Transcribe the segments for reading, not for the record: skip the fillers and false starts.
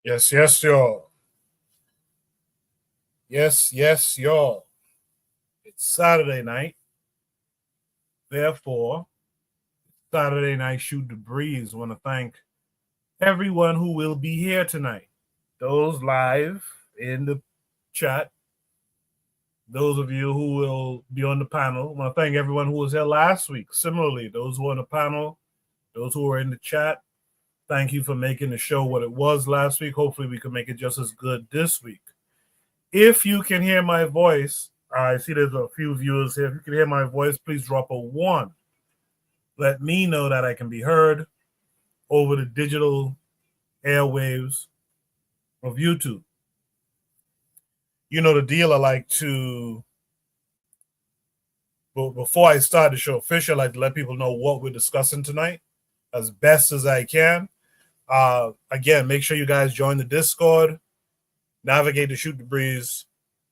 Yes, yes, y'all. Yes, yes, y'all. It's Saturday night. Therefore, Saturday night shoot the breeze. I want to thank everyone who will be here tonight. Those live in the chat. Those of you who will be on the panel. I want to thank everyone who was here last week. Similarly, those who are on the panel, those who are in the chat, thank you for making the show what it was last week. Hopefully, we can make it just as good this week. If you can hear my voice, I see there's a few viewers here. If you can hear my voice, please drop a 1. Let me know that I can be heard over the digital airwaves of YouTube. You know the deal. I like to, before I start the show officially, I like to let people know what we're discussing tonight as best as I can. Again, make sure you guys join the Discord, navigate the Shoot the Breeze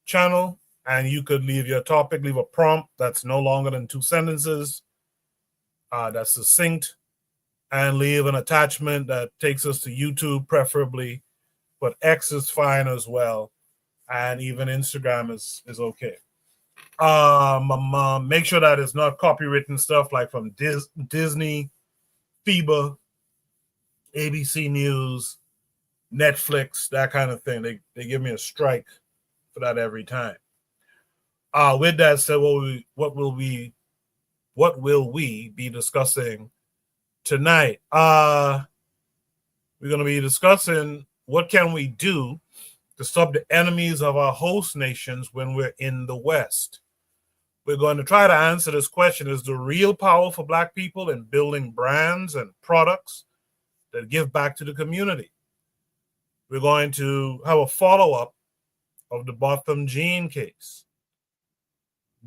channel, and you could leave your topic, leave a prompt that's no longer than 2 sentences, that's succinct, and leave an attachment that takes us to YouTube, preferably, but X is fine as well, and even Instagram is okay. Make sure that it's not copywritten stuff like from Disney, FIBA, ABC News, Netflix, that kind of thing. They give me a strike for that every time. With that said, what will we be discussing tonight? We're going to be discussing what can we do to stop the enemies of our host nations when we're in the West. We're going to try to answer this question: is the real power for Black people in building brands and products that give back to the community? We're going to have a follow-up of the Botham Jean case.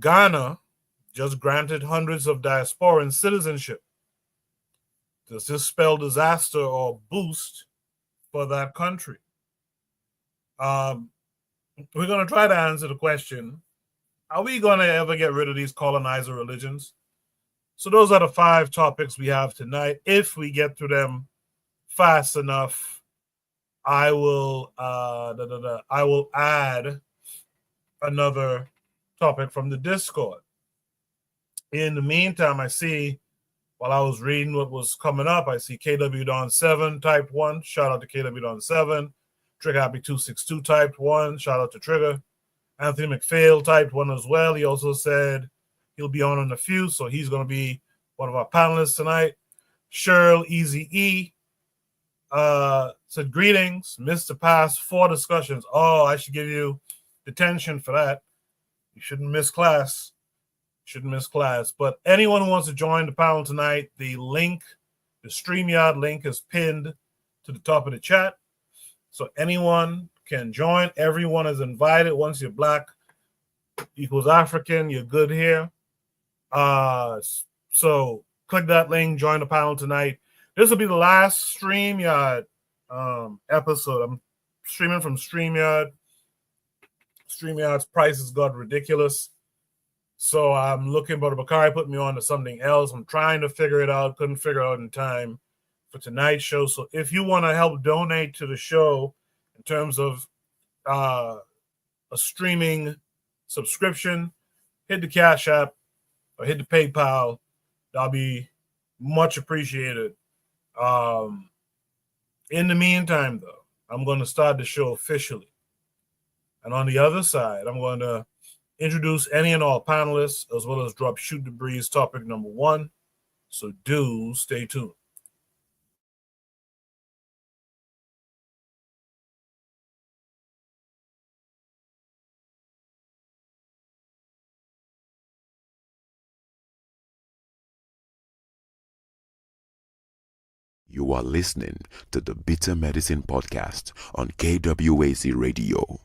Ghana just granted hundreds of diasporan citizenship. Does this spell disaster or boost for that country? We're going to try to answer the question, are we going to ever get rid of these colonizer religions? So those are the 5 topics we have tonight. If we get through them fast enough, I will add another topic from the Discord. In the meantime, I see, while I was reading what was coming up, I see KW Don 7 typed 1. Shout out to KW Don 7. Trigger Happy 262 typed 1. Shout out to Trigger. Anthony McPhail typed 1 as well. He also said he'll be on in a few, so he's going to be one of our panelists tonight. Cheryl Easy E said, greetings, missed the past 4 discussions. Oh, I should give you detention for that. You shouldn't miss class. But anyone who wants to join the panel tonight, the link, the StreamYard link is pinned to the top of the chat. So anyone can join. Everyone is invited. Once you're Black equals African, you're good here. So click that link, join the panel tonight. This will be the last StreamYard episode. I'm streaming from StreamYard. StreamYard's prices got ridiculous. So I'm looking, Brother Bakari put me on to something else. I'm trying to figure it out. Couldn't figure it out in time for tonight's show. So if you want to help donate to the show in terms of a streaming subscription, hit the Cash App or hit the PayPal. That'll be much appreciated. In the meantime, though, I'm going to start the show officially. And on the other side, I'm going to introduce any and all panelists, as well as drop Shoot the Breeze topic number 1. So do stay tuned. You are listening to the Bitter Medicine Podcast on KWAZ Radio.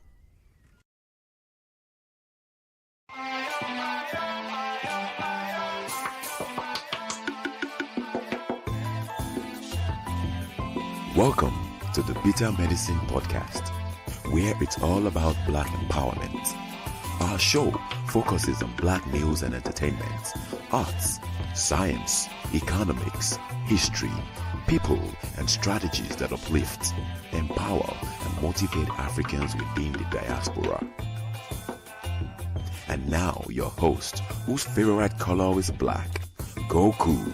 Welcome to the Bitter Medicine Podcast, where it's all about Black empowerment. Our show focuses on Black news and entertainment, arts, science, economics, history, people and strategies that uplift, empower, and motivate Africans within the diaspora. And now your host, whose favorite color is black, Goku.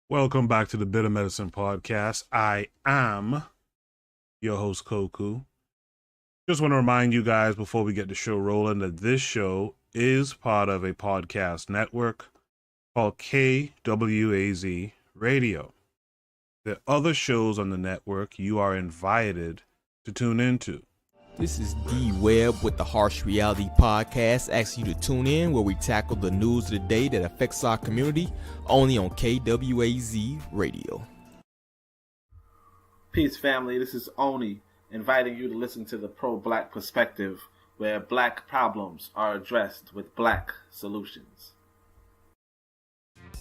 Welcome back to the Bitter Medicine Podcast. I am your host, Goku. Just want to remind you guys before we get the show rolling that this show is part of a podcast network called KWAZ Radio. There are other shows on the network you are invited to tune into. This is D Webb with the Harsh Reality Podcast, asking you to tune in where we tackle the news of the day that affects our community, only on KWAZ Radio. Peace, family. This is Oni, inviting you to listen to the Pro-Black Perspective, where black problems are addressed with black solutions.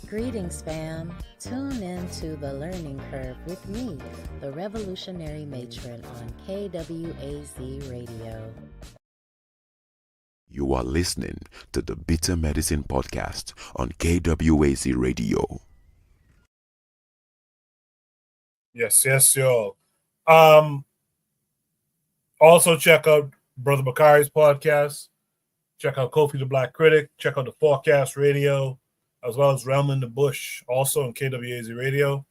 Greetings, fam. Tune in to The Learning Curve with me, the Revolutionary Matron on KWAZ Radio. You are listening to the Bitter Medicine Podcast on KWAZ Radio. Yes, y'all. Also check out Brother Bakari's podcast. Check out Kofi the Black Critic. Check out the Forecast Radio, as well as Realm in the Bush, also on KWAZ Radio.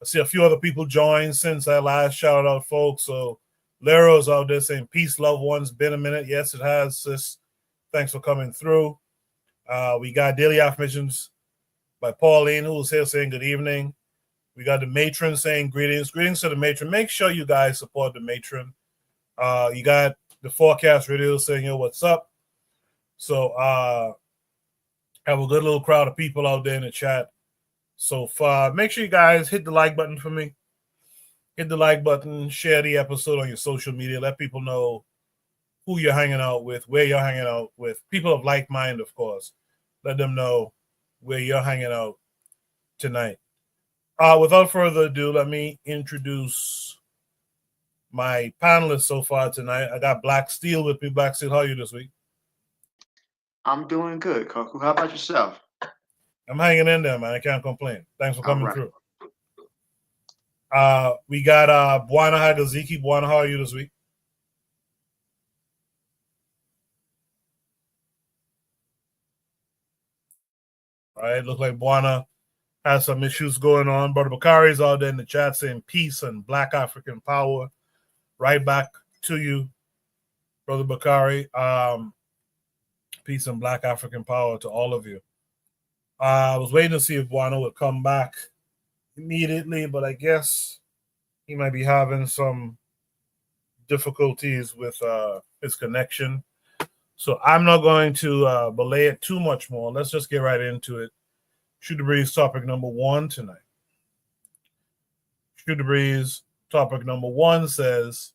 I see a few other people join since I last shouted out, folks. So Lero's out there saying, peace, loved ones. Been a minute. Yes, it has, sis. Thanks for coming through. We got Daily Affirmations by Pauline, who was here saying good evening. We got the matron saying greetings. Greetings to the matron. Make sure you guys support the matron. You got the Forecast Radio saying, yo, what's up? So, have a good little crowd of people out there in the chat so far. Make sure you guys hit the like button for me. Hit the like button. Share the episode on your social media. Let people know who you're hanging out with, where you're hanging out with. People of like mind, of course. Let them know where you're hanging out tonight. Without further ado, let me introduce my panelists so far tonight. I got Black Steel with me. Black Steel, how are you this week? I'm doing good, Koku. How about yourself? I'm hanging in there, man. I can't complain. Thanks for coming right. through. We got Bwana Hagaziki. Bwana, how are you this week? All right, look like Bwana has some issues going on. Brother Bakari's out there in the chat saying peace and Black African power. Right back to you, Brother Bakari. Peace and Black African power to all of you. I was waiting to see if Bwana would come back immediately, but I guess he might be having some difficulties with his connection. So I'm not going to belay it too much more. Let's just get right into it. Shoot the Breeze topic number 1 tonight. Shoot the Breeze topic number 1 says,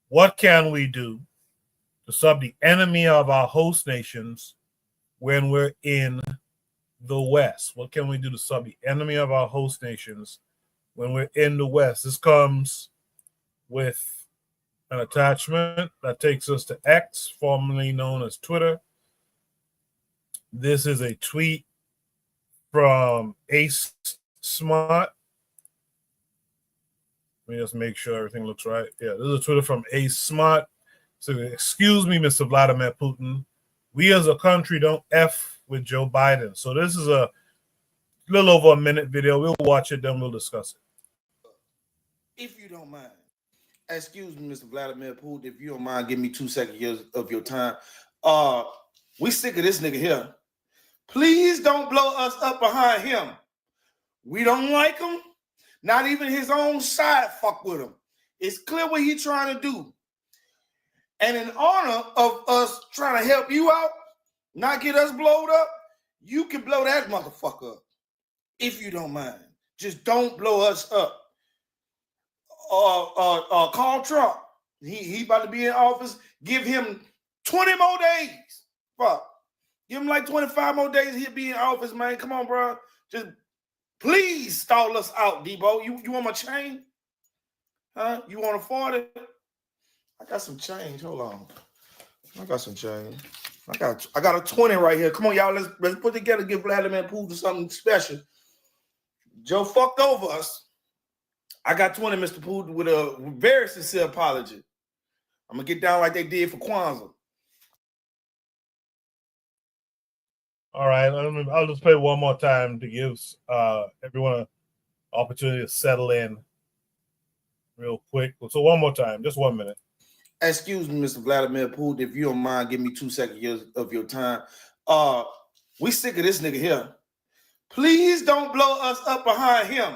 what can we do to sub the enemy of our host nations when we're in the West? What can we do to sub the enemy of our host nations when we're in the West? This comes with an attachment that takes us to X, formerly known as Twitter. This is a tweet from Ace Smart. Let me just make sure everything looks right. Yeah, this is a Twitter from Ace Smart. So, excuse me, Mr. Vladimir Putin. We as a country don't F with Joe Biden. So this is a little over a minute video. We'll watch it, then we'll discuss it. If you don't mind. Excuse me, Mr. Vladimir Putin, if you don't mind, give me 2 seconds of your time. We sick of this nigga here. Please don't blow us up behind him. We don't like him. Not even his own side fuck with him. It's clear what he's trying to do. And in honor of us trying to help you out, not get us blowed up, you can blow that motherfucker up. If you don't mind. Just don't blow us up. Call Trump. He about to be in office. Give him 20 more days. Fuck. Give him like 25 more days. He'll be in office, man. Come on, bro. Just please stall us out, Debo. You want my chain? Huh? You want to afford it? I got some change. Hold on. I got some change. I got a 20 right here. Come on, y'all. Let's put together, give Vladimir Putin something special. Joe fucked over us. I got 20, Mr. Putin, with a very sincere apology. I'm gonna get down like they did for KWAZ. All right, I'll just play one more time to give everyone an opportunity to settle in real quick. So one more time, just 1 minute. Excuse me, Mr. Vladimir Putin, if you don't mind, give me 2 seconds of your time. We sick of this nigga here. Please don't blow us up behind him.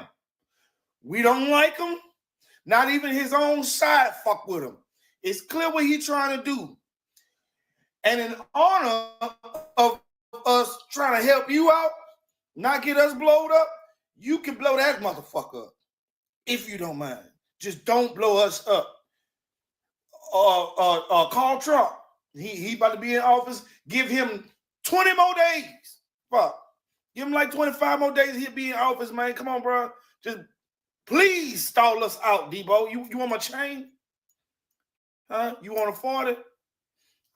We don't like him. Not even his own side fuck with him. It's clear what he's trying to do. And in honor of us trying to help you out, not get us blowed up, you can blow that motherfucker up if you don't mind. Just don't blow us up. Call Trump. He about to be in office. Give him 20 more days. Fuck. Give him like 25 more days. He'll be in office, man. Come on, bro. Just please stall us out, Debo. You want my chain? Huh? You want to afford it?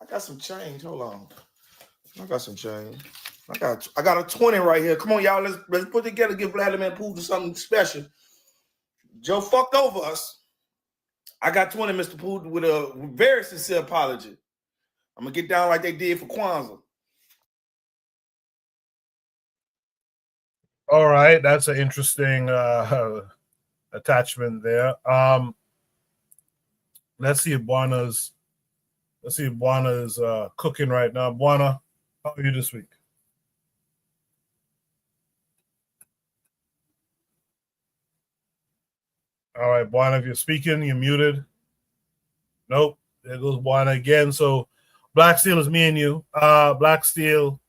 I got some change. Hold on. I got some change. I got a 20 right here. Come on, y'all. Let's put together, give Vladimir Putin something special. Joe fucked over us. I got 20, Mr. Putin, with a very sincere apology. I'm gonna get down like they did for KWAZ. All right, that's an interesting attachment there. Let's see if Buana's cooking right now. Buana, how are you this week? All right, Buana, if you're speaking, you're muted. Nope, there goes Buana again. So Black Steel is me and you. Black Steel,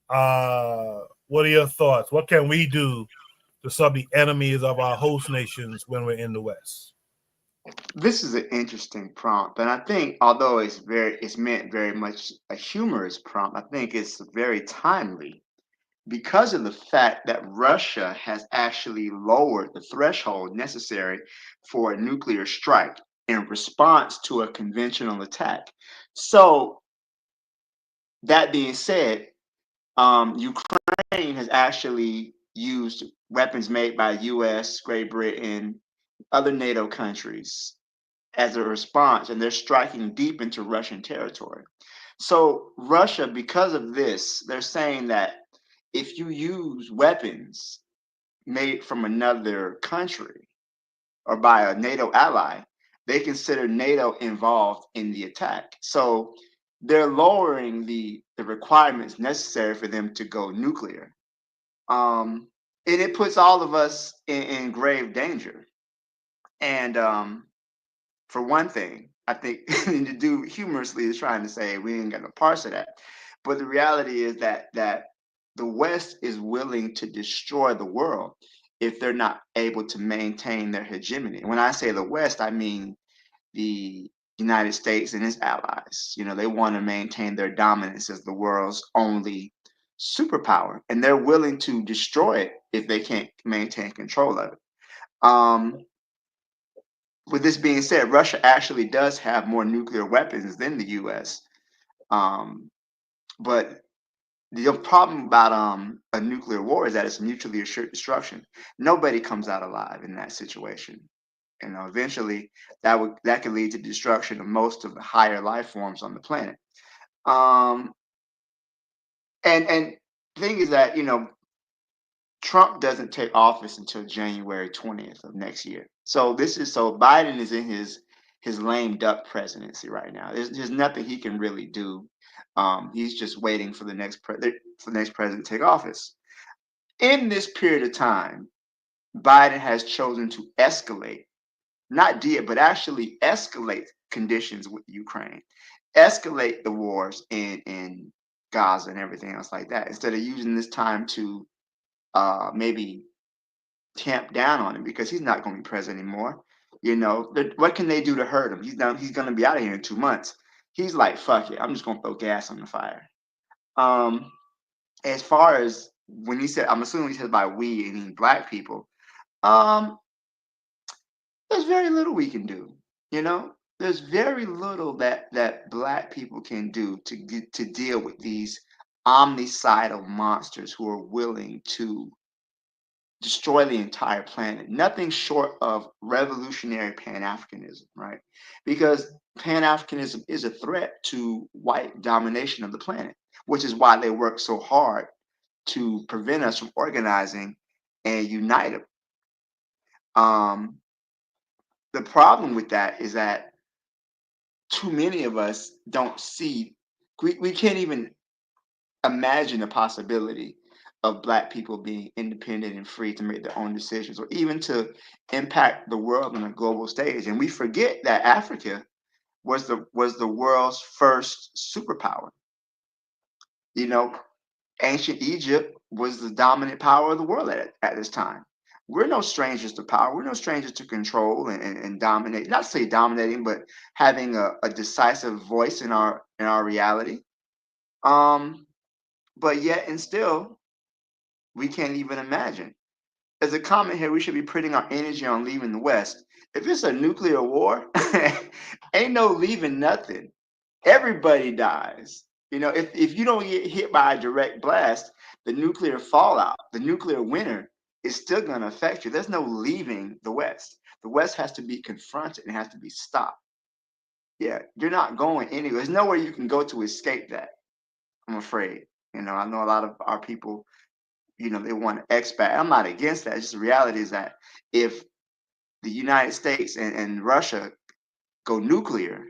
what are your thoughts? What can we do to sub the enemies of our host nations when we're in the West? This is an interesting prompt, and I think although it's meant very much a humorous prompt, I think it's very timely because of the fact that Russia has actually lowered the threshold necessary for a nuclear strike in response to a conventional attack. So that being said, Ukraine has actually used weapons made by US, Great Britain, other NATO countries as a response, and they're striking deep into Russian territory. So Russia, because of this, they're saying that if you use weapons made from another country or by a NATO ally, they consider NATO involved in the attack. So they're lowering the requirements necessary for them to go nuclear. And it puts all of us in grave danger. And for one thing, I think the dude humorously is trying to say we ain't got no parts of that. But the reality is that the West is willing to destroy the world if they're not able to maintain their hegemony. When I say the West, I mean the United States and its allies. You know, they want to maintain their dominance as the world's only superpower, and they're willing to destroy it if they can't maintain control of it. With this being said, Russia actually does have more nuclear weapons than the U.S. But the problem about a nuclear war is that it's mutually assured destruction. Nobody comes out alive in that situation. You know, eventually that could lead to destruction of most of the higher life forms on the planet. And the thing is that, you know, Trump doesn't take office until January 20th of next year. So Biden is in his lame duck presidency right now. There's nothing he can really do. He's just waiting for the next president to take office. In this period of time, Biden has chosen to escalate, but actually escalate conditions with Ukraine, escalate the wars in Gaza and everything else like that, instead of using this time to maybe tamp down on him, because he's not going to be president anymore. You know, what can they do to hurt him? He's going to be out of here in 2 months. He's like, fuck it, I'm just going to throw gas on the fire. As far as when he said, I'm assuming he said by we and black people, there's very little we can do. You know, there's very little that Black people can do to deal with these omnicidal monsters who are willing to destroy the entire planet. Nothing short of revolutionary Pan-Africanism, right? Because Pan-Africanism is a threat to white domination of the planet, which is why they work so hard to prevent us from organizing and uniting. The problem with that is that too many of us don't see, we can't even imagine the possibility of Black people being independent and free to make their own decisions or even to impact the world on a global stage. And we forget that Africa was the world's first superpower. You know, ancient Egypt was the dominant power of the world at this time. We're no strangers to power. We're no strangers to control and dominate. Not to say dominating, but having a decisive voice in our reality. But yet and still, we can't even imagine. As a comment here, we should be putting our energy on leaving the West. If it's a nuclear war, ain't no leaving nothing. Everybody dies. You know, if you don't get hit by a direct blast, the nuclear fallout, the nuclear winter is still going to affect you. There's no leaving the West. The West has to be confronted and has to be stopped. Yeah, you're not going anywhere. There's nowhere you can go to escape that, I'm afraid. You know, I know a lot of our people, you know, they want to expat. I'm not against that. It's just the reality is that if the United States and Russia go nuclear,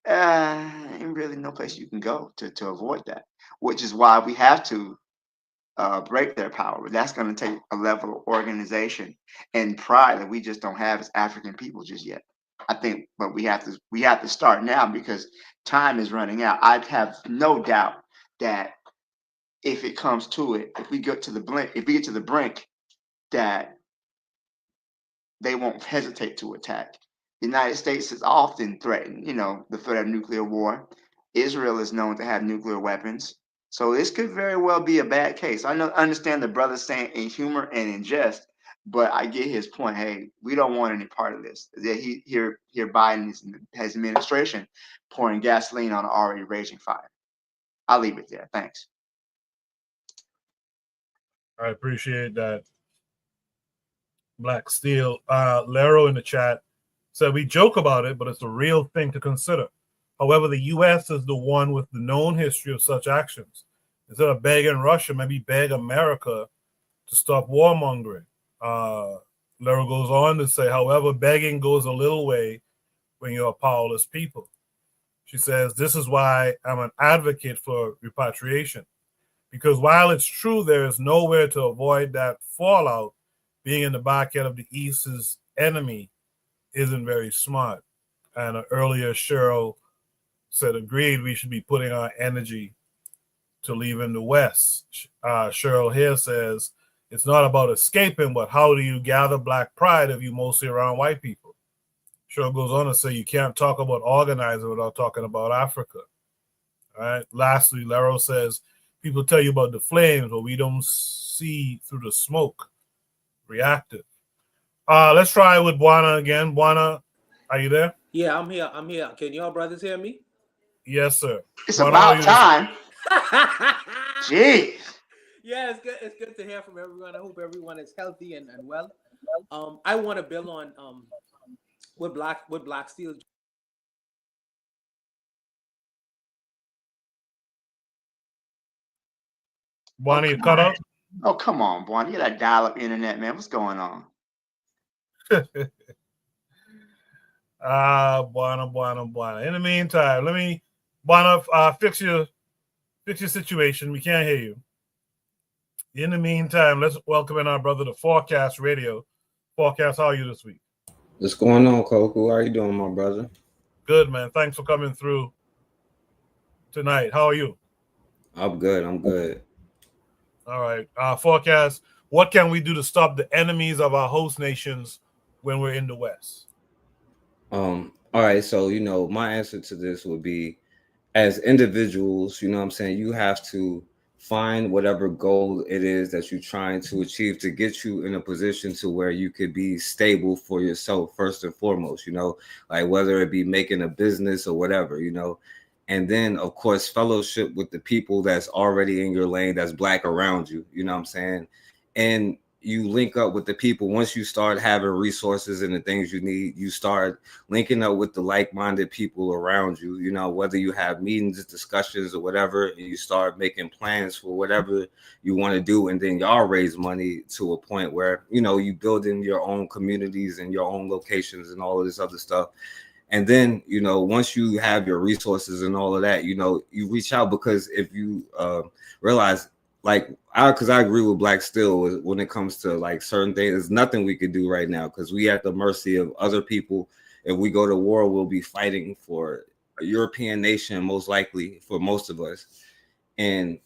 ain't really no place you can go to avoid that, which is why we have to break their power. But that's going to take a level of organization and pride that we just don't have as African people just yet. I think, but we have to start now because time is running out. I have no doubt that if it comes to it, if we get to the brink, that they won't hesitate to attack. The United States is often threatened, you know, the threat of nuclear war. Israel is known to have nuclear weapons. So this could very well be a bad case. I understand the brother saying in humor and in jest, but I get his point. Hey, we don't want any part of this. Here Biden his administration pouring gasoline on an already raging fire. I'll leave it there. Thanks. I appreciate that. Black Steel. Lero in the chat said we joke about it, but it's a real thing to consider. However, the U.S. is the one with the known history of such actions. Instead of begging Russia, maybe beg America to stop warmongering. Lero goes on to say, however, begging goes a little way when you're a powerless people. She says, this is why I'm an advocate for repatriation. Because while it's true there is nowhere to avoid that fallout, being in the backend of the East's enemy isn't very smart. And earlier, Cheryl said, agreed, we should be putting our energy to leaving the West. Cheryl here says, it's not about escaping, but how do you gather Black pride if you mostly around white people? Cheryl goes on to say, you can't talk about organizing without talking about Africa. All right. Lastly, Lero says, people tell you about the flames, but we don't see through the smoke. Reactive. Let's try with Buana again. Buana, are you there? Yeah, I'm here. Can y'all brothers hear me? Yes, sir. It's about time. Jeez. Yeah, it's good. It's good to hear from everyone. I hope everyone is healthy and well. I want to build on with Black Steel. Buana, you cut out? Oh, come on, Buana. You got dial-up internet, man. What's going on? Buana. In the meantime, let me, Buana, fix your situation. We can't hear you. In the meantime, let's welcome in our brother to Forecast Radio. Forecast, how are you this week? What's going on, Koku? How are you doing, my brother? Good, man. Thanks for coming through tonight. How are you? I'm good. All right. Forecast, what can we do to stop the enemies of our host nations when we're in the West? All right. So, you know, my answer to this would be, as individuals, you know what I'm saying, you have to find whatever goal it is that you're trying to achieve to get you in a position to where you could be stable for yourself first and foremost, like whether it be making a business or whatever, and then of course fellowship with the people that's already in your lane that's Black around you, you know what I'm saying? And you link up with the people once you start having resources and the things you need. You start linking up with the like-minded people around you, whether you have meetings, discussions, or whatever, and you start making plans for whatever you want to do, and then y'all raise money to a point where you build in your own communities and your own locations and all of this other stuff. And then once you have your resources and all of that, you reach out, because if you realize, because I agree with Black still when it comes to like certain things. There's nothing we could do right now because we at the mercy of other people. If we go to war, we'll be fighting for a European nation, most likely, for most of us. And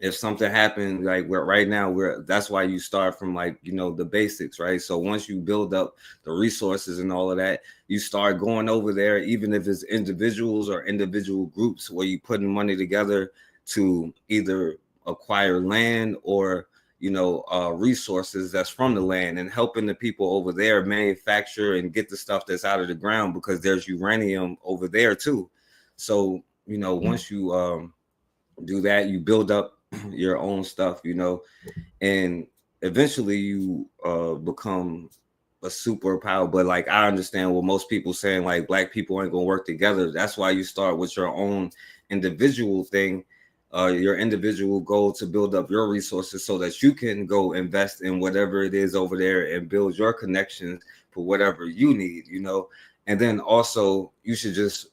if something happened, like right now, that's why you start from the basics, right? So once you build up the resources and all of that, you start going over there, even if it's individuals or individual groups, where you putting money together to either acquire land or resources that's from the land, and helping the people over there manufacture and get the stuff that's out of the ground, because there's uranium over there too. So once you do that, you build up your own stuff, and eventually you become a superpower. But I understand what most people saying, like Black people ain't gonna work together. That's why you start with your own individual thing, your individual goal to build up your resources so that you can go invest in whatever it is over there and build your connections for whatever you need, and then also you should just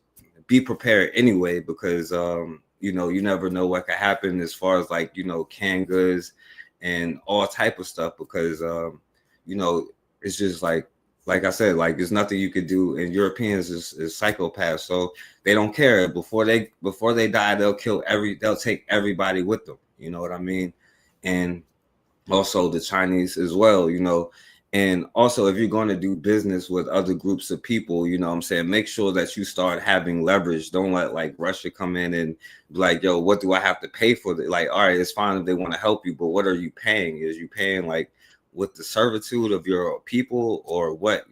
be prepared anyway, because you never know what could happen as far as canned goods and all type of stuff, because it's just like I said, there's nothing you could do. And Europeans is psychopaths, so they don't care. Before they die, they'll take everybody with them. You know what I mean? And also the Chinese as well, And also, if you're going to do business with other groups of people, make sure that you start having leverage. Don't let Russia come in and be like, yo, what do I have to pay for that? All right, it's fine if they want to help you, but what are you paying? Is you paying with the servitude of your people, or what,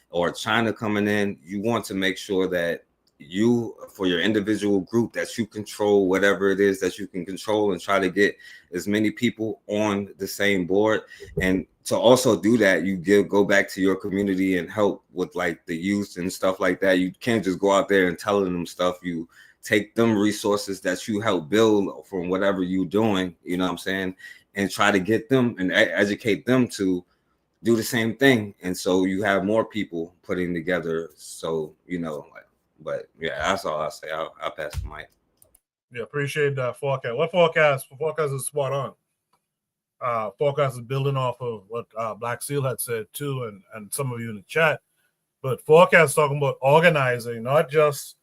or China coming in? You want to make sure that you, for your individual group, that you control whatever it is that you can control, and try to get as many people on the same board. And to also do that, you go back to your community and help with the youth and stuff like that. You can't just go out there and telling them stuff. You take them resources that you help build from whatever you're doing, you know what I'm saying, and try to get them and educate them to do the same thing. And so you have more people putting together. So, but yeah, that's all I say. I'll pass the mic. Yeah, appreciate that forecast. What forecast? Forecast is spot on. Forecast is building off of what Black Seal had said too, and some of you in the chat. But forecast talking about organizing, not just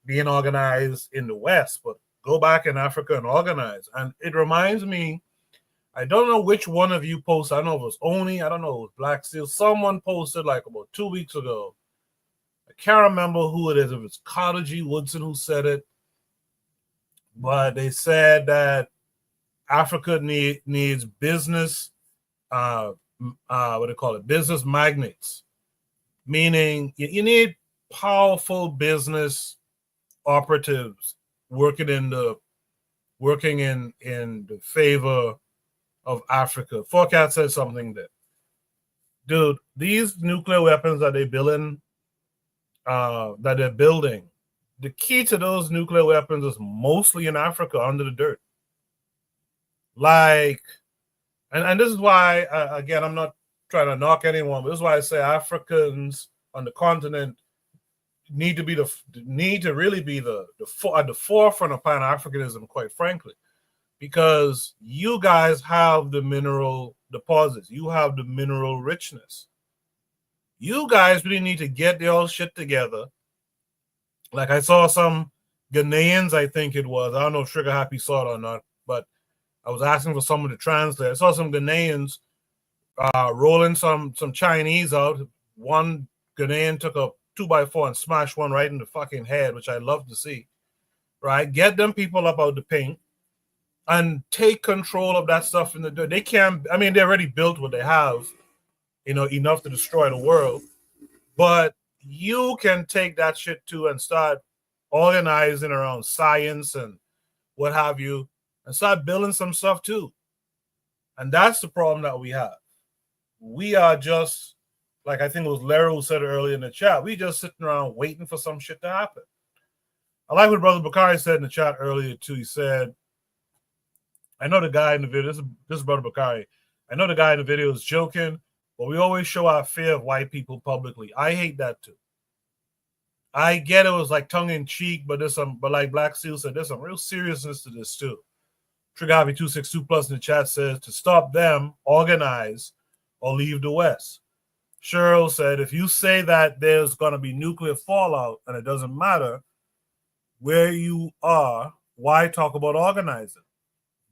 being organized in the West, but go back in Africa and organize. And it reminds me, I don't know which one of you posted. I don't know if it was Oni, I don't know if it was Black Seal. Someone posted about 2 weeks ago. I can't remember who it is, if it's Carter G. Woodson who said it. But they said that Africa needs business, what do they call it? Business magnates. Meaning you need powerful business operatives working in the favor of Africa. Forecast said something that, dude, these nuclear weapons that they're building, the key to those nuclear weapons is mostly in Africa, under the dirt. And this is why, again, I'm not trying to knock anyone, but this is why I say Africans on the continent need to really be at the forefront of Pan-Africanism, quite frankly, because you guys have the mineral deposits, you have the mineral richness. You guys really need to get the old shit together. I saw some Ghanaians, I think it was. I don't know if Trigger Happy saw it or not, but I was asking for someone to translate. I saw some Ghanaians rolling some Chinese out. One Ghanaian took a 2x4 and smashed one right in the fucking head, which I love to see. Right? Get them people up out the paint and take control of that stuff in the dirt. They can't, I mean, they already built what they have, enough to destroy the world. But you can take that shit too and start organizing around science and what have you, and start building some stuff too. And that's the problem that we have. We are just, like I think it was Larry who said it earlier in the chat, we just sitting around waiting for some shit to happen. I like what Brother Bakari said in the chat earlier too. He said, I know the guy in the video, this is Brother Bakari. I know the guy in the video is joking, but we always show our fear of white people publicly. I hate that too. I get it was like tongue in cheek, but like Black Seal said, there's some real seriousness to this too. Trigavi 262 plus in the chat says to stop them, organize, or leave the West. Cheryl said, if you say that there's going to be nuclear fallout and it doesn't matter where you are, why talk about organizing?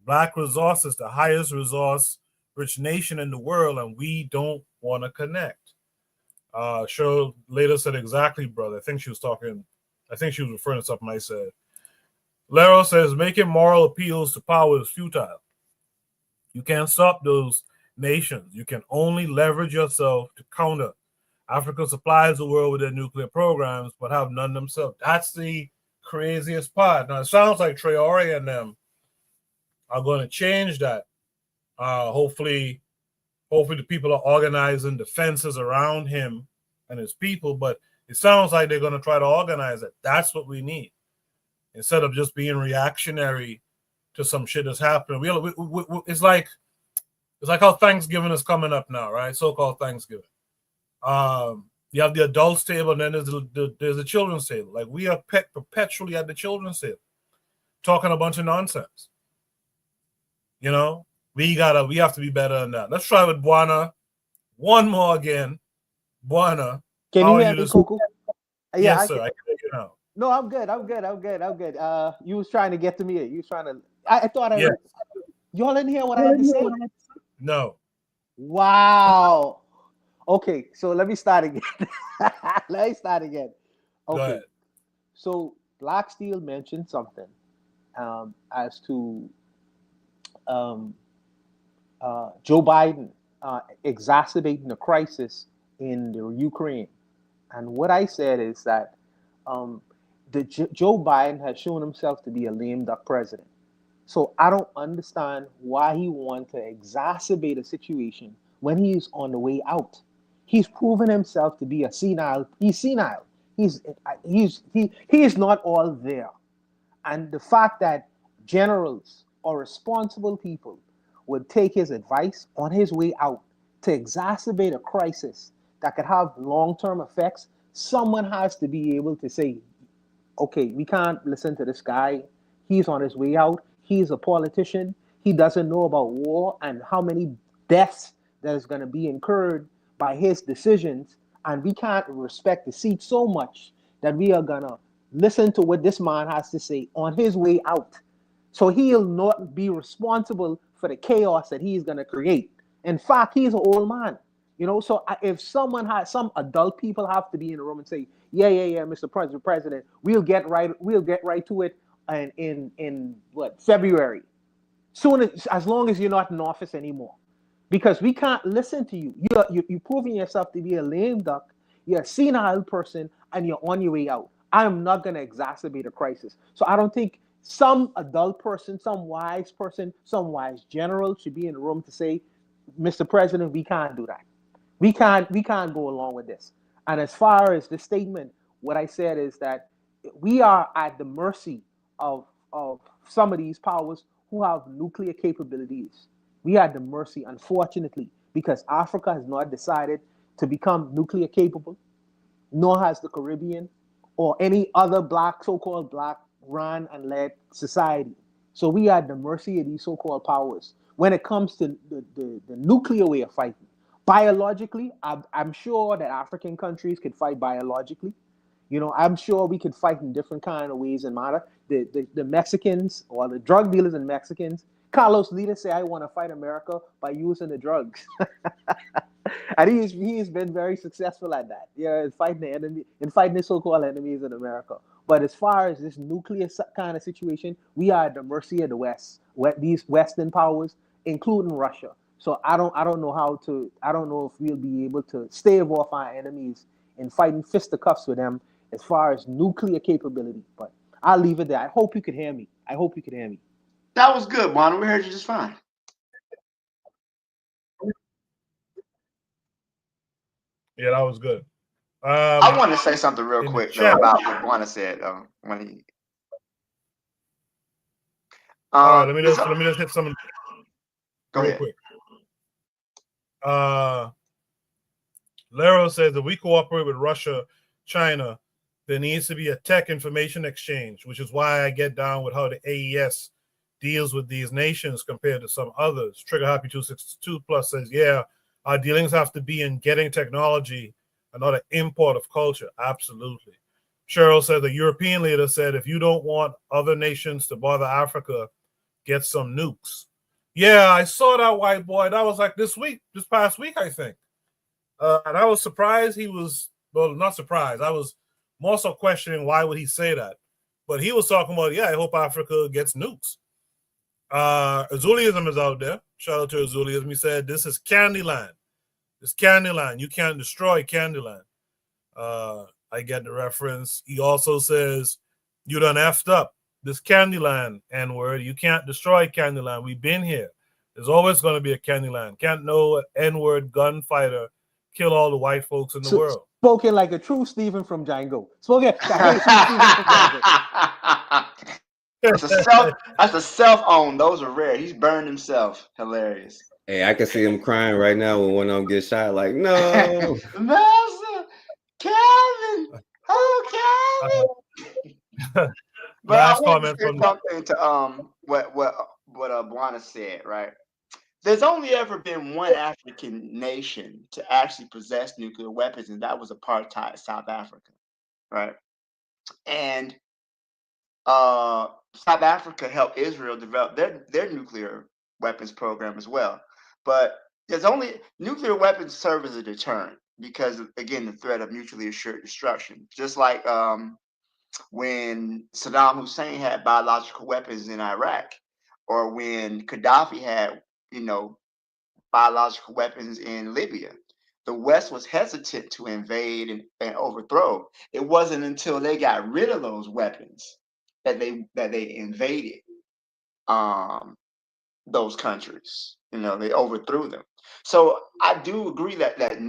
Black resources, the highest resource-rich nation in the world, and we don't want to connect. Cheryl later said, exactly, brother. I think she was referring to something I said. Lero says, making moral appeals to power is futile. You can't stop those nations. You can only leverage yourself to counter. Africa supplies the world with their nuclear programs, but have none themselves. That's the craziest part. Now, it sounds like Traore and them are going to change that. Hopefully the people are organizing defenses around him and his people, but it sounds like they're going to try to organize it. That's what we need. Instead of just being reactionary to some shit that's happening. It's like how Thanksgiving is coming up now, right? So-called Thanksgiving. You have the adults table, and then there's the children's table. Like, we are perpetually at the children's table, talking a bunch of nonsense. We have to be better than that. Let's try with Buana. One more again. Buana. Can you hear me, Coco? Yes, sir. I can hear you now. No, I'm good. You was trying to get to me. You was trying to. I thought I heard. Y'all didn't hear what I had to say? No. Wow. Okay, so let me start again. Okay. So Black Steel mentioned something as to Joe Biden exacerbating the crisis in the Ukraine. And what I said is that Joe Biden has shown himself to be a lame duck president. So I don't understand why he wants to exacerbate a situation when he's on the way out. He's proven himself to be senile. He's senile. He is not all there. And the fact that generals or responsible people would take his advice on his way out to exacerbate a crisis that could have long-term effects, someone has to be able to say, okay, we can't listen to this guy. He's on his way out. He's a politician. He doesn't know about war and how many deaths that is going to be incurred by his decisions. And we can't respect the seat so much that we are going to listen to what this man has to say on his way out. So he'll not be responsible for the chaos that he's going to create. In fact, he's an old man. So if some adult people have to be in the room and say, yeah, Mr. President, we'll get right to it in February, as long as you're not in office anymore, because we can't listen to you. You're proving yourself to be a lame duck. You're a senile person, and you're on your way out. I'm not going to exacerbate a crisis. So I don't think some adult person, some wise general should be in the room to say, Mr. President, we can't do that. We can't go along with this. And as far as the statement, what I said is that we are at the mercy of some of these powers who have nuclear capabilities. We are at the mercy, unfortunately, because Africa has not decided to become nuclear capable, nor has the Caribbean or any other so-called black run and led society. So we are at the mercy of these so-called powers. When it comes to the nuclear way of fighting, biologically, I'm sure that African countries could fight biologically. I'm sure we could fight in different kind of ways and manner. The Mexicans or the drug dealers and Mexicans, Carlos Lita say, I want to fight America by using the drugs. And he's been very successful at that. Yeah, in fighting the enemy, in fighting the so-called enemies in America. But as far as this nuclear kind of situation, we are at the mercy of the West, these Western powers, including Russia. So I don't know I don't know if we'll be able to stave off our enemies and fighting fisticuffs with them as far as nuclear capability. But I'll leave it there. I hope you could hear me. That was good, Juan. We heard you just fine. Yeah, that was good. I want to say something real quick though about what Juan said when he. All right, let me just hit some Go real ahead. quick. Lero says that we cooperate with Russia, China, there needs to be a tech information exchange, which is why I get down with how the AES deals with these nations compared to some others. Trigger Happy 262 Plus says, yeah, our dealings have to be in getting technology and not an import of culture. Absolutely. Cheryl said the European leader said, if you don't want other nations to bother Africa, get some nukes. Yeah, I saw that, white boy. That was like this past week, I think. And I was surprised he was, well, not surprised. I was more so questioning why would he say that. But he was talking about, yeah, I hope Africa gets nukes. Azuliism is out there. Shout out to Azuliism. He said, this is Candyland. It's Candyland. You can't destroy Candyland. I get the reference. He also says, you done effed up. This Candyland N-word. You can't destroy Candyland. We've been here. There's always going to be a Candyland. Can't no N-word gunfighter kill all the white folks in the world. Spoken like a true Stephen from Django. Spoken like a true Stephen from Django. That's a self-own. Those are rare. He's burned himself. Hilarious. Hey, I can see him crying right now when one of them gets shot. Like, no, Master Calvin. Oh, Calvin. But I want to say something to what Buana said, right? There's only ever been one African nation to actually possess nuclear weapons, and that was apartheid South Africa, right? And South Africa helped Israel develop their nuclear weapons program as well. But there's only nuclear weapons serve as a deterrent because, again, the threat of mutually assured destruction. Just like when Saddam Hussein had biological weapons in Iraq, or when Gaddafi had, biological weapons in Libya. The West was hesitant to invade and overthrow. It wasn't until they got rid of those weapons that they invaded those countries. They overthrew them. So I do agree that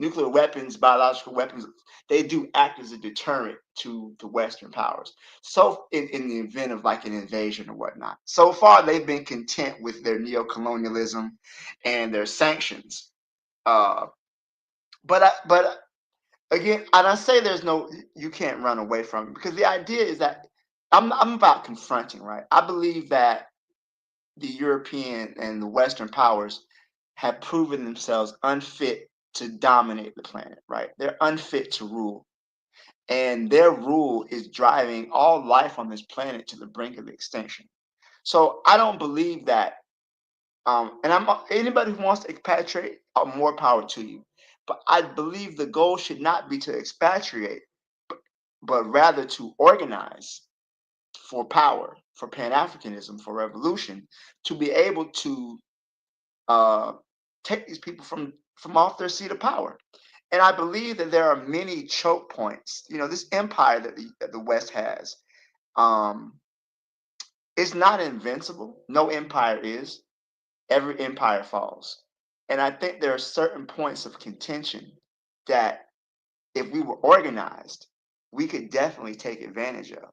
nuclear weapons, biological weapons, they do act as a deterrent to the Western powers. So in the event of like an invasion or whatnot, so far they've been content with their neocolonialism and their sanctions. But again, and I say you can't run away from it, because the idea is that I'm about confronting, right? I believe that the European and the Western powers have proven themselves unfit to dominate the planet, right? They're unfit to rule. And their rule is driving all life on this planet to the brink of extinction. So I don't believe that, and anybody who wants to expatriate, more power to you. But I believe the goal should not be to expatriate, but rather to organize for power, for Pan-Africanism, for revolution, to be able to take these people from off their seat of power. And I believe that there are many choke points. This empire that the West has is not invincible. No empire is. Every empire falls. And I think there are certain points of contention that if we were organized, we could definitely take advantage of.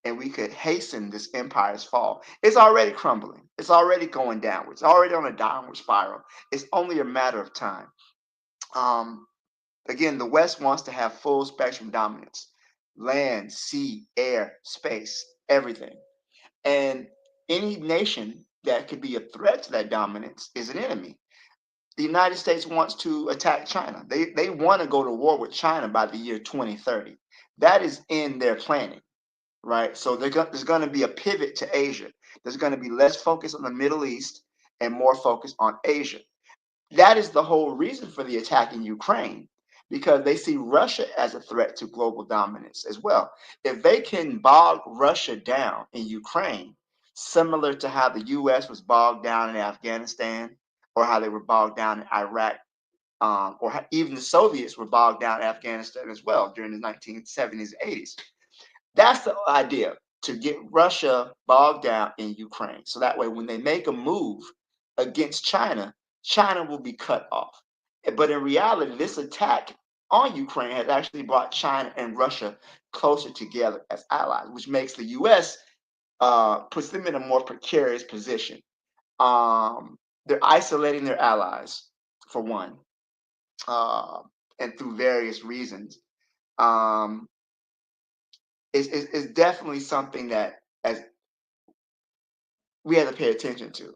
And we could hasten this empire's fall. It's already crumbling. It's already going downwards. It's already on a downward spiral. It's only a matter of time. Again, the West wants to have full spectrum dominance: land, sea, air, space, everything. And any nation that could be a threat to that dominance is an enemy. The United States wants to attack China. They want to go to war with China by the year 2030. That is in their planning. Right, so there's going to be a pivot to Asia. There's going to be less focus on the Middle East and more focus on Asia. That is the whole reason for the attack in Ukraine, because they see Russia as a threat to global dominance as well. If they can bog Russia down in Ukraine, similar to how the U.S. was bogged down in Afghanistan, or how they were bogged down in Iraq, or even the Soviets were bogged down in Afghanistan as well during the 1970s and 80s. That's the idea, to get Russia bogged down in Ukraine. So that way, when they make a move against China, China will be cut off. But in reality, this attack on Ukraine has actually brought China and Russia closer together as allies, which makes the U.S. Puts them in a more precarious position. They're isolating their allies, for one, and through various reasons. Is definitely something that as we have to pay attention to.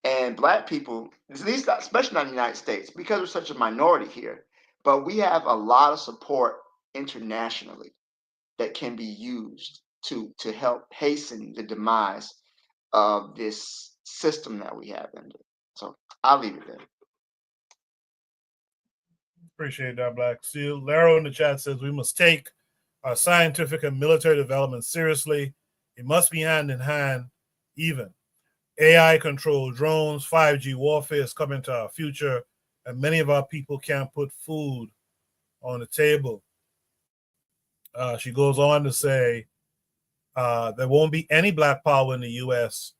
And Black people, at least especially not in the United States, because we're such a minority here, but we have a lot of support internationally that can be used to help hasten the demise of this system that we have in it. So I'll leave it there. Appreciate that, Black Seal. Laro in the chat says we must take our scientific and military development seriously. It must be hand in hand, even. AI controlled drones, 5G warfare is coming to our future, and many of our people can't put food on the table. She goes on to say there won't be any Black power in the U.S.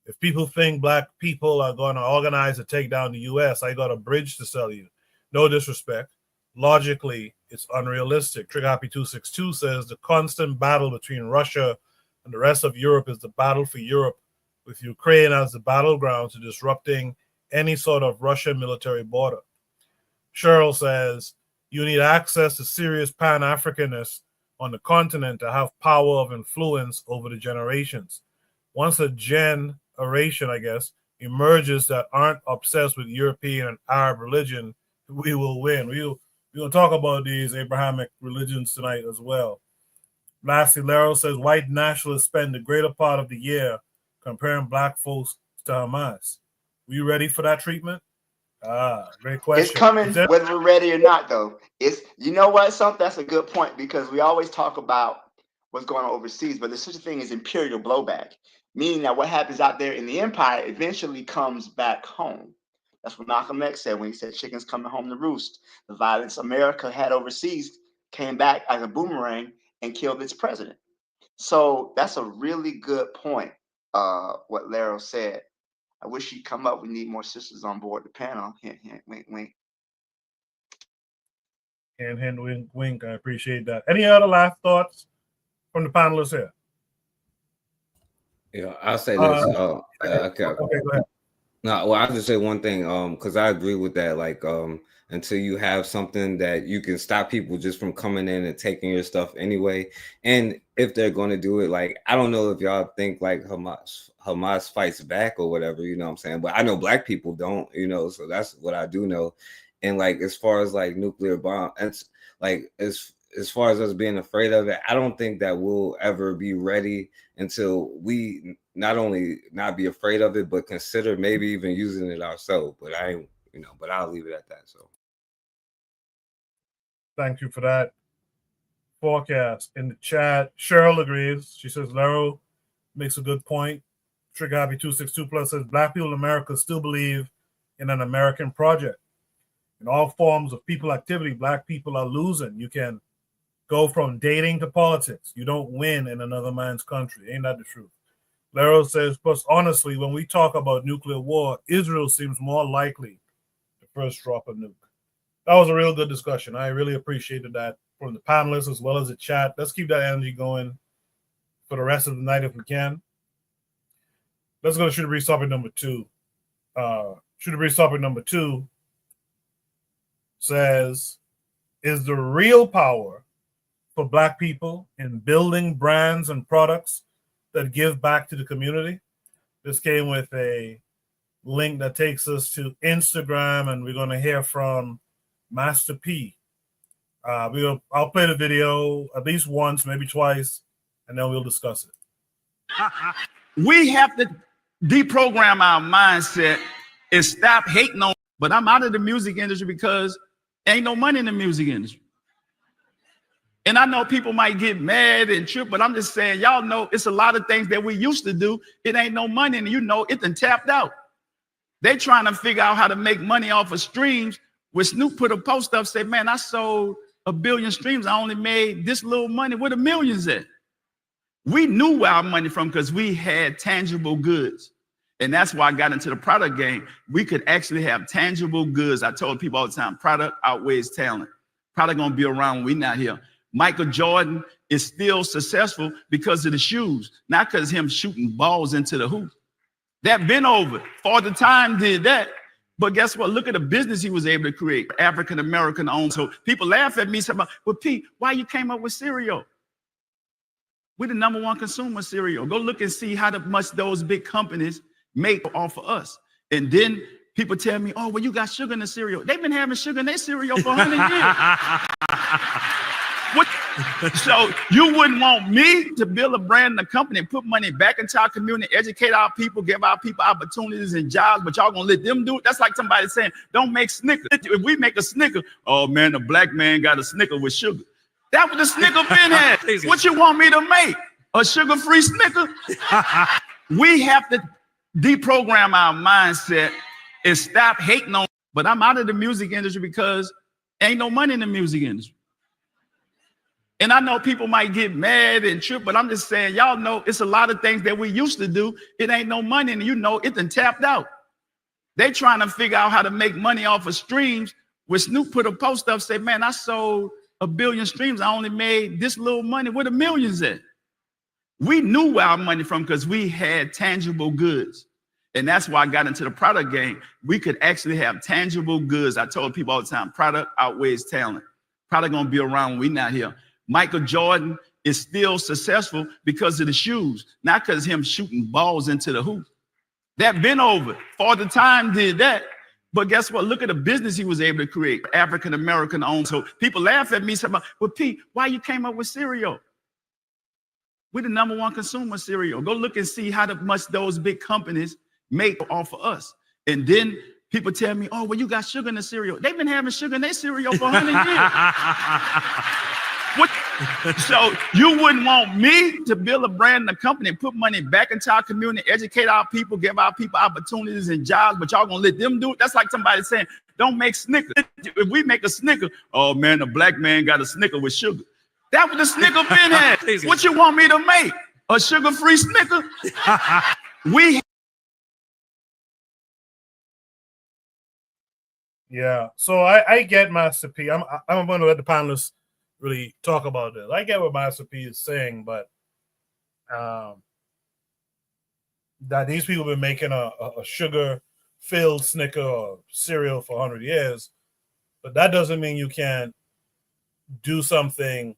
If people think Black people are going to organize to take down the U.S., I got a bridge to sell you. No disrespect. Logically, it's unrealistic. Trigger Happy 262 says the constant battle between Russia and the rest of Europe is the battle for Europe, with Ukraine as the battleground to disrupting any sort of Russian military border. Cheryl says you need access to serious Pan-Africanness on the continent to have power of influence over the generations. Once a generation, I guess, emerges that aren't obsessed with European and Arab religion, we will win. We'll talk about these Abrahamic religions tonight as well. Lastly, Laro says white nationalists spend the greater part of the year comparing Black folks to Hamas. Were you ready for that treatment? Great question. It's coming whether we're ready or not, though. It's, you know what, that's a good point, because we always talk about what's going on overseas, but there's such a thing as imperial blowback, meaning that what happens out there in the empire eventually comes back home. That's what Malcolm X said when he said chickens coming home to roost. The violence America had overseas came back as a boomerang and killed its president. So that's a really good point, what Laro said. I wish she'd come up. We need more sisters on board the panel. Hint, hint, wink, wink. Hint, hint, wink, wink. I appreciate that. Any other last thoughts from the panelists here? Yeah, I'll say this. Okay, go ahead. No, well, I'll just say one thing, because I agree with that. Like, until you have something that you can stop people just from coming in and taking your stuff anyway. And if they're going to do it, like, I don't know if y'all think like Hamas fights back or whatever, you know what I'm saying? But I know Black people don't, you know, so that's what I do know. And like, as far as like nuclear bomb, and like, as far as us being afraid of it, I don't think that we'll ever be ready until we not only not be afraid of it, but consider maybe even using it ourselves. But I ain't, you know, but I'll leave it at that. So thank you for that forecast. In the chat, Cheryl agrees. She says Laro makes a good point. Trigger Happy 262 Plus says Black people in America still believe in an American project. In all forms of people activity, Black people are losing. You can go from dating to politics. You don't win in another man's country. Ain't that the truth? Laro says, plus honestly, when we talk about nuclear war, Israel seems more likely to first drop a nuke. That was a real good discussion. I really appreciated that from the panelists as well as the chat. Let's keep that energy going for the rest of the night if we can. Let's go to Shoot a Breeze topic number 2. Shoot a Breeze topic number 2 says, is the real power for Black people in building brands and products that give back to the community? This came with a link that takes us to Instagram, and we're going to hear from Master P. I'll play the video at least once, maybe twice, and then we'll discuss it. We have to deprogram our mindset and stop hating on. But I'm out of the music industry because Ain't no money in the music industry. And I know people might get mad and trip, but I'm just saying, y'all know it's a lot of things that we used to do. It ain't no money, and you know it done tapped out. They trying to figure out how to make money off of streams. When Snoop put a post up, said, man, I sold 1 billion streams. I only made this little money. Where the millions at? We knew where our money from because we had tangible goods. And that's why I got into the product game. We could actually have tangible goods. I told people all the time, product outweighs talent. Product gonna be around when we not here. Michael Jordan is still successful because of the shoes, not because him shooting balls into the hoop. That been over. Father Time did that. But guess what? Look at the business he was able to create. African-American owned. So people laugh at me, say, well, Pete, why you came up with cereal? We're the #1 consumer of cereal. Go look and see how much those big companies make off of us. And then people tell me, oh, well, you got sugar in the cereal. They've been having sugar in their cereal for 100 years. So you wouldn't want me to build a brand and a company and put money back into our community, educate our people, give our people opportunities and jobs, but y'all gonna let them do it? That's like somebody saying, don't make Snickers. If we make a Snicker, oh man, the black man got a Snicker with sugar. That was the Snicker been had. What you want me to make? A sugar-free Snicker? We have to deprogram our mindset and stop hating on. But I'm out of the music industry because ain't no money in the music industry. And I know people might get mad and trip, but I'm just saying, y'all know it's a lot of things that we used to do. It ain't no money, and you know it done tapped out. They trying to figure out how to make money off of streams. When Snoop put a post up, said, man, I sold 1 billion streams. I only made this little money. Where the millions at? We knew where our money from because we had tangible goods. And that's why I got into the product game. We could actually have tangible goods. I told people all the time, product outweighs talent. Product gonna be around when we not here. Michael Jordan is still successful because of the shoes, not because him shooting balls into the hoop. That been over. Father Time did that. But guess what? Look at the business he was able to create. African-American owned. So people laugh at me, say, well, Pete, why you came up with cereal? We're the #1 consumer of cereal. Go look and see how much those big companies make off of us. And then people tell me, oh, well, you got sugar in the cereal. They've been having sugar in their cereal for 100 years. So you wouldn't want me to build a brand and a company and put money back into our community, educate our people, give our people opportunities and jobs, but y'all gonna let them do it? That's like somebody saying, don't make Snickers. If we make a Snicker, oh man, the black man got a Snicker with sugar. That was the Snicker been had. What you want me to make? A sugar-free Snicker? Yeah, so I get Master P. I'm going to let the panelists really talk about this. I get what Master P is saying, but that these people have been making a sugar-filled Snicker or cereal for 100 years, but that doesn't mean you can't do something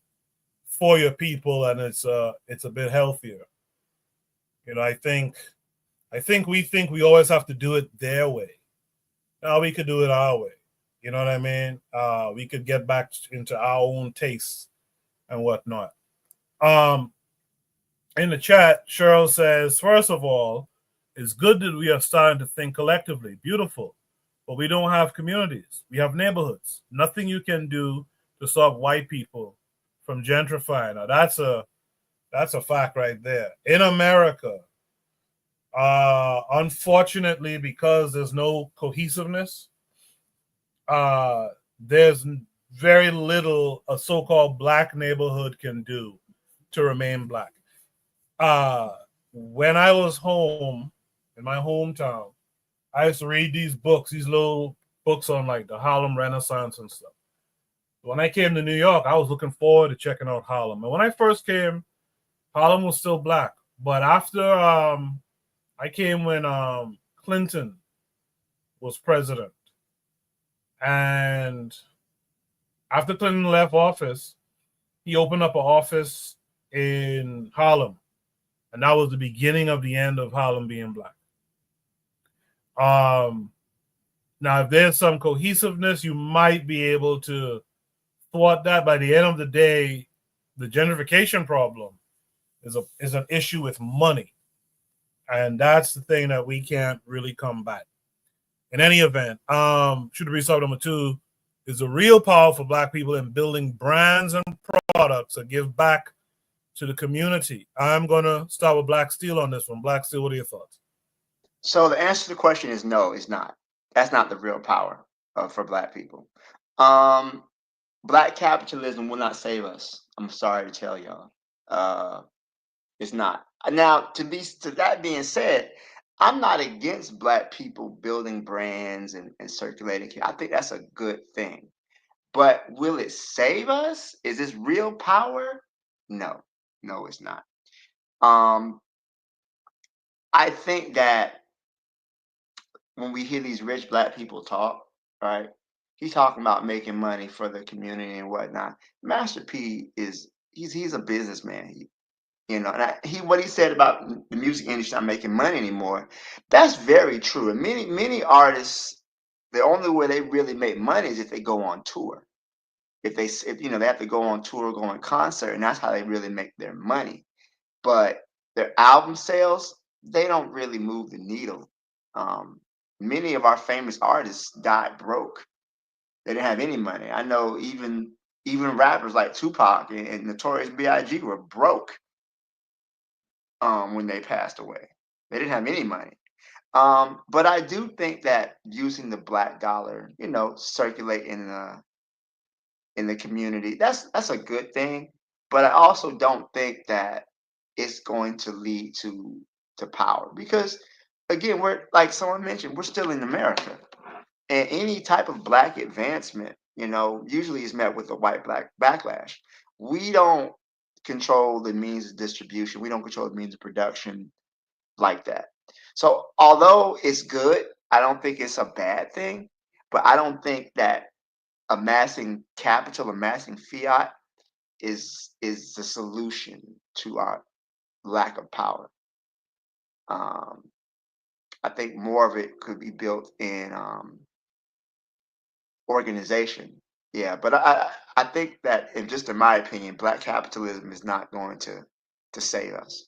for your people and it's a bit healthier. You know, I think we always have to do it their way. Now we could do it our way. You know what I mean? We could get back into our own tastes and whatnot. In the chat, Cheryl says, first of all, it's good that we are starting to think collectively. Beautiful. But we don't have communities. We have neighborhoods. Nothing you can do to stop white people from gentrifying. Now that's a fact right there. In America, unfortunately, because there's no cohesiveness, there's very little a so-called black neighborhood can do to remain black. When I was home in my hometown, I used to read these books, these little books on like the Harlem Renaissance and stuff. When I came to New York, I was looking forward to checking out Harlem. And when I first came, Harlem was still black. But after I came when Clinton was president. And after Clinton left office, he opened up an office in Harlem. And that was the beginning of the end of Harlem being black. Now, if there's some cohesiveness, you might be able to thwart that. By the end of the day, the gentrification problem is an issue with money. And that's the thing that we can't really combat. In any event, should be sub number 2 is the real power for Black people in building brands and products that give back to the community? I'm going to start with Black Steel on this one. Black Steel, what are your thoughts? So the answer to the question is no, it's not. That's not the real power for Black people. Black capitalism will not save us. I'm sorry to tell y'all. It's not. Now, to that being said, I'm not against Black people building brands and circulating. I think that's a good thing. But will it save us? Is this real power? No, it's not. I think that when we hear these rich Black people talk, right? He's talking about making money for the community and whatnot. Master P he's a businessman. What he said about the music industry not making money anymore, that's very true. And many artists, the only way they really make money is if they go on tour. If they have to go on tour, go on concert, and that's how they really make their money. But their album sales, they don't really move the needle. Many of our famous artists died broke. They didn't have any money. I know even rappers like Tupac and Notorious B.I.G. were broke when they passed away. They didn't have any money. But I do think that using the Black dollar, circulate in the community, that's a good thing. But I also don't think that it's going to lead to power, because again, we're, like someone mentioned, we're still in America, and any type of Black advancement, usually is met with a white Black backlash. We don't control the means of distribution. We don't control the means of production like that. So although it's good, I don't think it's a bad thing, but I don't think that amassing capital, amassing fiat is the solution to our lack of power. I think more of it could be built in organization. Yeah, but I think that, in my opinion, Black capitalism is not going to save us.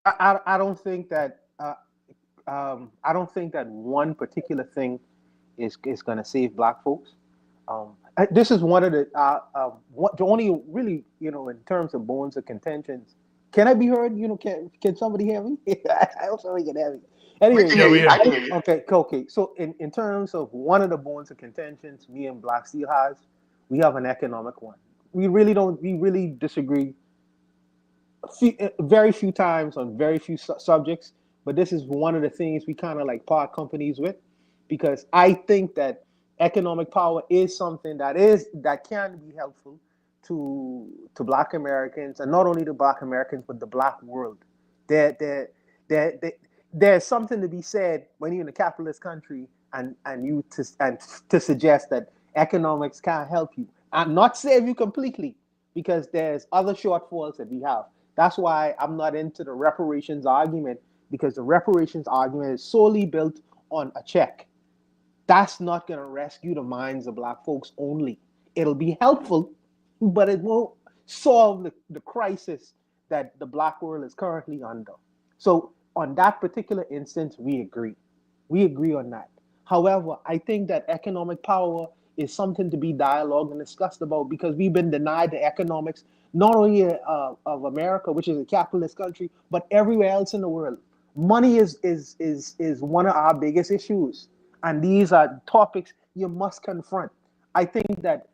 I don't think that I don't think that one particular thing is going to save Black folks. This is one of the only really, in terms of bones of contentions. Can I be heard? Can somebody hear me? I hope somebody can hear me. Anyway, I can hear you. Okay. So in terms of one of the bones of contentions, me and Black Steel has, we have an economic one. We really disagree very few times on very few subjects, but this is one of the things we kind of like part companies with, because I think that economic power is something that can be helpful to Black Americans, and not only the Black Americans but the Black world. There's something to be said when you're in a capitalist country and to suggest that economics can't help you and not save you completely, because there's other shortfalls that we have. That's why I'm not into the reparations argument, because the reparations argument is solely built on a check. That's not going to rescue the minds of Black folks only. It'll be helpful, but it won't solve the crisis that the Black world is currently under. So on that particular instance, we agree. We agree on that. However, I think that economic power is something to be dialogued and discussed about, because we've been denied the economics, not only of America, which is a capitalist country, but everywhere else in the world. Money is one of our biggest issues, and these are topics you must confront. I think that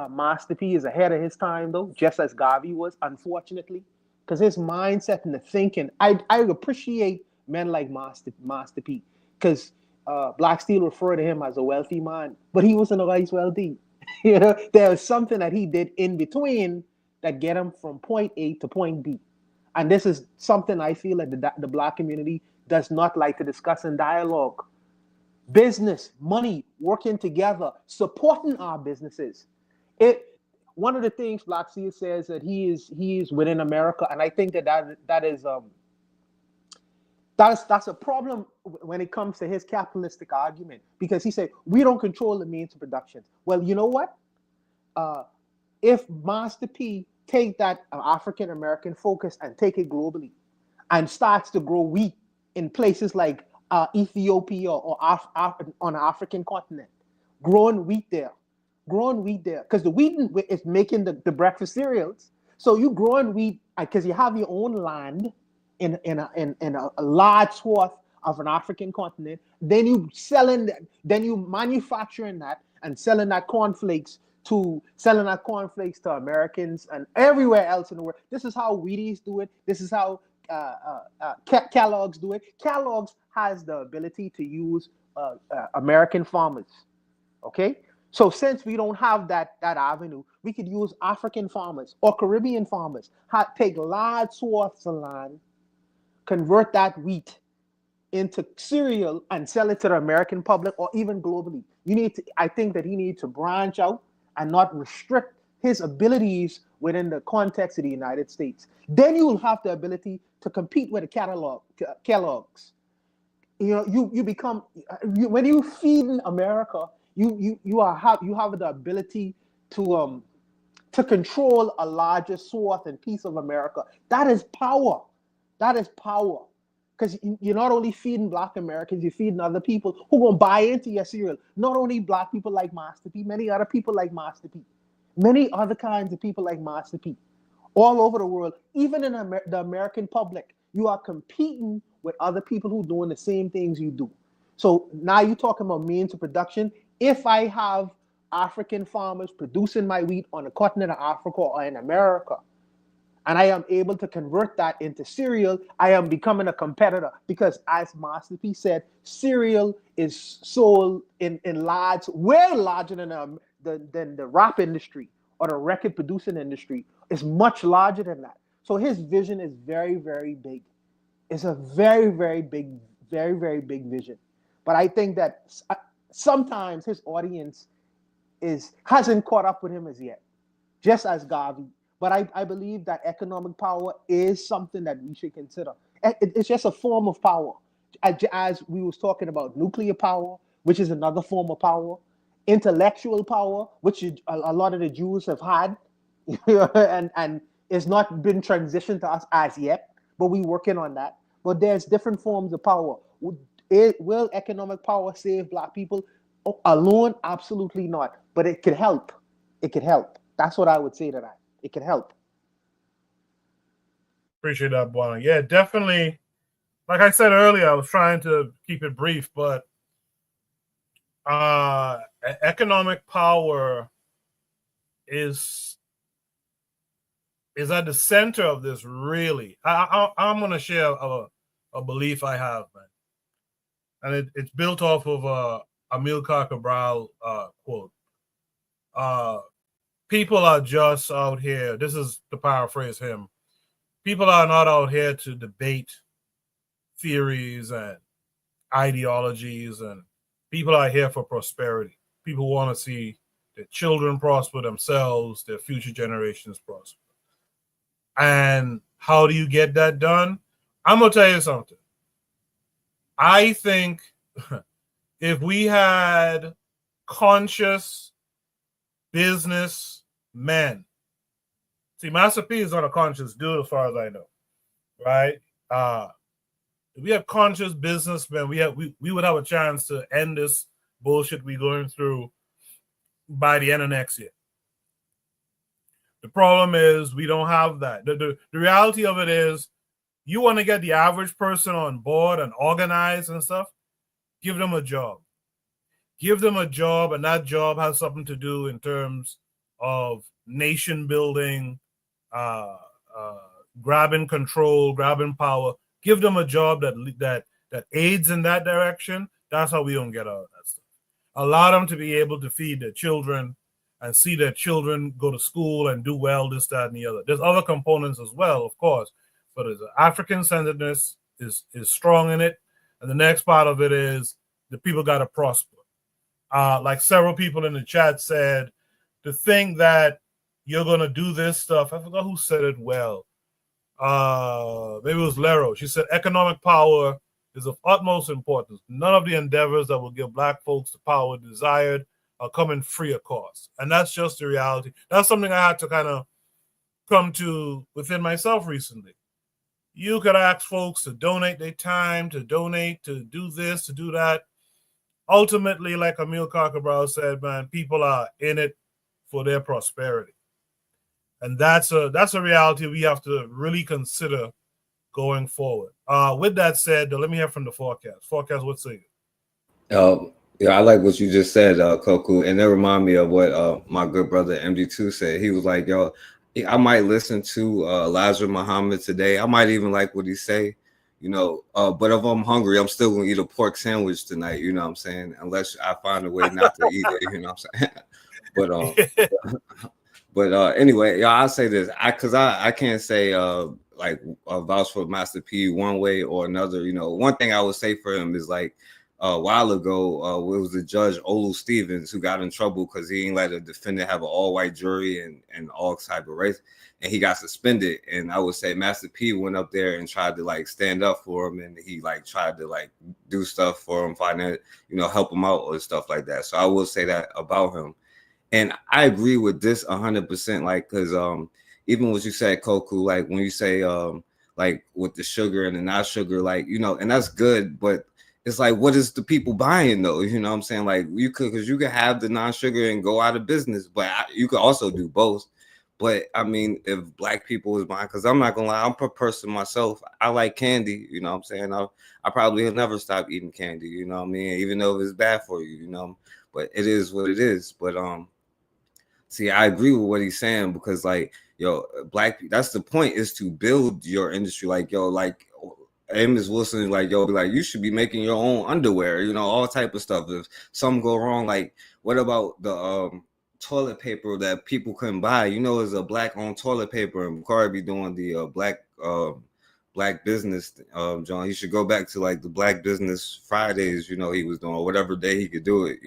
Master P is ahead of his time, though, just as Garvey was, unfortunately, because his mindset and the thinking. I appreciate men like Master P, because Black Steel referred to him as a wealthy man, but he wasn't always wealthy. There was something that he did in between that get him from point A to point B. And this is something I feel that the Black community does not like to discuss in dialogue. Business, money, working together, supporting our businesses. One of the things Black Steel says that he is within America, and I think that's a problem when it comes to his capitalistic argument, because he said we don't control the means of production. Well, you know what? If Master P take that African American focus and take it globally, and starts to grow wheat in places like Ethiopia or on the African continent, growing wheat there, because the wheat is making the breakfast cereals. So you growing wheat because you have your own land in a large swath of an African continent. Then you selling that, then you manufacturing that and selling that cornflakes to Americans and everywhere else in the world. This is how Wheaties do it. This is how Kellogg's do it. Kellogg's has the ability to use American farmers. Okay, so since we don't have that avenue, we could use African farmers or Caribbean farmers. Take large swaths of land, convert that wheat into cereal and sell it to the American public or even globally. I think that he needs to branch out and not restrict his abilities within the context of the United States. Then you will have the ability to compete with the Kellogg's. You become when you feed in America, you have the ability to control a larger swath and piece of America. That is power. That is power. Because you're not only feeding Black Americans, you're feeding other people who are going to buy into your cereal. Not only Black people like Master P, many other people like Master P. Many other kinds of people like Master P. All over the world, even in the American public, you are competing with other people who are doing the same things you do. So now you're talking about means of production. If I have African farmers producing my wheat on the continent of Africa or in America, and I am able to convert that into cereal, I am becoming a competitor because, as Master P said, cereal is sold in way larger than the rap industry or the record producing industry. It's much larger than that. So his vision is very, very big. It's a very, very big vision. But I think that sometimes his audience hasn't caught up with him as yet, just as Garvey. But I believe that economic power is something that we should consider. It's just a form of power. As we was talking about nuclear power, which is another form of power, intellectual power, which a lot of the Jews have had, and it's not been transitioned to us as yet, but we're working on that. But there's different forms of power. Will economic power save Black people? Alone, absolutely not. But it could help. It could help. That's what I would say to that. It can help. Appreciate that, Buana. Yeah, definitely. Like I said earlier, I was trying to keep it brief, but economic power is at the center of this, really. I'm going to share a belief I have, man. And it's built off of Amilcar Cabral quote. People are just out here. This is to paraphrase him. People are not out here to debate theories and ideologies, and people are here for prosperity. People want to see their children prosper, themselves, their future generations prosper. And how do you get that done? I'm going to tell you something. I think if we had conscious business men. See, Master P is not a conscious dude as far as I know, right? If we have conscious businessmen, we would have a chance to end this bullshit we're going through by the end of next year. The problem is we don't have that. The reality of it is you want to get the average person on board and organized and stuff, give them a job. Give them a job, and that job has something to do in terms of nation building, grabbing control, grabbing power. Give them a job that aids in that direction. That's how we don't get out of that stuff. Allow them to be able to feed their children and see their children go to school and do well, this, that, and the other. There's other components as well, of course, but there's African-centeredness is strong in it. And the next part of it is the people got to prosper. Like several people in the chat said, to think that you're going to do this stuff. I forgot who said it well. Maybe it was Lero. She said economic power is of utmost importance. None of the endeavors that will give Black folks the power desired are coming free of cost. And that's just the reality. That's something I had to kind of come to within myself recently. You could ask folks to donate their time, to donate, to do this, to do that. Ultimately, like Emil Cockabrow said, man, people are in it for their prosperity. And that's a reality we have to really consider going forward. With that said, let me hear from the forecast. Forecast, what's it? Yeah, I like what you just said, Koku, and that remind me of what my good brother MD2 said. He was like, "Yo, I might listen to Elijah Muhammad today. I might even like what he say, but if I'm hungry, I'm still gonna eat a pork sandwich tonight. You know what I'm saying? Unless I find a way not to eat it. You know what I'm saying? But anyway, yeah, I'll say this. I can't say vouch for Master P one way or another. One thing I would say for him is like a while ago, it was the judge Olu Stevens who got in trouble because he ain't let a defendant have an all-white jury and all type of race, and he got suspended. And I would say Master P went up there and tried to like stand up for him, and he like tried to like do stuff for him, help him out or stuff like that. So I will say that about him. And I agree with this 100%, like, because even what you said, Koku, like when you say like with the sugar and the not sugar, like, and that's good, but it's like, what is the people buying though? You know what I'm saying? Like you could have the non-sugar and go out of business, but you could also do both. But I mean, if black people is buying, because I'm not gonna lie, I'm a person myself. I like candy, you know what I'm saying? I probably will never stop eating candy, you know what I mean? Even though it's bad for you, but it is what it is. But see, I agree with what he's saying because, like, black people, that's the point, is to build your industry. Like, like Amos Wilson, like, be like, you should be making your own underwear, all type of stuff. If something go wrong, like, what about the toilet paper that people couldn't buy? It's a black-owned toilet paper, and Corey be doing the black business, John. He should go back to like the Black Business Fridays, he was doing, or whatever day he could do it,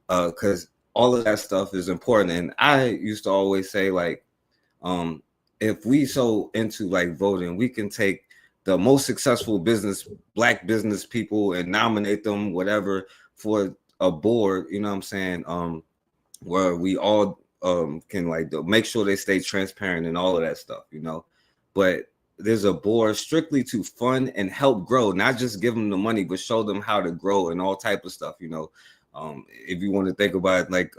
because all of that stuff is important. And I used to always say, like, if we so into like voting, we can take the most successful black business people and nominate them, whatever, for a board, you know what I'm saying? Where we all can like make sure they stay transparent and all of that stuff, but there's a board strictly to fund and help grow, not just give them the money, but show them how to grow and all type of stuff, if you want to think about it, like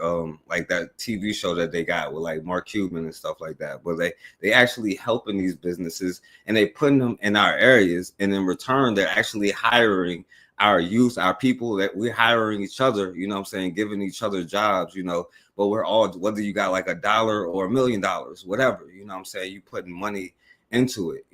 that TV show that they got with like Mark Cuban and stuff like that, but they actually helping these businesses and they putting them in our areas, and in return they're actually hiring our youth, our people, that we're hiring each other, you know what I'm saying, giving each other jobs, but we're all, whether you got like $1 or $1 million, whatever, you know what I'm saying, you putting money into it,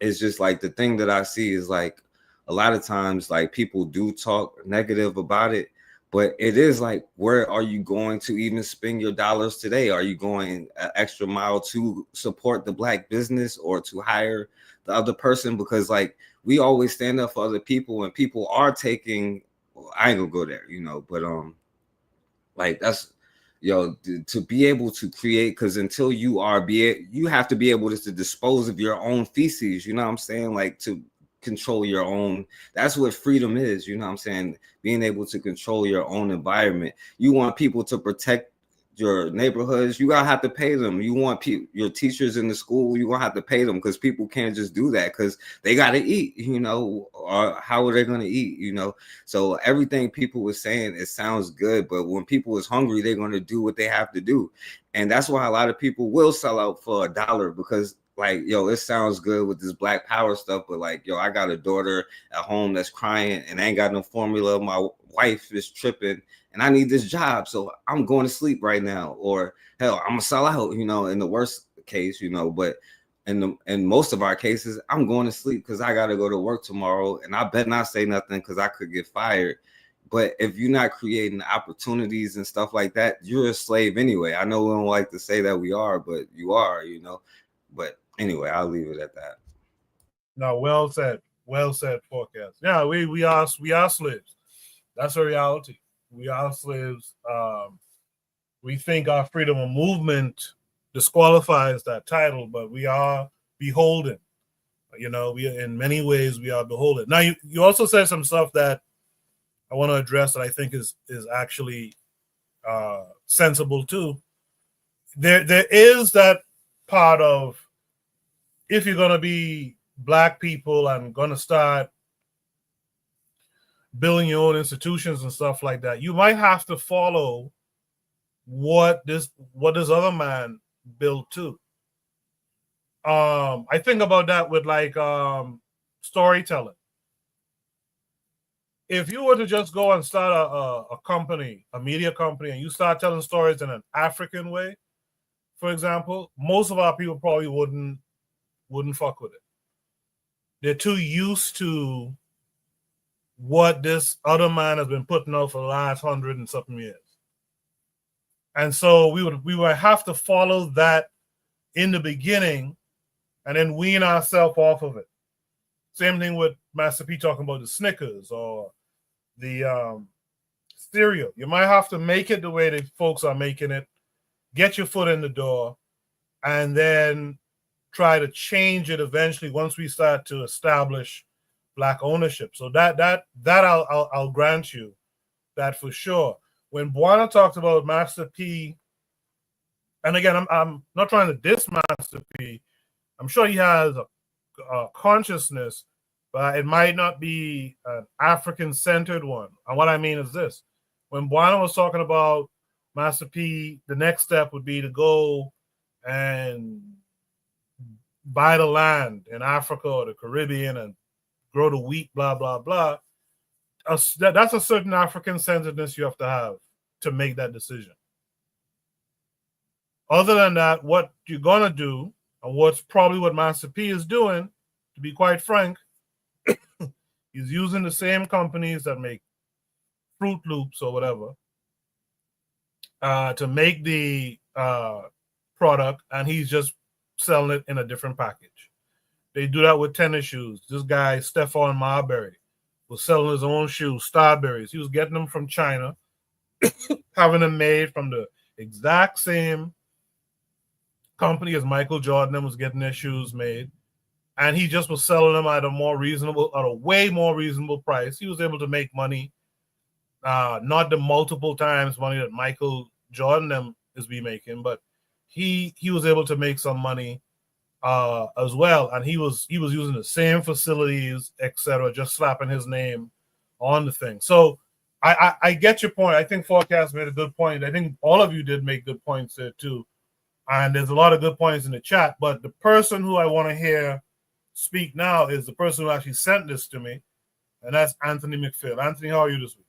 it's just like the thing that I see is like a lot of times like people do talk negative about it. But it is like, where are you going to even spend your dollars today? Are you going an extra mile to support the black business or to hire the other person? Because like we always stand up for other people, and people are taking, well, I ain't gonna go there, but like that's, to be able to create, because until you have to be able to dispose of your own feces, you know what I'm saying? Like to control your own, that's what freedom is, you know what I'm saying? Being able to control your own environment. You want people to protect your neighborhoods, you gotta have to pay them. You want your teachers in the school, you gonna have to pay them, because people can't just do that because they gotta eat, or how are they gonna eat, So everything people were saying, it sounds good, but when people is hungry, they're gonna do what they have to do. And that's why a lot of people will sell out for $1, because like, it sounds good with this black power stuff, but like, I got a daughter at home that's crying and I ain't got no formula. My wife is tripping and I need this job, so I'm going to sleep right now. Or hell, I'm gonna sell out, in the worst case, but in most of our cases, I'm going to sleep because I got to go to work tomorrow, and I bet not say nothing because I could get fired. But if you're not creating opportunities and stuff like that, you're a slave anyway. I know we don't like to say that we are, but you are, But anyway, I'll leave it at that. No, well said, forecast. Yeah, we are slaves. That's a reality. We are slaves. We think our freedom of movement disqualifies that title, but we are beholden. We in many ways we are beholden. Now, you also said some stuff that I want to address that I think is actually sensible too. There is that part of, if you're going to be black people and gonna start building your own institutions and stuff like that, you might have to follow what this other man built too. I think about that with like storytelling. If you were to just go and start a company, a media company, and you start telling stories in an African way, for example, most of our people probably wouldn't fuck with it. They're too used to what this other man has been putting out for the last 100 and something years. And so we would have to follow that in the beginning and then wean ourselves off of it. Same thing with Master P talking about the Snickers or the cereal. You might have to make it the way that folks are making it, get your foot in the door, and then try to change it eventually once we start to establish black ownership. So that I'll grant you that for sure. When Buana talked about Master P, and again, I'm not trying to diss Master P. I'm sure he has a consciousness, but it might not be an African-centered one. And what I mean is this. When Buana was talking about Master P, the next step would be to go and buy the land in Africa or the Caribbean and grow the wheat, blah, blah, blah. That's a certain African-centeredness you have to make that decision. Other than that, what you're going to do, and what's probably what Master P is doing, to be quite frank, he's using the same companies that make Fruit Loops or whatever to make the product, and he's just selling it in a different package. They do that with tennis shoes. This guy, Stephon Marbury, was selling his own shoes, Starberries. He was getting them from China, having them made from the exact same company as Michael Jordan was getting their shoes made. And he just was selling them at a way more reasonable price. He was able to make money, not the multiple times money that Michael Jordan is making, but he was able to make some money as well. And he was using the same facilities, etc., just slapping his name on the thing. So I get your point. I think Forecast made a good point. I think all of you did make good points there too. And there's a lot of good points in the chat. But the person who I want to hear speak now is the person who actually sent this to me, and that's Anthony McPhail. Anthony, how are you this week?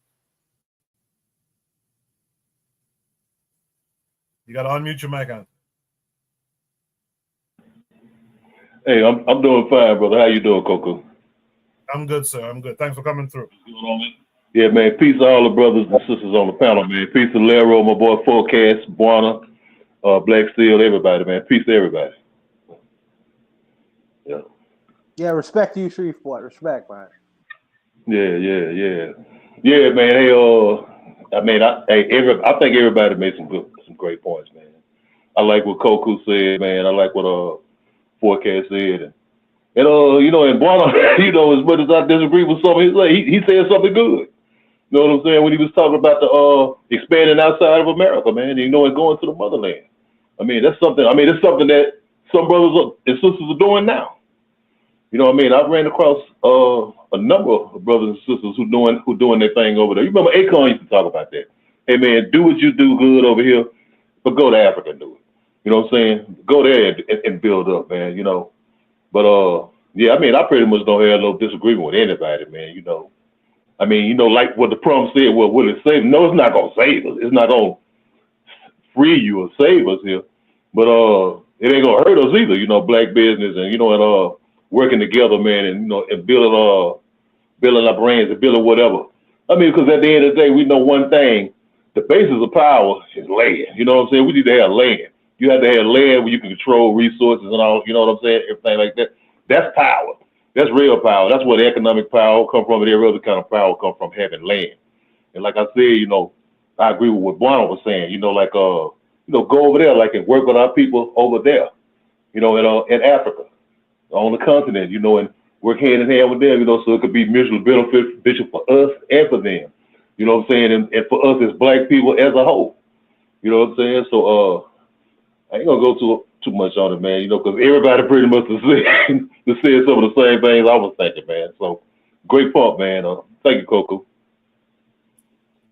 You got to unmute your mic, Anthony. Hey, I'm doing fine, brother. How you doing, Coco? I'm good, sir. I'm good. Thanks for coming through. Yeah, man. Peace to all the brothers and sisters on the panel, man. Peace to Lero, my boy Forecast, Buana, Black Steel, everybody, man. Peace to everybody. Yeah. Yeah, respect to you, Shreveport. Respect, man. Yeah, man. Hey, I think everybody made some great points, man. I like what Coco said, man. I like what Forecast said, and and Buana, as much as I disagree with something he said something good. You know what I'm saying? When he was talking about the expanding outside of America, man, and going to the motherland. I mean, that's something. I mean, it's something that some brothers and sisters are doing now. You know what I mean? I've ran across a number of brothers and sisters who doing their thing over there. You remember Akon used to talk about that. Hey man, do what you do good over here, but go to Africa and do it. You know what I'm saying? Go there and build up, man. But yeah, I mean, I pretty much don't have no disagreement with anybody, man. I mean, like what the prompt said. Well, will it save? No, it's not gonna save us. It's not gonna free you or save us here, but it ain't gonna hurt us either. Black business and working together, man, and building our brains and building whatever. I mean, because at the end of the day, we know one thing: the basis of power is land. You know what I'm saying? We need to have land. You have to have land where you can control resources and all. You know what I'm saying? Everything like that. That's power. That's real power. That's where the economic power come from, and every other kind of power come from having land. And like I said, I agree with what Buana was saying. Go over there, and work with our people over there. In Africa, on the continent. And work hand in hand with them. So it could be mutually beneficial for us and for them. You know what I'm saying? And for us as Black people as a whole. You know what I'm saying? So I ain't gonna go too much on it, man. You know, because everybody pretty much has said some of the same things I was thinking, man. So great part, man. Thank you, Coco.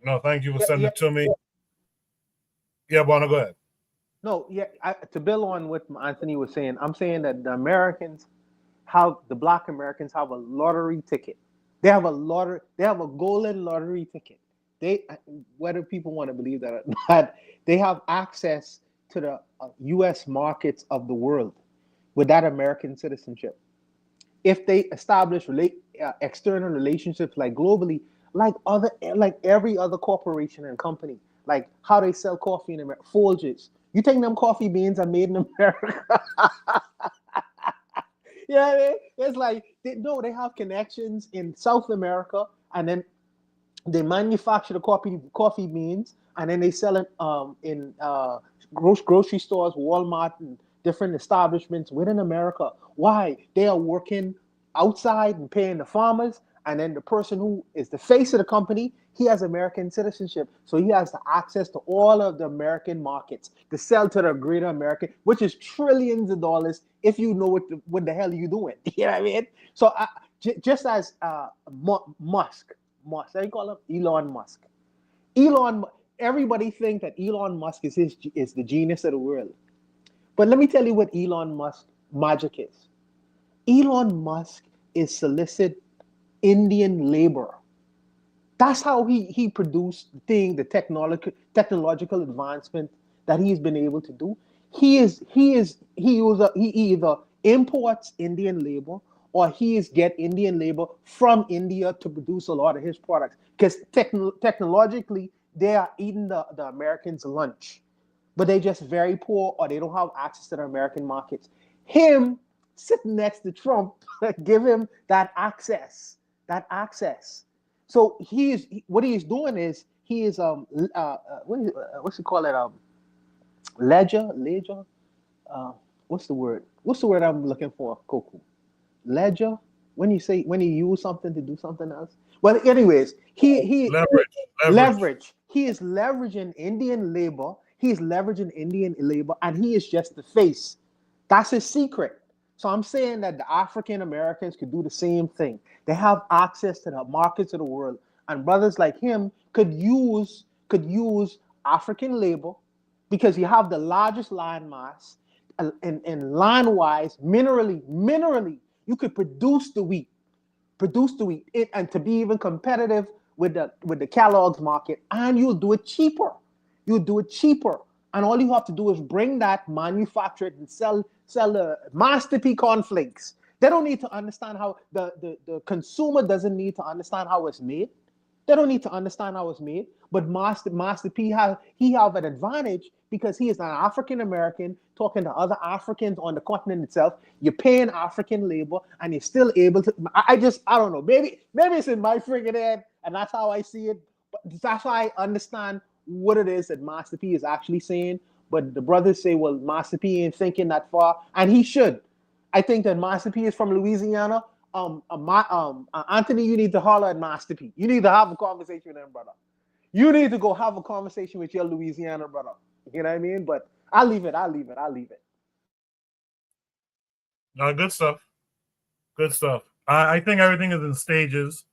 No, thank you for sending it to me. Yeah, Bonner, go ahead. No, yeah. To build on what Anthony was saying, I'm saying that the Black Americans have a lottery ticket. They have a golden lottery ticket. Whether people want to believe that or not, they have access to the U.S. markets of the world with that American citizenship. If they establish external relationships like globally, like every other corporation and company, like how they sell coffee in America, Folgers. You think them coffee beans are made in America? Yeah, it's like they have connections in South America, and then they manufacture the coffee beans, and then they sell it in grocery stores, Walmart, and different establishments within America. Why? They are working outside and paying the farmers, and then the person who is the face of the company, he has American citizenship, so he has the access to all of the American markets to sell to the greater American, which is trillions of dollars if you know what the hell you're doing. You know what I mean? So just as Musk, how you call him? Elon Musk. Everybody think that Elon Musk is the genius of the world. But let me tell you what Elon Musk magic is. Elon Musk is solicit Indian labor. That's how he produced the technological advancement that he's been able to do. He either imports Indian labor, or he is get Indian labor from India to produce a lot of his products. Because technologically, they are eating the Americans' lunch, but they're just very poor, or they don't have access to the American markets. Him sitting next to Trump give him that access. So what he's doing is he is what's it called it ledger what's the word I'm looking for, Coco? Ledger, when you use something to do something else. Well, anyways, he leverage. He is leveraging Indian labor. He's leveraging Indian labor, and he is just the face. That's his secret. So I'm saying that the African Americans could do the same thing. They have access to the markets of the world, and brothers like him could use African labor, because you have the largest land mass, and land-wise, minerally, you could produce the wheat, and to be even competitive with the Kellogg's market, and you'll do it cheaper. And all you have to do is bring that, manufacture it, and sell the Master P cornflakes. They don't need to understand how the consumer doesn't need to understand how it's made. They don't need to understand how it's made. But Master P have an advantage, because he is an African American talking to other Africans on the continent itself. You're paying African labor, and you're still able to. I don't know. Maybe it's in my friggin' head, and that's how I see it. But that's how I understand what it is that Master P is actually saying. But the brothers say, well, Master P ain't thinking that far, and he should. I think that Master P is from Louisiana. Anthony, you need to holler at Master P. You need to have a conversation with him, brother. You need to go have a conversation with your Louisiana brother. You know what I mean? But I'll leave it. No, good stuff. I think everything is in stages.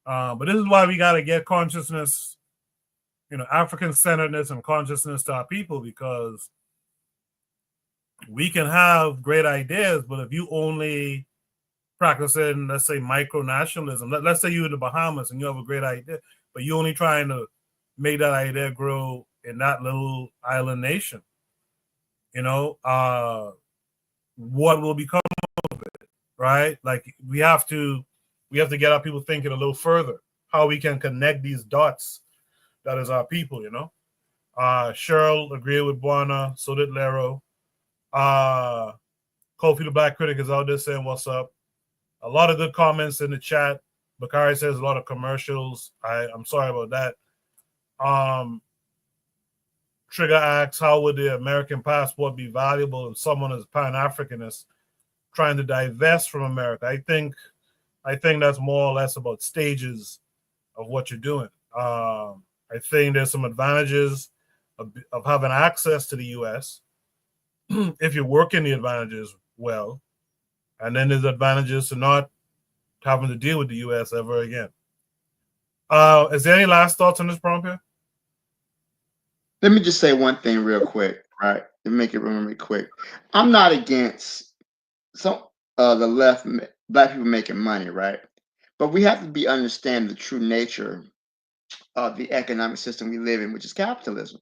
But this is why we got to get consciousness, African-centeredness and consciousness to our people, because we can have great ideas, but if you only practicing, let's say, micro-nationalism, let's say you're in the Bahamas and you have a great idea, but you're only trying to make that idea grow in that little island nation, what will become of it, right? Like we have to get our people thinking a little further, how we can connect these dots. That is our people, Cheryl agreed with Buana, so did Lero. Kofi the Black Critic is out there saying what's up. A lot of good comments in the chat. Bakari says a lot of commercials. I'm sorry about that. Trigger asks, how would the American passport be valuable if someone is Pan-Africanist trying to divest from America? I think that's more or less about stages of what you're doing. I think there's some advantages of having access to the U.S., if you're working the advantages well, and then there's advantages to not having to deal with the U.S. ever again. Is there any last thoughts on this prompt here? Let me just say one thing real quick, right? To make it really quick. I'm not against the left, black people making money, right? But we have to understand the true nature of the economic system we live in, which is capitalism.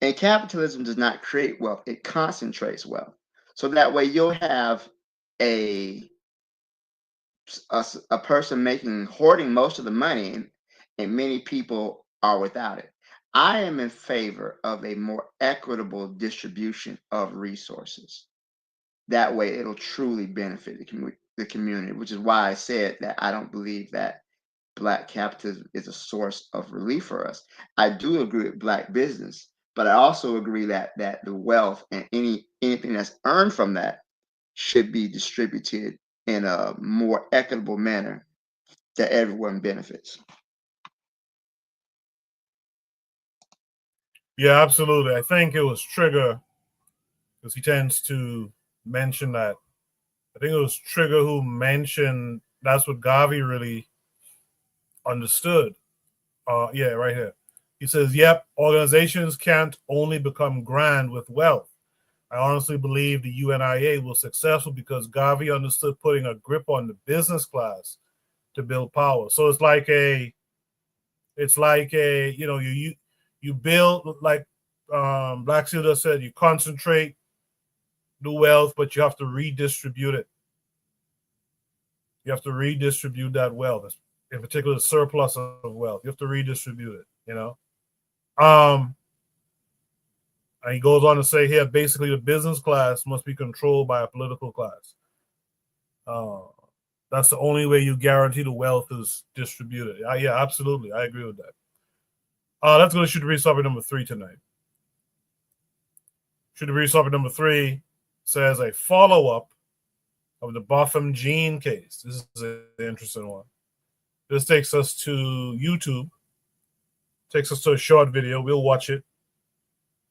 And capitalism does not create wealth, it concentrates wealth. So that way you'll have a person hoarding most of the money, and many people are without it. I am in favor of a more equitable distribution of resources. That way it'll truly benefit the community, which is why I said that I don't believe that Black capitalism is a source of relief for us. I do agree with Black business, but I also agree that the wealth and anything that's earned from that should be distributed in a more equitable manner that everyone benefits. Yeah, absolutely. I think it was Trigger, because he tends to mention that. I think it was Trigger who mentioned that's what Garvey really understood. Yeah, right here. He says, yep, organizations can't only become grand with wealth. I honestly believe the UNIA was successful because Garvey understood putting a grip on the business class to build power. So it's like a, you know, you build, like Black Silver said, you concentrate the wealth, but you have to redistribute it. You have to redistribute that wealth, in particular the surplus of wealth. You have to redistribute it, you know. And he goes on to say here, basically the business class must be controlled by a political class. That's the only way you guarantee the wealth is distributed. Yeah, absolutely. I agree with that. Let's go to Shoot the Breeze topic number 3 tonight. Shoot the Breeze topic number 3 says a follow-up of the Botham Jean case. This is an interesting one. This takes us to YouTube. Takes us to a short video. We'll watch it.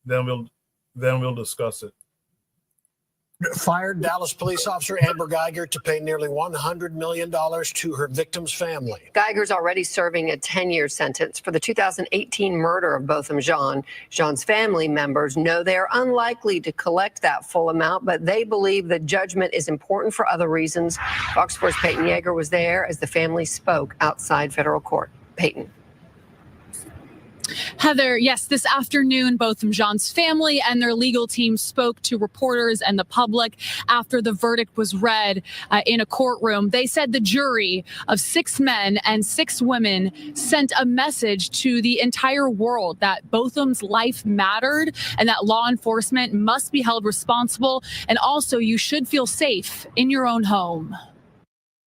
Then we'll discuss it. Fired Dallas police officer Amber Geiger to pay nearly $100 million to her victim's family. Geiger's already serving a 10-year sentence for the 2018 murder of Botham Jean. Jean's family members know they're unlikely to collect that full amount, but they believe the judgment is important for other reasons. Fox 4's Peyton Yeager was there as the family spoke outside federal court. Peyton. Heather, yes, this afternoon, Botham Jean's family and their legal team spoke to reporters and the public after the verdict was read in a courtroom. They said the jury of 6 men and 6 women sent a message to the entire world that Botham's life mattered and that law enforcement must be held responsible. And also, you should feel safe in your own home.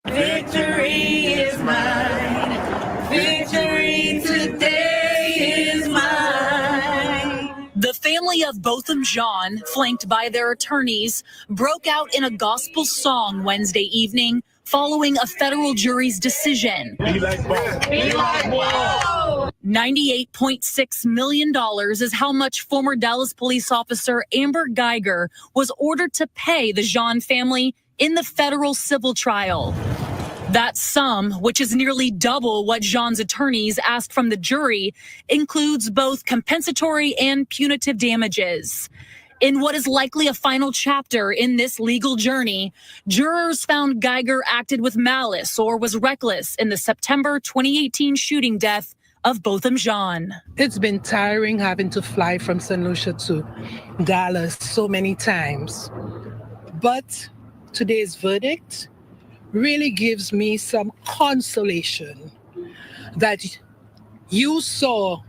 Victory is mine. Victory today. The family of Botham Jean, flanked by their attorneys, broke out in a gospel song Wednesday evening following a federal jury's decision. Be like wow. Be like wow. $98.6 million is how much former Dallas police officer Amber Geiger was ordered to pay the Jean family in the federal civil trial. That sum, which is nearly double what Jean's attorneys asked from the jury, includes both compensatory and punitive damages. In what is likely a final chapter in this legal journey, jurors found Geiger acted with malice or was reckless in the September 2018 shooting death of Botham Jean. It's been tiring having to fly from St. Lucia to Dallas so many times. But today's verdict really gives me some consolation that you saw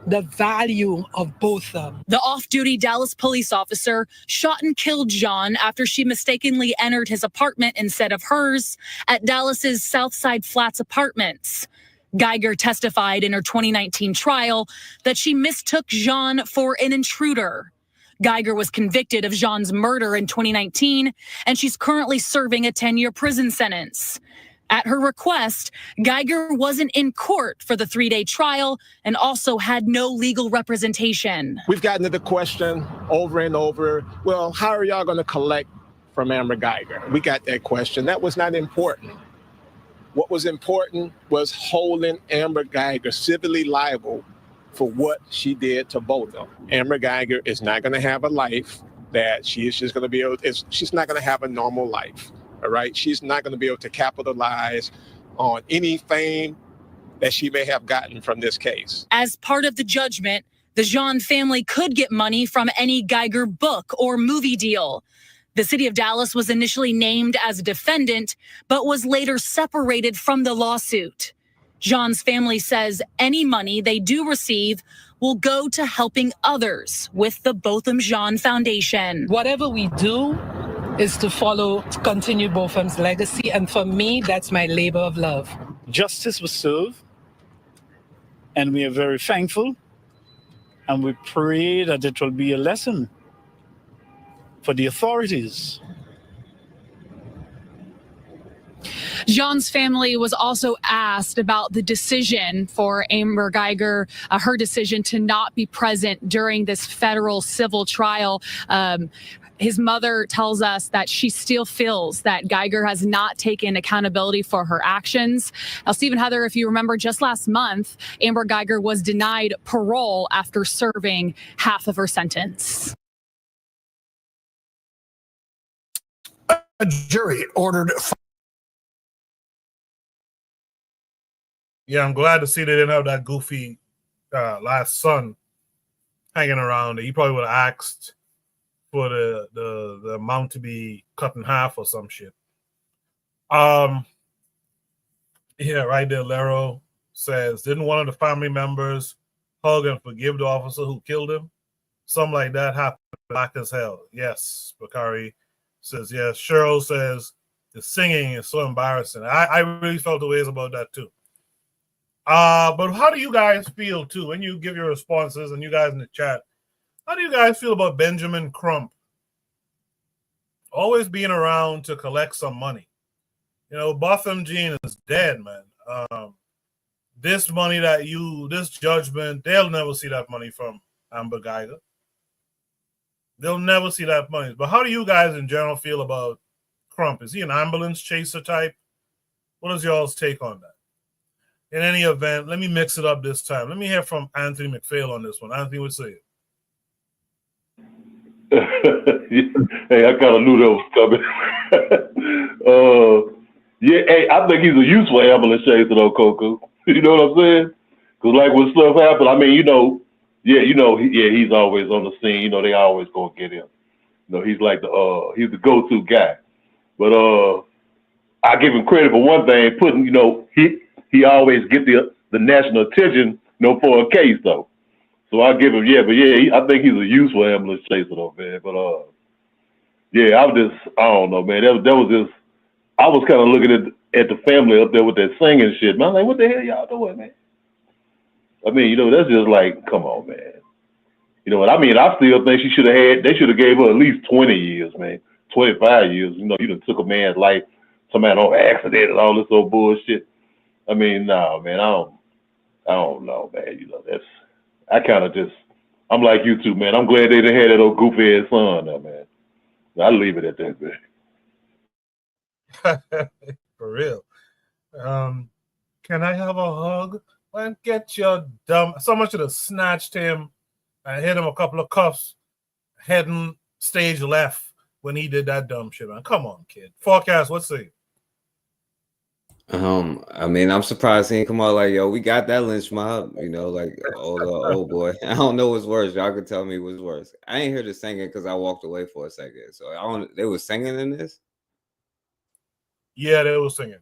the value of Botham. The off-duty Dallas police officer shot and killed Jean after she mistakenly entered his apartment instead of hers at Dallas's Southside Flats apartments. Geiger testified in her 2019 trial that she mistook Jean for an intruder. Geiger was convicted of Jean's murder in 2019, and she's currently serving a 10-year prison sentence. At her request, Geiger wasn't in court for the 3-day trial and also had no legal representation. We've gotten to the question over and over, well, how are y'all going to collect from Amber Geiger? We got that question. That was not important. What was important was holding Amber Geiger civilly liable for what she did to both of them. Amber Geiger is not going to have a life that she's just going to be able to, she's not going to have a normal life, all right? She's not going to be able to capitalize on any fame that she may have gotten from this case. As part of the judgment, the Jean family could get money from any Geiger book or movie deal. The city of Dallas was initially named as a defendant, but was later separated from the lawsuit. Jean's family says any money they do receive will go to helping others with the Botham Jean Foundation. Whatever we do is to continue Botham's legacy. And for me, that's my labor of love. Justice was served, and we are very thankful. And we pray that it will be a lesson for the authorities. Jean's family was also asked about the decision for Amber Geiger, her decision to not be present during this federal civil trial. His mother tells us that she still feels that Geiger has not taken accountability for her actions. Now, Stephen, Heather, if you remember, just last month, Amber Geiger was denied parole after serving half of her sentence. A jury ordered. Yeah, I'm glad to see they didn't have that goofy last son hanging around. He probably would have asked for the amount to be cut in half or some shit. Yeah, right there. Lero says, didn't one of the family members hug and forgive the officer who killed him? Something like that happened black as hell. Yes, Bakari says yes. Cheryl says the singing is so embarrassing. I really felt the ways about that too. But how do you guys feel too when you give your responses and you guys in the chat? How do you guys feel about Benjamin Crump always being around to collect some money? You know, Botham Jean is dead, man. This money this judgment, they'll never see that money from Amber Geiger. They'll never see that money. But how do you guys in general feel about Crump? Is he an ambulance chaser type? What is y'all's take on that? In any event, let me mix it up this time. Let me hear from Anthony McPhail on this one. Anthony, what say you? Hey, I kind of knew that was coming. Yeah, hey, I think he's a useful ambulance chaser though, Coco. You know what I'm saying? Because like when stuff happens, I mean, he's always on the scene. You know, they always gonna get him. You know, he's like he's the go-to guy. But I give him credit for one thing, he always get the national attention, for a case though. So I give him, I think he's a useful ambulance chaser though, man. But I don't know, man. That was just, I was kind of looking at the family up there with that singing shit, man. I'm like, what the hell y'all doing, man? I mean, that's just like, come on, man. You know what I mean? I still think they should have gave her at least 20 years, man. 25 years. You done took a man's life, somebody on accident and all this old bullshit. I mean, no, man, I don't know, man. I kind of just, I'm like you too, man. I'm glad they didn't have that old goofy ass son there, man. I'll leave it at that, man. For real. Can I have a hug? Man, get your dumb. Someone should have snatched him and hit him a couple of cuffs, heading stage left when he did that dumb shit, man. Come on, kid. Forecast, what's it? I mean, I'm surprised he didn't come out like, yo, we got that lynch mob, like old boy. I don't know what's worse. Y'all can tell me what's worse. I ain't hear the singing because I walked away for a second. So they was singing in this? Yeah, they were singing.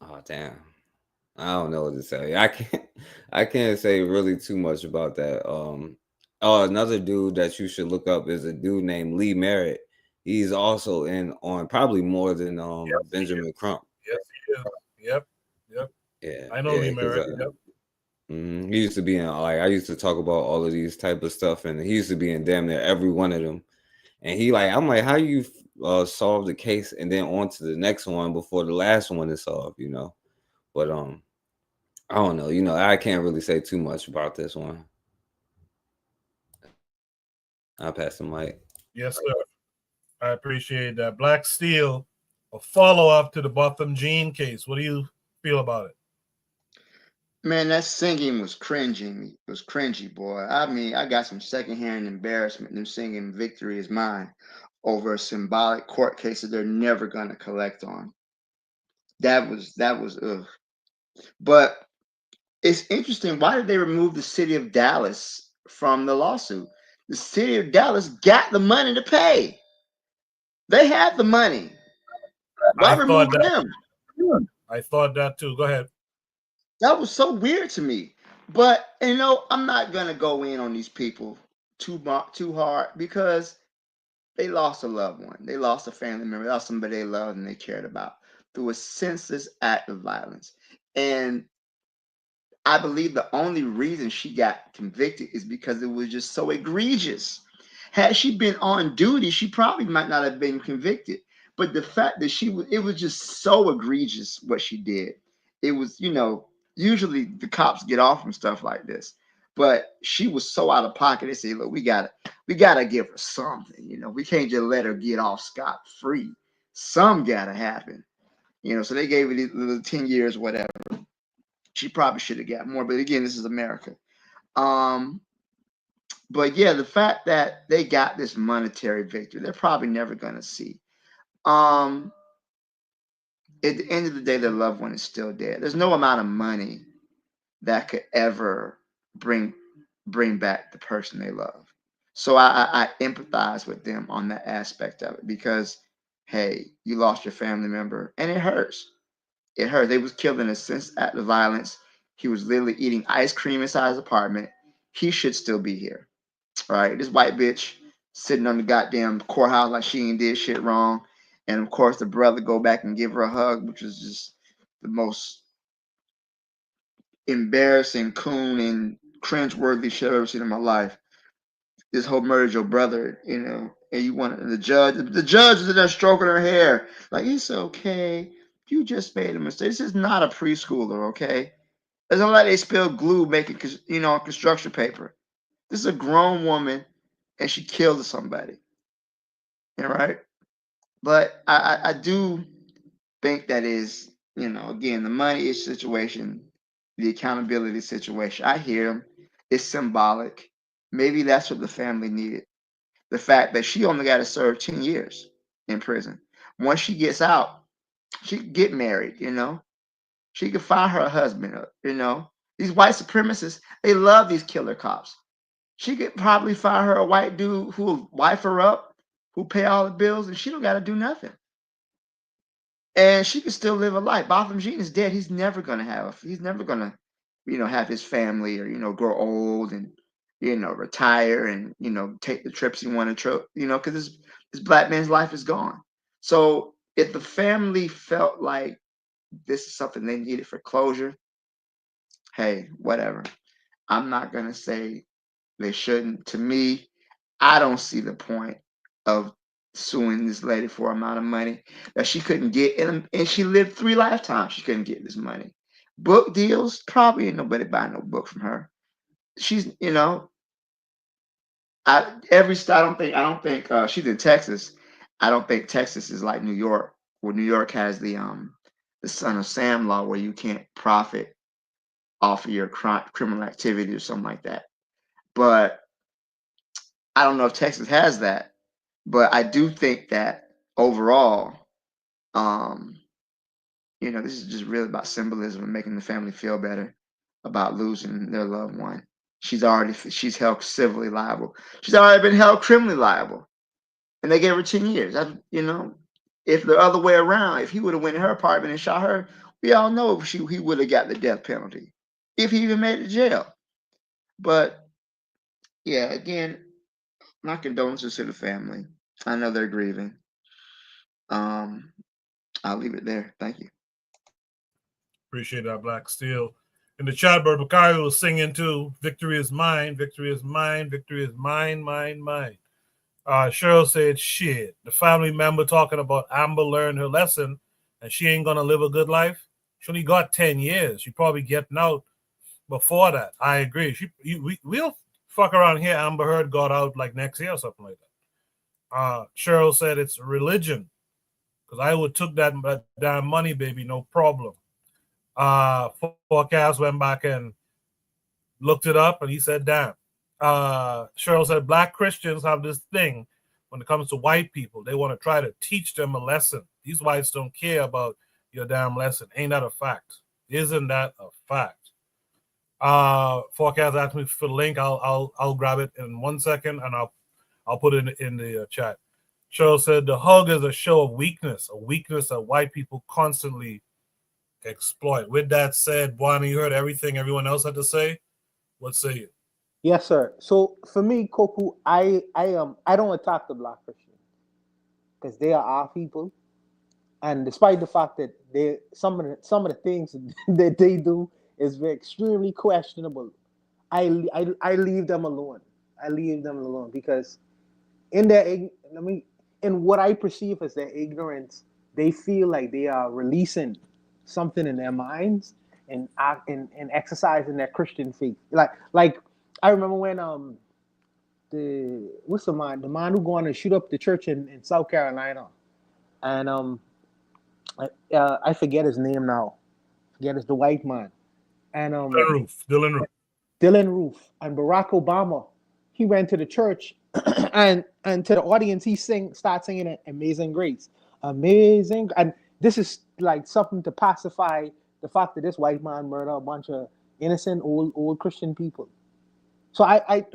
Oh, damn. I don't know what to say. I can't say really too much about that. Another dude that you should look up is a dude named Lee Merritt. He's also on probably more than Benjamin Crump. Yes, he is. Yep. Yeah, I know Lee Merritt. Yep. He used to be in I used to talk about all of these type of stuff, and he used to be in damn near every one of them. And I'm like, how you solve the case and then on to the next one before the last one is solved, you know. But I don't know, you know, I can't really say too much about this one. I'll pass the mic. Yes, sir. I appreciate that. Black Steel, a follow-up to the Botham Jean case. What do you feel about it? Man, that singing was cringing. It was cringy, boy. I mean, I got some secondhand embarrassment them singing "Victory Is Mine" over a symbolic court case that they're never gonna collect on. That was ugh. But it's interesting. Why did they remove the city of Dallas from the lawsuit? The city of Dallas got the money to pay. They had the money. Why remove them? I thought that too. Go ahead. That was so weird to me. But you know, I'm not gonna go in on these people too hard because they lost a loved one. They lost a family member. They lost somebody they loved and they cared about through a senseless act of violence. And I believe the only reason she got convicted is because it was just so egregious. Had she been on duty, she probably might not have been convicted. But the fact that it was just so egregious what she did. It was, you know, usually the cops get off from stuff like this, but she was so out of pocket. They say, look, we gotta give her something. You know, we can't just let her get off scot free. Some gotta happen. You know, so they gave her these little 10 years, whatever. She probably should have got more, but again, this is America. But yeah, the fact that they got this monetary victory, they're probably never gonna see. At the end of the day, their loved one is still dead. There's no amount of money that could ever bring back the person they love. So I empathize with them on that aspect of it because, hey, you lost your family member, and it hurts. It hurt. They was killed in a sense act of violence. He was literally eating ice cream inside his apartment. He should still be here. All right. This white bitch sitting on the goddamn courthouse like she ain't did shit wrong. And of course the brother go back and give her a hug, which was just the most embarrassing, coon, and cringeworthy shit I've ever seen in my life. This whole murdered your brother, you know, and you want the judge is in there stroking her hair. Like, it's okay. You just made a mistake. This is not a preschooler, okay? It's not like they spilled glue making, you know, construction paper. This is a grown woman, and she killed somebody. All right, but I do think that is, you know, again, the money is situation, the accountability situation. I hear them. It's symbolic. Maybe that's what the family needed. The fact that she only got to serve 10 years in prison. Once she gets out, she could get married, you know. She could find her husband, you know. These white supremacists, they love these killer cops. She could probably find her a white dude who will wife her up, who pay all the bills, and she don't got to do nothing. And she could still live a life. Botham Jean is dead. He's never gonna you know, have his family or, you know, grow old and, you know, retire and, you know, take the trips he wanted to, you know, because this black man's life is gone. So if the family felt like this is something they needed for closure, hey, whatever. I'm not gonna say they shouldn't. To me, I don't see the point of suing this lady for amount of money that she couldn't get, and she lived 3 lifetimes. She couldn't get this money. Book deals, probably ain't nobody buying no book from her. She's, you know, I don't think she's in Texas. I don't think Texas is like New York, where New York has the Son of Sam law where you can't profit off of your criminal activity or something like that. But I don't know if Texas has that. But I do think that overall, um, you know, this is just really about symbolism and making the family feel better about losing their loved one. She's held civilly liable. She's already been held criminally liable, and they gave her 10 years. You know, if the other way around, if he would have went in her apartment and shot her, we all know he would have got the death penalty if he even made it to jail. But yeah, again, my condolences to the family. I know they're grieving. I'll leave it there. Thank you. Appreciate that, Black Steel. In the chat, Bakari was singing too. Victory is mine. Victory is mine. Victory is mine, mine, mine. Cheryl said, shit, the family member talking about Amber learned her lesson and she ain't going to live a good life. She only got 10 years. She probably getting out before that. I agree. We'll fuck around here. Amber Heard got out like next year or something like that. Cheryl said it's religion because I would took that damn money, baby, no problem. Forecast went back and looked it up and he said, damn. Cheryl said black Christians have this thing when it comes to white people. They want to try to teach them a lesson. These whites don't care about your damn lesson. Ain't that a fact? Isn't that a fact? Forecast asked me for the link. I'll grab it in 1 second and I'll put it in the chat. Cheryl said the hug is a show of weakness, a weakness that white people constantly exploit. With that said, Bonnie, you heard everything everyone else had to say. What say you? Yes, sir. So for me, Koku, I don't attack the black Christians because they are our people, and despite the fact that some of the things that they do is extremely questionable, I leave them alone. I leave them alone because in what I perceive as their ignorance, they feel like they are releasing something in their minds and exercising their Christian faith. Like I remember when the man who going to shoot up the church in South Carolina, and I forget his name now. It's the white man, and Dylan Roof, and Barack Obama. He went to the church, and to the audience he started singing "Amazing Grace," amazing, and this is like something to pacify the fact that this white man murdered a bunch of innocent old Christian people. So I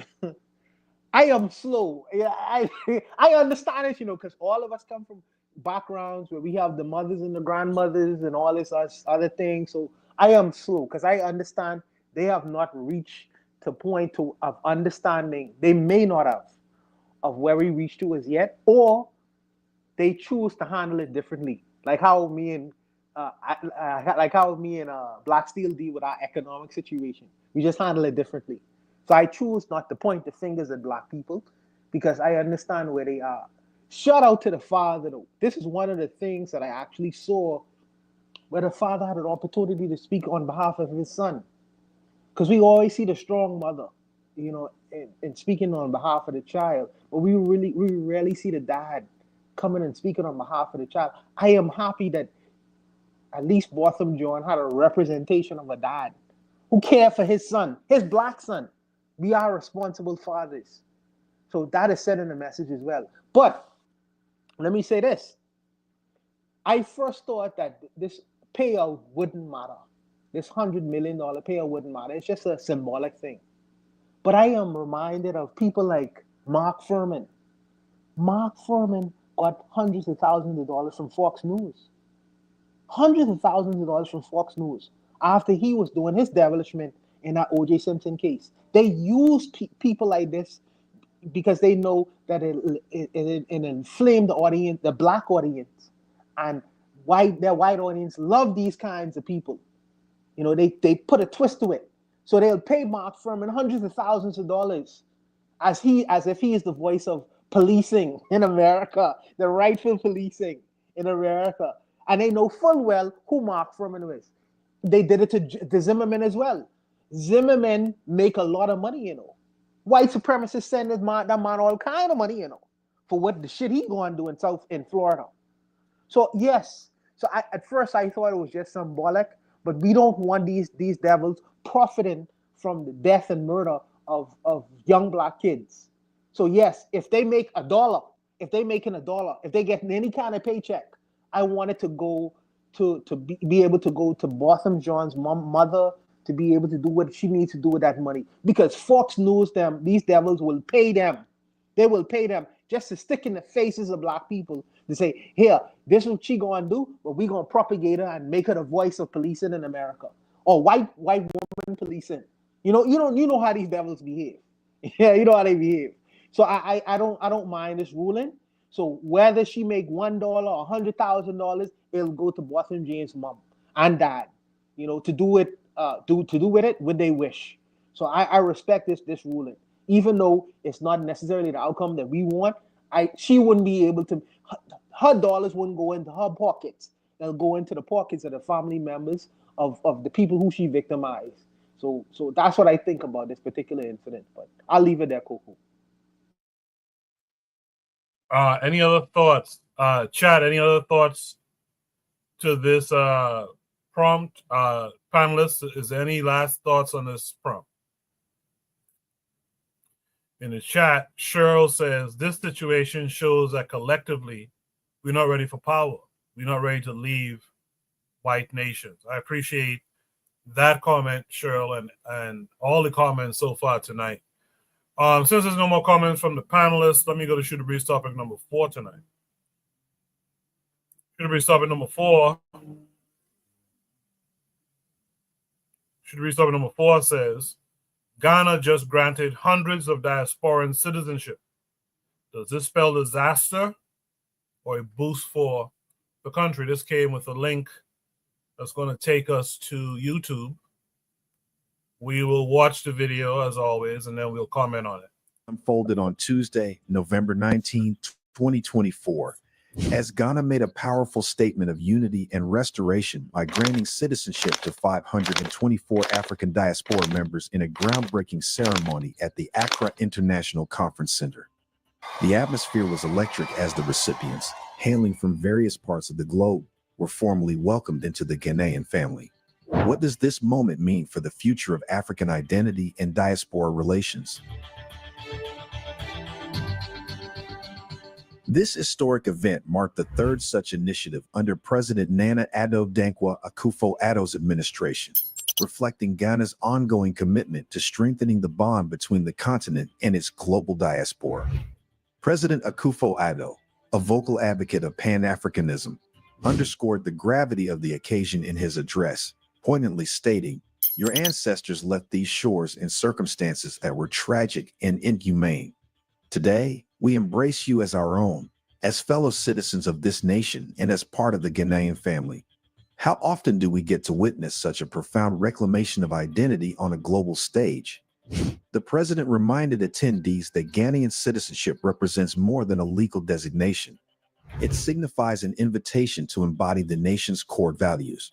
am slow. Yeah, I understand it, because all of us come from backgrounds where we have the mothers and the grandmothers and all this other things. So I am slow because I understand they have not reached the point of understanding. They may not have of where we reached to as yet, or they choose to handle it differently. Like how me and Black Steel deal with our economic situation. We just handle it differently. So I choose not to point the fingers at black people because I understand where they are. Shout out to the father, though. This is one of the things that I actually saw where the father had an opportunity to speak on behalf of his son. Because we always see the strong mother, and speaking on behalf of the child, but we rarely see the dad coming and speaking on behalf of the child. I am happy that at least Botham John had a representation of a dad who cared for his son, his black son. We are responsible fathers. So that is said in the message as well. But let me say this. I first thought that this payout wouldn't matter. This $100 million payout wouldn't matter. It's just a symbolic thing. But I am reminded of people like Mark Furman. Mark Furman got hundreds of thousands of dollars from Fox News. Hundreds of thousands of dollars from Fox News after he was doing his devilishment in that O.J. Simpson case. They use people like this because they know that it inflamed the audience, the black audience, and their white audience love these kinds of people. They put a twist to it. So they'll pay Mark Furman hundreds of thousands of dollars as if he is the voice of policing in America, the rightful policing in America. And they know full well who Mark Furman is. They did it to Zimmerman as well. Zimmerman make a lot of money, White supremacists send that man all kind of money, for what the shit he going to do in Florida. So yes, at first I thought it was just symbolic, but we don't want these devils profiting from the death and murder of young black kids. So yes, if they make $1, if they get any kind of paycheck, I want it to go to be able to go to Botham Jean's mother to be able to do what she needs to do with that money. Because Fox knows these devils will pay them. They will pay them just to stick in the faces of black people to say, here, this is what she gonna do, but we gonna propagate her and make her the voice of policing in America. Or white woman policing. You know how these devils behave. Yeah, you know how they behave. So I don't mind this ruling. So whether she make $1 or $100,000, it'll go to Botham Jean's mom and dad, to do with it when they wish. So I respect this ruling, even though it's not necessarily the outcome that we want. She wouldn't be able to. Her dollars wouldn't go into her pockets. They'll go into the pockets of the family members of the people who she victimized. So that's what I think about this particular incident. But I'll leave it there, Coco. Any other thoughts? Chad, any other thoughts to this prompt? Panelists, is there any last thoughts on this prompt? In the chat, Cheryl says, this situation shows that collectively, we're not ready for power. We're not ready to leave white nations. I appreciate that comment, Cheryl, and all the comments so far tonight. Since there's no more comments from the panelists, let me go to Shoot the Breeze topic number 4 tonight. Shoot the Breeze topic number 4. Shoot the Breeze topic number 4 says, Ghana just granted hundreds of diasporan citizenship. Does this spell disaster or a boost for the country? This came with a link that's going to take us to YouTube. We will watch the video as always, and then we'll comment on it. Unfolded on Tuesday, November 19, 2024, as Ghana made a powerful statement of unity and restoration by granting citizenship to 524 African diaspora members in a groundbreaking ceremony at the Accra International Conference Center. The atmosphere was electric as the recipients, hailing from various parts of the globe, were formally welcomed into the Ghanaian family. What does this moment mean for the future of African identity and diaspora relations? This historic event marked the third such initiative under President Nana Addo Dankwa Akufo-Addo's administration, reflecting Ghana's ongoing commitment to strengthening the bond between the continent and its global diaspora. President Akufo-Addo, a vocal advocate of Pan-Africanism, underscored the gravity of the occasion in his address, poignantly stating, "Your ancestors left these shores in circumstances that were tragic and inhumane. Today, we embrace you as our own, as fellow citizens of this nation and as part of the Ghanaian family." How often do we get to witness such a profound reclamation of identity on a global stage? The president reminded attendees that Ghanaian citizenship represents more than a legal designation. It signifies an invitation to embody the nation's core values: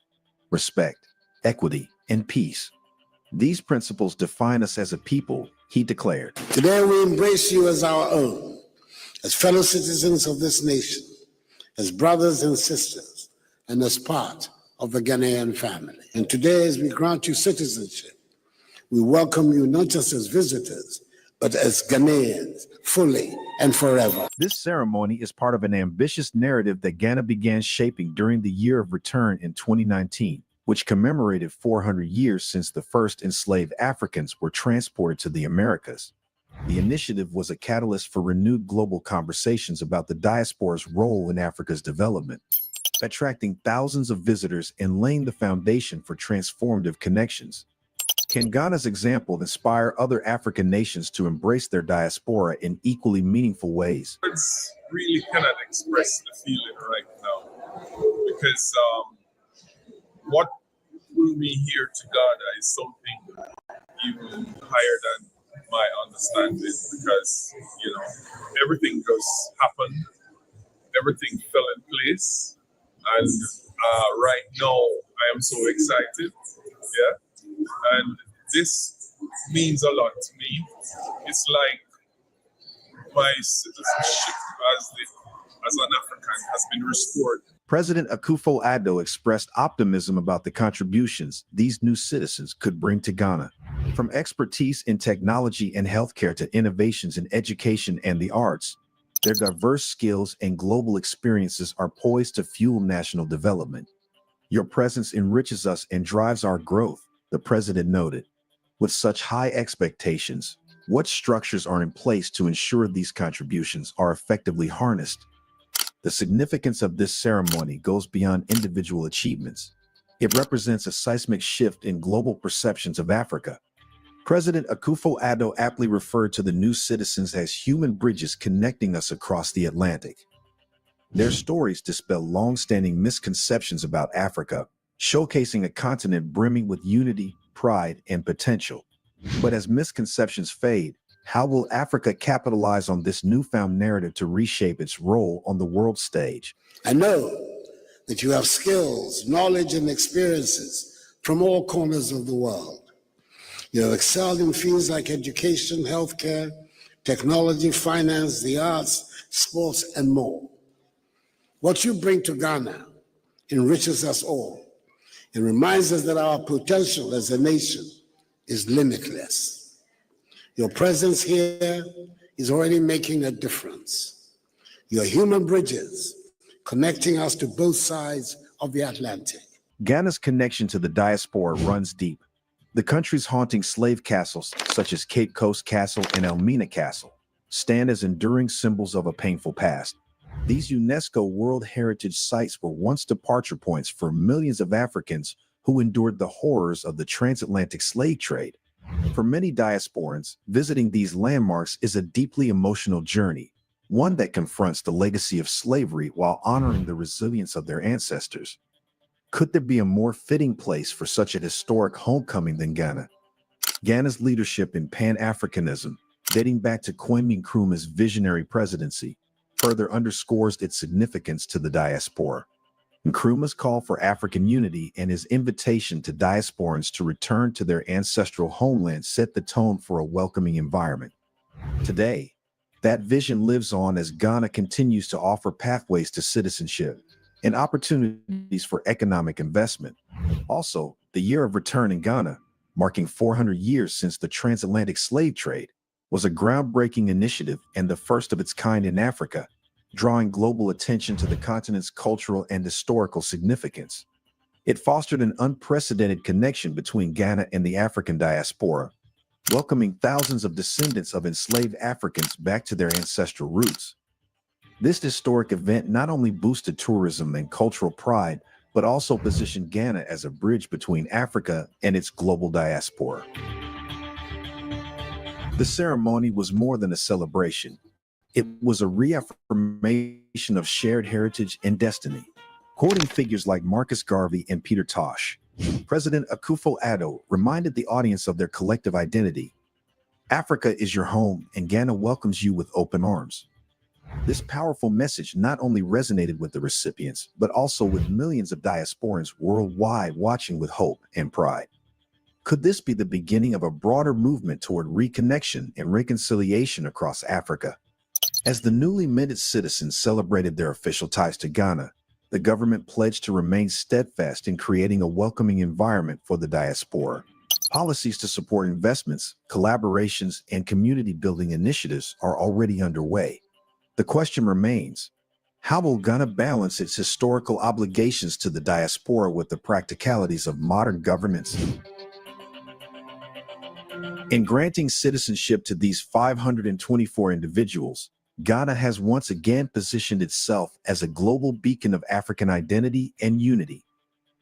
respect, equity, and peace. These principles define us as a people, he declared. Today we embrace you as our own, as fellow citizens of this nation, as brothers and sisters, and as part of the Ghanaian family. And today, as we grant you citizenship, we welcome you not just as visitors, but as Ghanaians, fully and forever. This ceremony is part of an ambitious narrative that Ghana began shaping during the Year of Return in 2019, which commemorated 400 years since the first enslaved Africans were transported to the Americas. The initiative was a catalyst for renewed global conversations about the diaspora's role in Africa's development, attracting thousands of visitors and laying the foundation for transformative connections. Can Ghana's example inspire other African nations to embrace their diaspora in equally meaningful ways? Words really cannot express the feeling right now, because what drew me here to Ghana is something even higher than my understanding, because everything just happened, everything fell in place, and right now I am so excited. And this means a lot to me. It's like my citizenship as an African has been restored. President Akufo-Addo expressed optimism about the contributions these new citizens could bring to Ghana. From expertise in technology and healthcare to innovations in education and the arts, their diverse skills and global experiences are poised to fuel national development. Your presence enriches us and drives our growth, the president noted. With such high expectations, what structures are in place to ensure these contributions are effectively harnessed? The significance of this ceremony goes beyond individual achievements. It represents a seismic shift in global perceptions of Africa. President Akufo-Addo aptly referred to the new citizens as human bridges connecting us across the Atlantic. Their stories dispel long-standing misconceptions about Africa, showcasing a continent brimming with unity, pride, and potential. But as misconceptions fade, How will Africa capitalize on this newfound narrative to reshape its role on the world stage? I know that you have skills, knowledge, and experiences from all corners of the world. You have excelled in fields like education, healthcare, technology, finance, the arts, sports, and more. What you bring to Ghana enriches us all. It reminds us that our potential as a nation is limitless. Your presence here is already making a difference. Your human bridges connecting us to both sides of the Atlantic. Ghana's connection to the diaspora runs deep. The country's haunting slave castles, such as Cape Coast Castle and Elmina Castle, stand as enduring symbols of a painful past. These UNESCO World Heritage Sites were once departure points for millions of Africans who endured the horrors of the transatlantic slave trade. For many diasporans, visiting these landmarks is a deeply emotional journey, one that confronts the legacy of slavery while honoring the resilience of their ancestors. Could there be a more fitting place for such a historic homecoming than Ghana? Ghana's leadership in Pan-Africanism, dating back to Kwame Nkrumah's visionary presidency, further underscores its significance to the diaspora. Nkrumah's call for African unity and his invitation to diasporans to return to their ancestral homeland set the tone for a welcoming environment. Today, that vision lives on as Ghana continues to offer pathways to citizenship and opportunities for economic investment. Also, the Year of Return in Ghana, marking 400 years since the transatlantic slave trade, was a groundbreaking initiative and the first of its kind in Africa, drawing global attention to the continent's cultural and historical significance. It fostered an unprecedented connection between Ghana and the African diaspora, welcoming thousands of descendants of enslaved Africans back to their ancestral roots. This historic event not only boosted tourism and cultural pride, but also positioned Ghana as a bridge between Africa and its global diaspora. The ceremony was more than a celebration. It was a reaffirmation of shared heritage and destiny. Quoting figures like Marcus Garvey and Peter Tosh, President Akufo-Addo reminded the audience of their collective identity. Africa is your home, and Ghana welcomes you with open arms. This powerful message not only resonated with the recipients, but also with millions of diasporans worldwide watching with hope and pride. Could this be the beginning of a broader movement toward reconnection and reconciliation across Africa? As the newly minted citizens celebrated their official ties to Ghana, the government pledged to remain steadfast in creating a welcoming environment for the diaspora. Policies to support investments, collaborations, and community-building initiatives are already underway. The question remains, how will Ghana balance its historical obligations to the diaspora with the practicalities of modern governance? In granting citizenship to these 524 individuals, Ghana has once again positioned itself as a global beacon of African identity and unity.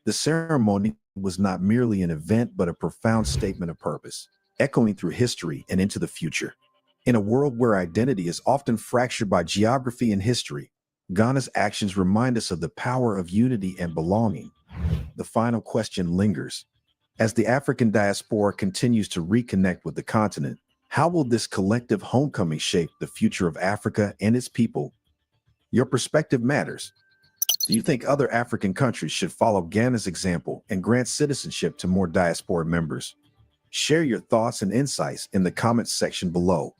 The ceremony was not merely an event, but a profound statement of purpose, echoing through history and into the future. In a world where identity is often fractured by geography and history, Ghana's actions remind us of the power of unity and belonging. The final question lingers. As the African diaspora continues to reconnect with the continent, how will this collective homecoming shape the future of Africa and its people? Your perspective matters. Do you think other African countries should follow Ghana's example and grant citizenship to more diaspora members? Share your thoughts and insights in the comments section below.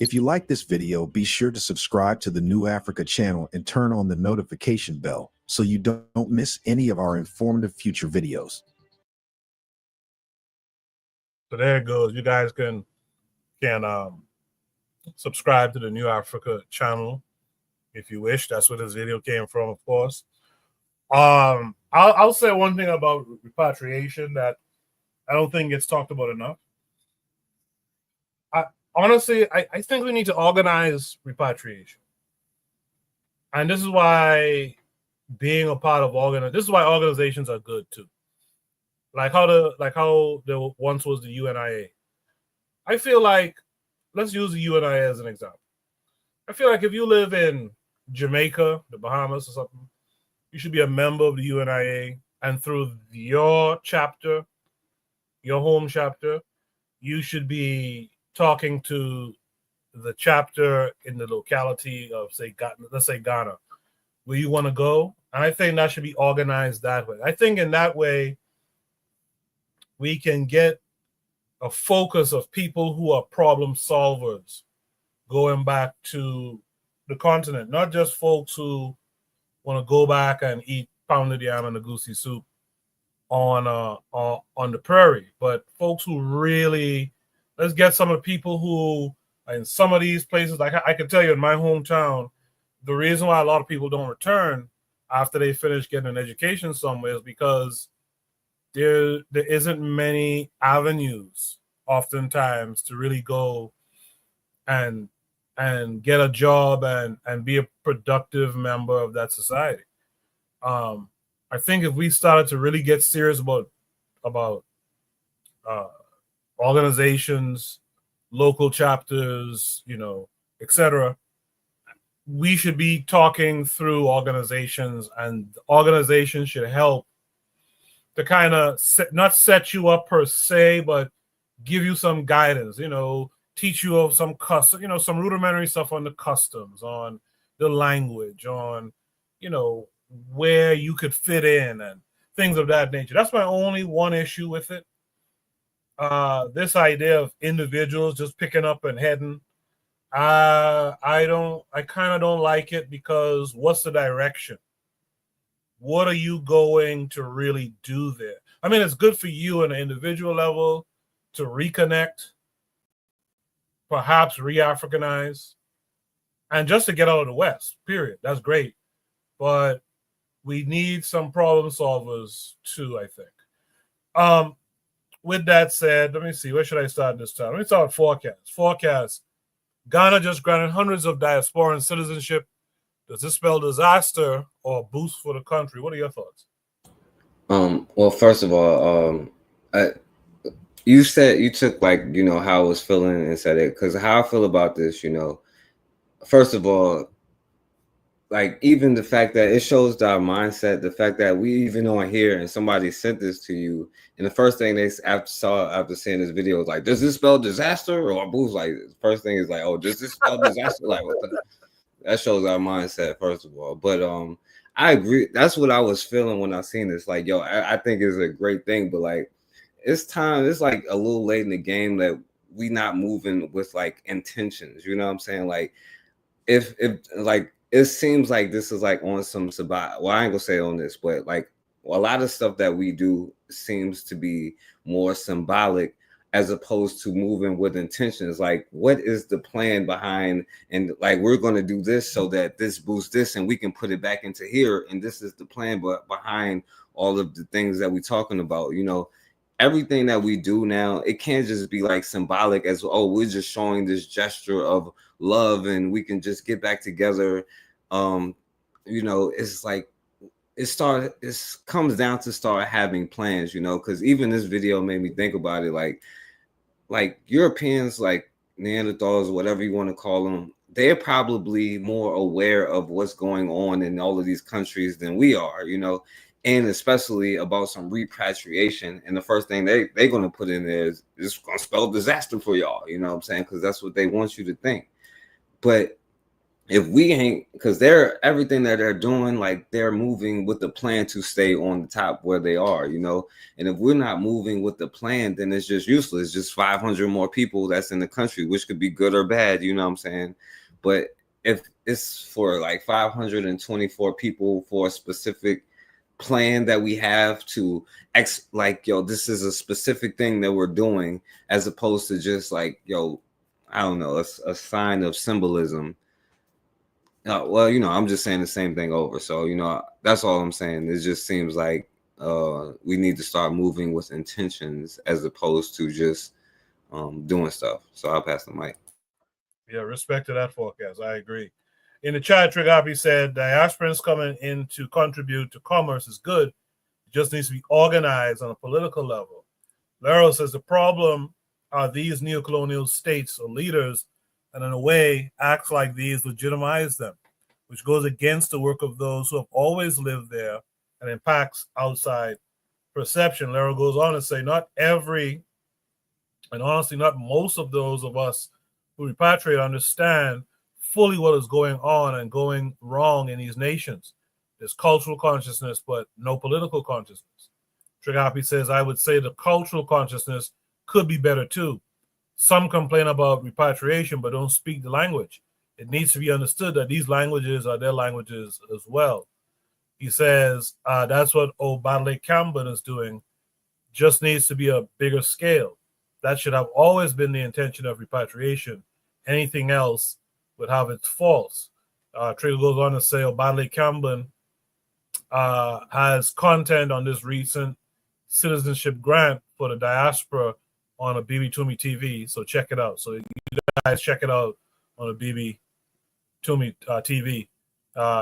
If you like this video, be sure to subscribe to the New Africa channel and turn on the notification bell so you don't miss any of our informative future videos. So there it goes. You guys can subscribe to the New Africa channel if you wish. That's where this video came from, of course. I'll say one thing about repatriation that I don't think gets talked about enough. Honestly, I think we need to organize repatriation. And this is why being a part of this is why organizations are good too. Like how there once was the UNIA. I feel like, let's use the UNIA as an example. I feel like if you live in Jamaica, the Bahamas or something, you should be a member of the UNIA, and through your chapter, your home chapter, you should be talking to the chapter in the locality of, say, let's say Ghana, where you want to go. And I think that should be organized that way. I think in that way, we can get a focus of people who are problem solvers going back to the continent, not just folks who want to go back and eat pounded yam and a goosey soup on the prairie, but folks who really, let's get some of the people who in some of these places, like I can tell you in my hometown, the reason why a lot of people don't return after they finish getting an education somewhere is because there isn't many avenues oftentimes to really go and get a job and be a productive member of that society. I think if we started to really get serious about organizations, local chapters, etc., we should be talking through organizations, and organizations should help to kind of not set you up per se, but give you some guidance, teach you of some some rudimentary stuff on the customs, on the language, on, where you could fit in and things of that nature. That's my only one issue with it. This idea of individuals just picking up and heading, I kind of don't like it, because what's the direction? What are you going to really do there? I mean, it's good for you on an individual level to reconnect, perhaps re-Africanize, and just to get out of the West, period. That's great. But we need some problem solvers too, I think. With that said, let me see. Where should I start this time? Let me start with forecast. Forecast. Ghana just granted hundreds of diasporan citizenship. Does this spell disaster or boost for the country? What are your thoughts? Well, first of all, you said you took how I was feeling and said it, because how I feel about this, first of all, even the fact that it shows our mindset, the fact that we even on here and somebody sent this to you, and the first thing they after seeing this video was like, does this spell disaster or boost? Like, the first thing is like, oh, does this spell disaster? Like, what the? That shows our mindset, first of all. But I agree. That's what I was feeling when I seen this. Like, yo, I think it's a great thing, but it's time. It's like a little late in the game that we not moving with intentions. You know what I'm saying? Like, if it seems like this is on some sabbat. Well, I ain't gonna say on this, but a lot of stuff that we do seems to be more symbolic as opposed to moving with intentions. Like, what is the plan behind? And we're going to do this so that this boosts this and we can put it back into here. And this is the plan, but behind all of the things that we're talking about, everything that we do now, it can't just be symbolic as, oh, we're just showing this gesture of love and we can just get back together. It's it comes down to start having plans, because even this video made me think about it. Like Europeans, Neanderthals, whatever you want to call them, they're probably more aware of what's going on in all of these countries than we are, and especially about some repatriation. And the first thing they're going to put in there is it's going to spell disaster for y'all, you know what I'm saying? Because that's what they want you to think. But if we ain't, because everything that they're doing, they're moving with the plan to stay on the top where they are, and if we're not moving with the plan, then it's just useless. Just 500 more people that's in the country, which could be good or bad, you know what I'm saying? But if it's for 524 people for a specific plan that we have to this is a specific thing that we're doing, as opposed to just I don't know, a sign of symbolism. Well, I'm just saying the same thing over. So, that's all I'm saying. It just seems like we need to start moving with intentions as opposed to just doing stuff. So I'll pass the mic. Yeah, respect to that forecast. I agree. In the chat, Trigapi said diasporans coming in to contribute to commerce is good. It just needs to be organized on a political level. Laro says the problem are these neocolonial states or leaders, and in a way, acts like these legitimize them, which goes against the work of those who have always lived there and impacts outside perception. Laro goes on to say, not every, and honestly, not most of those of us who repatriate understand fully what is going on and going wrong in these nations. There's cultural consciousness, but no political consciousness. Trigapi says, I would say the cultural consciousness could be better too. Some complain about repatriation, but don't speak the language. It needs to be understood that these languages are their languages as well. He says, that's what Obadale Campbell is doing, just needs to be a bigger scale. That should have always been the intention of repatriation. Anything else would have its faults. Trader goes on to say, Obadale Campbell has content on this recent citizenship grant for the diaspora on a BB Toomey TV, so check it out. So you guys check it out on a BB Toomey TV.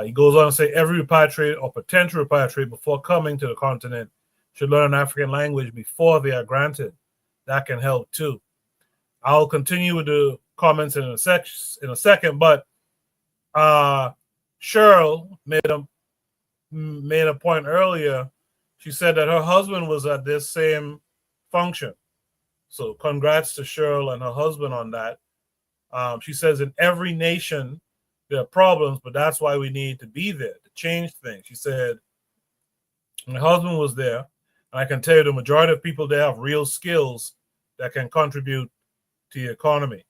He goes on to say every repatriate or potential repatriate before coming to the continent should learn an African language before they are granted. That can help too. I'll continue with the comments in a second, but Cheryl made a point earlier. She said that her husband was at this same function. So congrats to Cheryl and her husband on that. She says in every nation there are problems, but that's why we need to be there to change things. She said, my husband was there, and I can tell you the majority of people there have real skills that can contribute to the economy.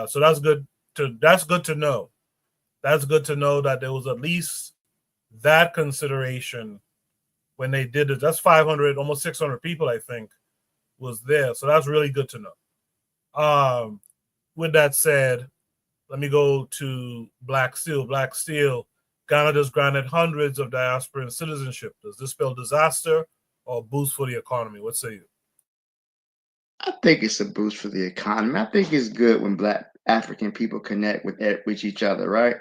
So that's good to know. That's good to know that there was at least that consideration when they did it. That's 500, almost 600 people, I think, was there. So that's really good to know. With that said, let me go to Black Steel. Black Steel, Ghana just granted hundreds of diasporan citizenship. Does this spell disaster or boost for the economy? What say you? I think it's a boost for the economy. I think it's good when Black African people connect with each other, right?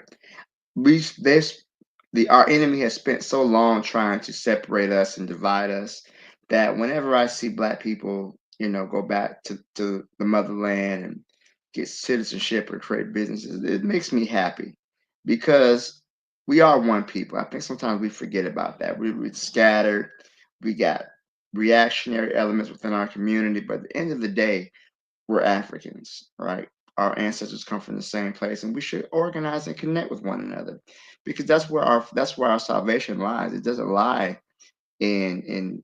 Our enemy has spent so long trying to separate us and divide us that whenever I see Black people, go back to the motherland and get citizenship or create businesses, it makes me happy because we are one people. I think sometimes we forget about that. We're scattered. We got reactionary elements within our community, but at the end of the day, we're Africans, right? Our ancestors come from the same place, and we should organize and connect with one another because that's where our salvation lies. It doesn't lie in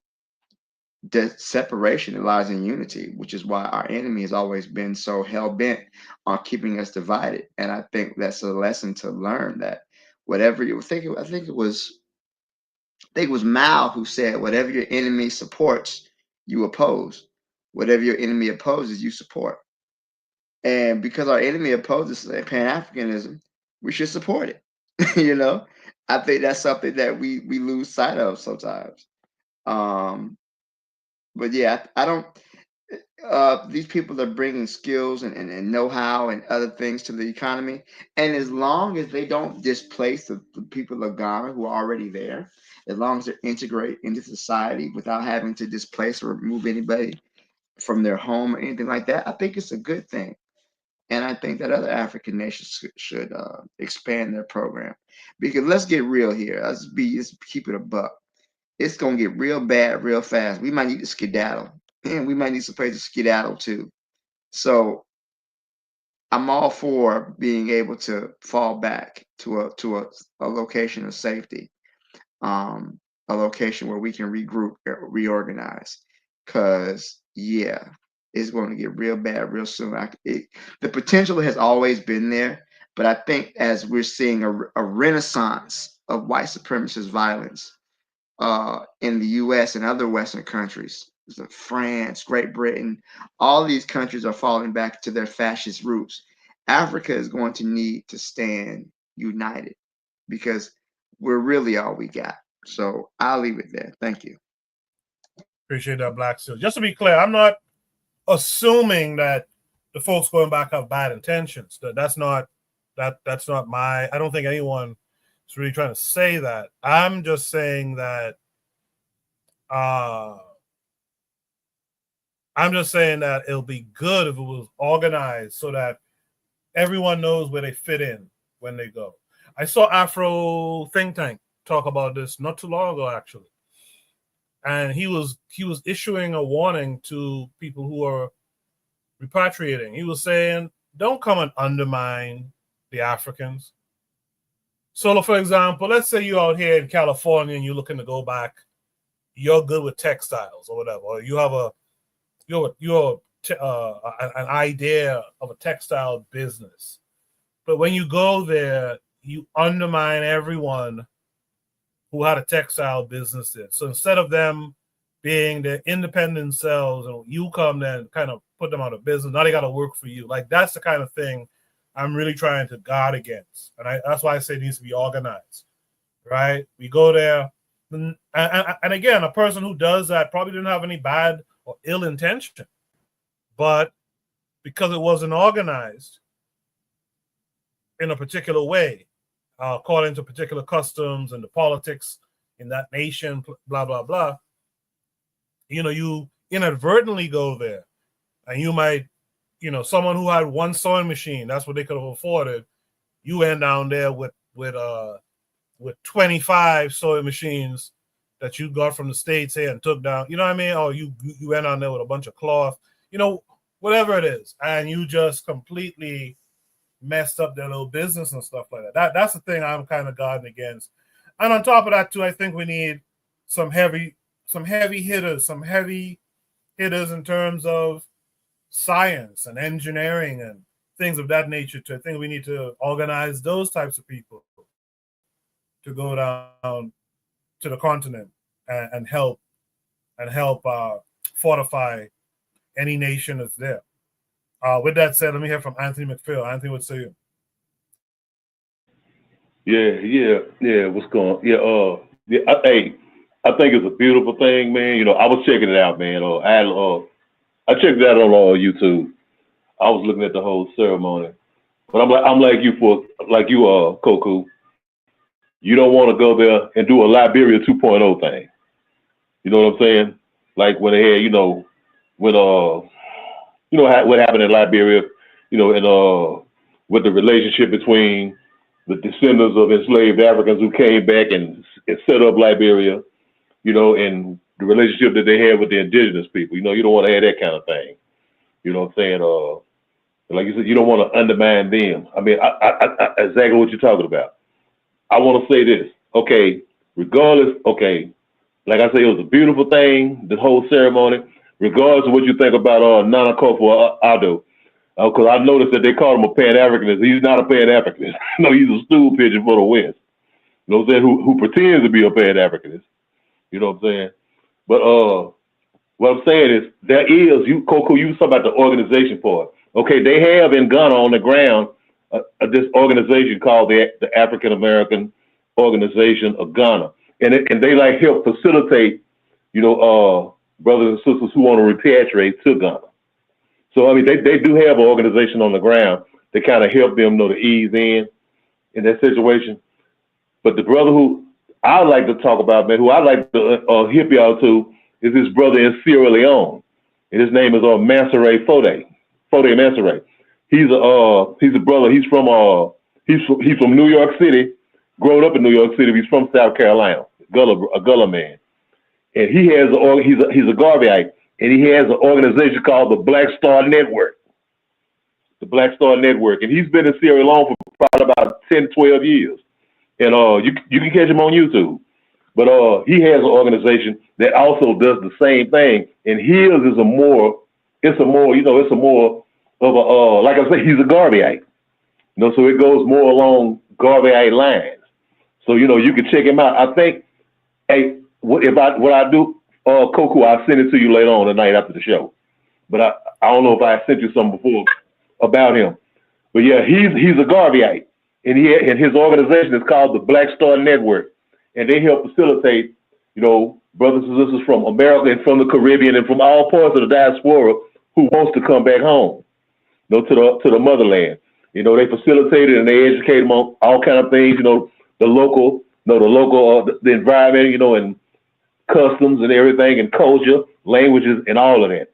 the separation. It lies in unity, which is why our enemy has always been so hell-bent on keeping us divided. And I think that's a lesson to learn that whatever you think, I think it was Mao who said, whatever your enemy supports, you oppose. Whatever your enemy opposes, you support. And because our enemy opposes Pan-Africanism, we should support it. I think that's something that we lose sight of sometimes. But yeah, I don't. These people are bringing skills and know-how and other things to the economy, and as long as they don't displace the people of Ghana who are already there, as long as they integrate into society without having to displace or remove anybody from their home or anything like that, I think it's a good thing. And I think that other African nations should expand their program, because let's get real here. Let's keep it a buck. It's gonna get real bad real fast. We might need to skedaddle, and we might need some place to skedaddle too. So I'm all for being able to fall back to a location of safety, a location where we can regroup, reorganize. Cause yeah, it's going to get real bad real soon. The potential has always been there, but I think as we're seeing a renaissance of white supremacist violence in the U.S. and other Western countries, so France, Great Britain, all these countries are falling back to their fascist roots. Africa is going to need to stand united because we're really all we got. So I'll leave it there. Thank you. Appreciate that, Black Steel. Just to be clear, I'm not assuming that the folks going back have bad intentions. That's not my. I don't think anyone is really trying to say that. I'm just saying that. It'll be good if it was organized so that everyone knows where they fit in when they go. I saw Afro Think Tank talk about this not too long ago, actually. And he was issuing a warning to people who are repatriating. He was saying don't come and undermine the Africans. So, for example, let's say you're out here in California and you're looking to go back. You're good with textiles or whatever, or you have an idea of a textile business. But when you go there, you undermine everyone who had a textile business there. So instead of them being their independent selves, and you come there and kind of put them out of business, now they got to work for you. Like, that's the kind of thing I'm really trying to guard against. And that's why I say it needs to be organized, right? We go there. And again, a person who does that probably didn't have any bad or ill intention. But because it wasn't organized in a particular way, according to particular customs and the politics in that nation, blah, blah, blah, you inadvertently go there. And you might, someone who had one sewing machine, that's what they could have afforded. You went down there with 25 sewing machines that you got from the States here and took down, you know what I mean? Or you went on there with a bunch of cloth, whatever it is. And you just completely messed up their little business and stuff like that. That's the thing I'm kind of guarding against. And on top of that, too, I think we need some heavy hitters in terms of science and engineering and things of that nature. I think we need to organize those types of people to go down to the continent and help fortify any nation that's there. With that said, let me hear from Anthony McPhail. Anthony, what say you? Yeah. What's going on? I think it's a beautiful thing, man. I was checking it out, man. I checked it out on YouTube. I was looking at the whole ceremony, but I'm like you, Koku. You don't want to go there and do a Liberia 2.0 thing. You know what I'm saying? Like when they had, what happened in Liberia, and with the relationship between the descendants of enslaved Africans who came back and set up Liberia, and the relationship that they had with the indigenous people. You don't want to have that kind of thing. You know what I'm saying? Like you said, you don't want to undermine them. I mean, I exactly what you're talking about. I want to say this, okay, regardless, okay, like I say, it was a beautiful thing, the whole ceremony, regardless of what you think about Nana Akufo-Addo, because I noticed that they called him a Pan-Africanist. He's not a Pan-Africanist. No, he's a stool pigeon for the West. You know what I'm saying? Who pretends to be a Pan-Africanist. You know what I'm saying? But what I'm saying is, there is, Coco, you was talking about the organization part. Okay, they have in Ghana on the ground this organization called the African American Organization of Ghana, and they like help facilitate, brothers and sisters who want to repatriate to Ghana. So I mean, they do have an organization on the ground that kind of help them to ease in that situation. But the brother who I like to talk about, man, who I like to hip y'all to, is this brother in Sierra Leone, and his name is Mansere Fode Mansere. He's a brother. He's from New York City, grown up in New York City. He's from South Carolina, a Gullah man, and he's a Garveyite, and he has an organization called the Black Star Network. The Black Star Network, and he's been in Sierra Leone for probably about 10, 12 years, and you can catch him on YouTube. But he has an organization that also does the same thing, and his is it's a more of a like I say, he's a Garveyite. So it goes more along Garveyite lines. So you can check him out. I think, what I do, Koku, I'll send it to you later on tonight after the show. But I don't know if I sent you something before about him. But yeah, he's a Garveyite, and his organization is called the Black Star Network, and they help facilitate, brothers and sisters from America and from the Caribbean and from all parts of the diaspora who wants to come back home, to the motherland. They facilitate it and they educate them on all kind of things, the local, the environment, and customs and everything, and culture, languages, and all of that.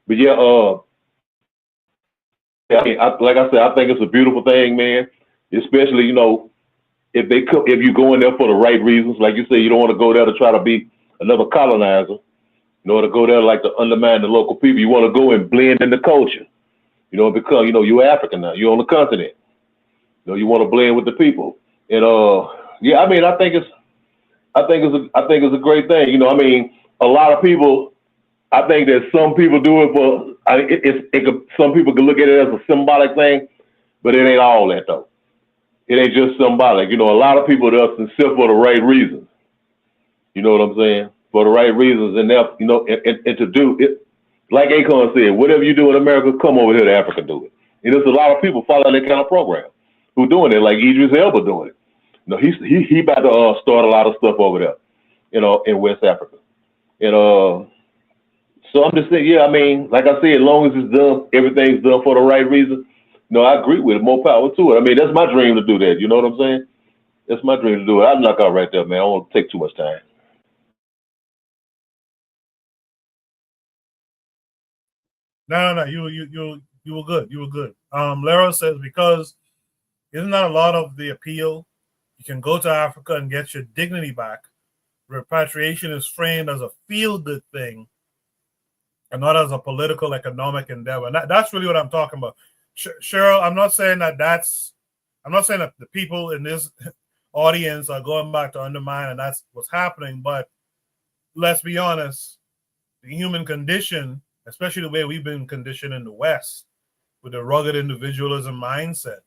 But yeah, like I said, I think it's a beautiful thing, man. Especially, if you go in there for the right reasons, like you say, you don't want to go there to try to be another colonizer. To go there like to undermine the local people. You want to go and blend in the culture. You know, because, you know, you're African now. You're on the continent. You know, you want to blend with the people. And yeah, I mean, I think it's a great thing. You know, I mean, a lot of people, I think that some people do it for, some people can look at it as a symbolic thing, but it ain't all that though. It ain't just symbolic. You know, a lot of people do it for the right reasons. You know what I'm saying? For the right reasons, and that, you know, and to do it, like Akon said, whatever you do in America, come over here to Africa and do it. And there's a lot of people following that kind of program who doing it, like Idris Elba doing it. You know, he about to start a lot of stuff over there, you know, in West Africa. And so I'm just saying, yeah, I mean, like I said, as long as it's done, everything's done for the right reason. No, I agree with it. More power to it. I mean, that's my dream to do that. You know what I'm saying? That's my dream to do it. I'd knock out right there, man. I don't want to take too much time. No. You were good. You were good. Lero says, because isn't that a lot of the appeal? You can go to Africa and get your dignity back. Repatriation is framed as a feel-good thing and not as a political, economic endeavor. And that's really what I'm talking about. Cheryl, I'm not saying that the people in this audience are going back to undermine and that's what's happening. But let's be honest, the human condition, especially the way we've been conditioned in the West with the rugged individualism mindset,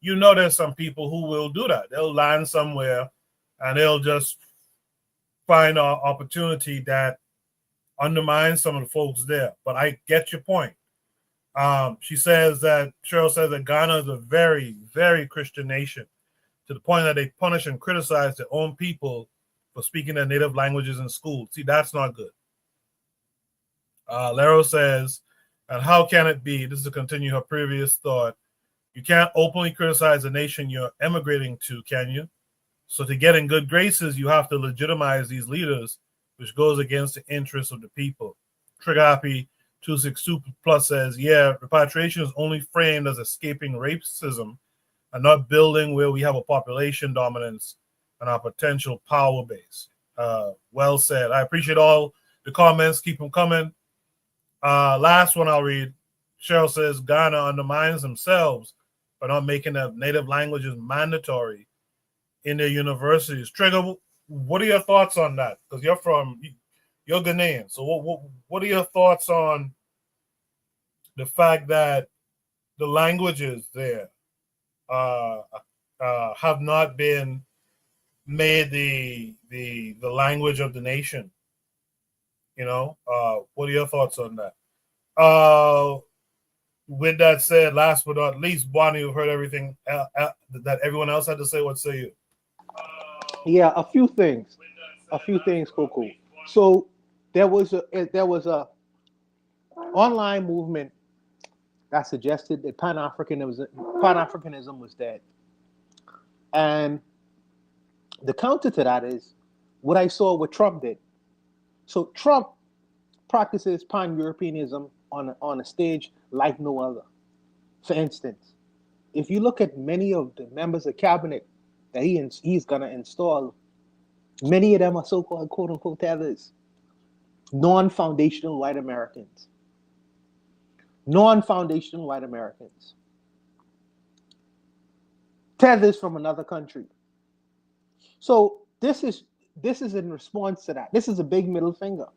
you know, there's some people who will do that. They'll land somewhere and they'll just find an opportunity that undermines some of the folks there. But I get your point. Cheryl says that Ghana is a very, very Christian nation, to the point that they punish and criticize their own people for speaking their native languages in school. See, that's not good. Lero says, and how can it be, this is to continue her previous thought, you can't openly criticize the nation you're emigrating to, can you? So to get in good graces, you have to legitimize these leaders, which goes against the interests of the people. Trigapi 262 Plus says, yeah, repatriation is only framed as escaping racism and not building where we have a population dominance and our potential power base. Well said. I appreciate all the comments. Keep them coming. Last one I'll read. Cheryl says, Ghana undermines themselves by not making the native languages mandatory in their universities. Trigger, what are your thoughts on that? Because you're Ghanaian. So what are your thoughts on the fact that the languages there have not been made the language of the nation? You know, what are your thoughts on that? With that said, last but not least, Bonnie, you've heard everything that everyone else had to say. What say you? Yeah, a few things, Coco. So there was a online movement that suggested that Pan-Africanism was dead, and the counter to that is what I saw what Trump did. So Trump practices Pan-Europeanism on a stage like no other. For instance, if you look at many of the members of cabinet that he's gonna install, many of them are so-called quote-unquote tethers, non-foundational white Americans. Tethers from another country. So this is in response to that. This is a big middle finger.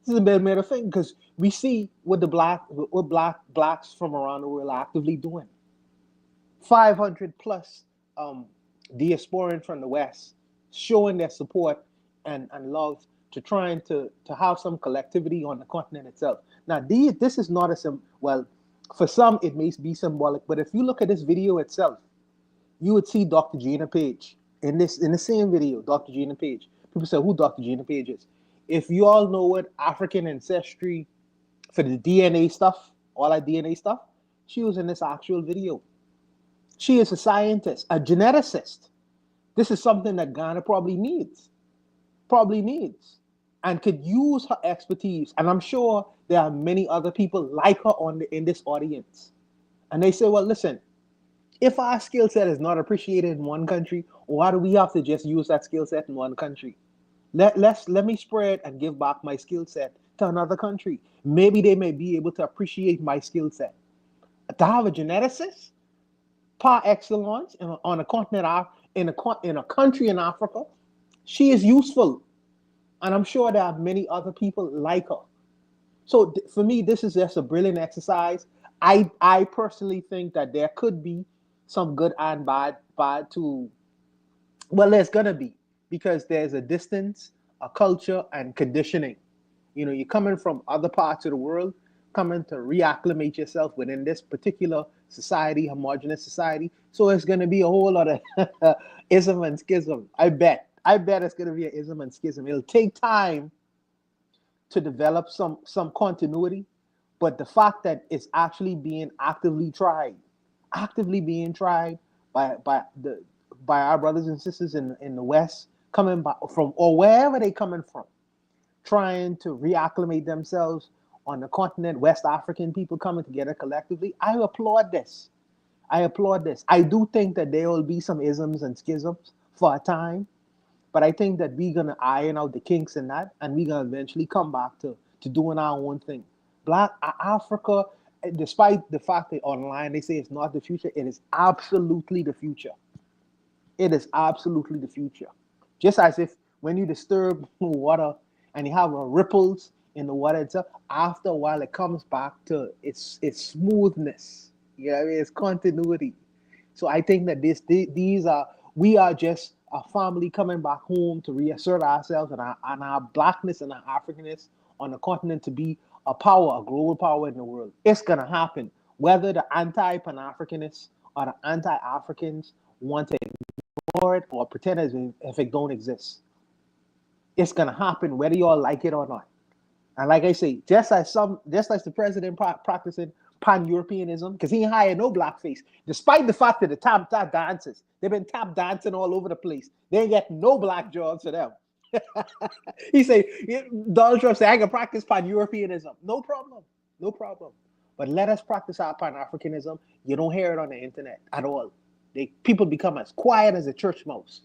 This is a big middle finger because we see what blacks from around the world are actively doing. 500 plus diasporans from the West showing their support and love to trying to have some collectivity on the continent itself. Now, this is not for some it may be symbolic, but if you look at this video itself, you would see Dr. Gina Page in the same video. Dr. Gina Page. People say who Dr. Gina Page is. If you all know what African ancestry for the DNA stuff, all that DNA stuff, she was in this actual video. She is a scientist, a geneticist. This is something that Ghana probably needs, and could use her expertise. And I'm sure there are many other people like her in this audience. And they say, well, listen, if our skill set is not appreciated in one country, why do we have to just use that skill set in one country? Let me spread and give back my skill set to another country. Maybe they may be able to appreciate my skill set. to have a geneticist par excellence on a continent in a country in Africa, she is useful, and I'm sure there are many other people like her. So for me, this is just a brilliant exercise. I personally think that there could be some good and bad to, well, there's gonna be, because there's a distance, a culture, and conditioning. You're coming from other parts of the world, coming to reacclimate yourself within this particular society, homogenous society. So it's gonna be a whole lot of ism and schism. I bet it's gonna be an ism and schism. It'll take time to develop some continuity, but the fact that it's actually being actively being tried by our brothers and sisters in the West, coming from, or wherever they coming from, trying to reacclimate themselves on the continent, West African people coming together collectively. I applaud this. I do think that there will be some isms and schisms for a time, but I think that we're gonna iron out the kinks in that, and we're gonna eventually come back to doing our own thing. Black Africa, despite the fact that online they say it's not the future, it is absolutely the future. It is absolutely the future. Just as if when you disturb water and you have ripples in the water itself, after a while it comes back to its smoothness. You know what I mean? It's continuity. So I think that we are just a family coming back home to reassert ourselves and our blackness and our Africanness on the continent to be a power, a global power in the world. It's gonna happen. Whether the anti-Pan-Africanists or the anti-Africans want to ignore it or pretend as if it don't exist, it's gonna happen whether you all like it or not. And like I say, just as the president practicing pan-Europeanism, because he ain't hired no blackface, despite the fact that the tap dancers, they've been tap dancing all over the place. They ain't get no black jobs for them. He say, Donald Trump say, I can practice pan-Europeanism. No problem. But let us practice our pan-Africanism. You don't hear it on the internet at all. People become as quiet as a church mouse.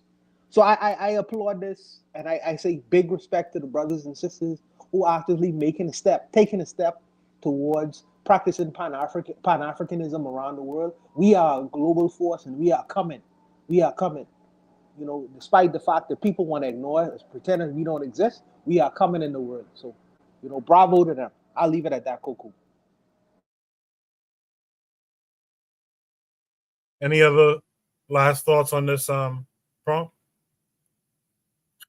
So I applaud this, and I say big respect to the brothers and sisters who are actively taking a step towards practicing Pan-Africanism around the world. We are a global force, and we are coming. Despite the fact that people want to ignore us, pretending we don't exist, we are coming in the world. So, bravo to them. I'll leave it at that, Coco. Any other last thoughts on this prompt?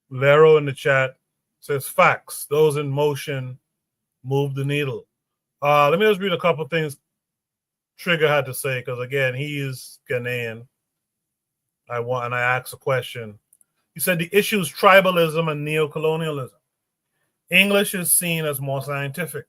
Lero in the chat says, facts. Those in motion move the needle. Let me just read a couple things Trigger had to say, because again, he is Ghanaian. I asked a question. He said the issue is tribalism and neocolonialism. English is seen as more scientific.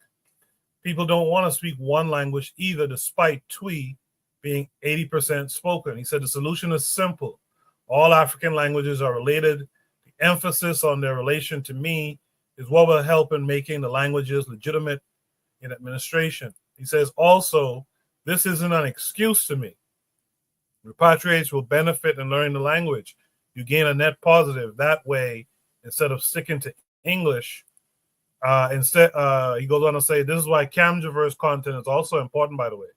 People don't want to speak one language either, despite Twi being 80% spoken. He said the solution is simple. All African languages are related. The emphasis on their relation to me is what will help in making the languages legitimate in administration. He says also, this isn't an excuse to me. Repatriates will benefit in learning the language. You gain a net positive that way instead of sticking to English. He goes on to say, this is why Camgiverse content is also important, by the way.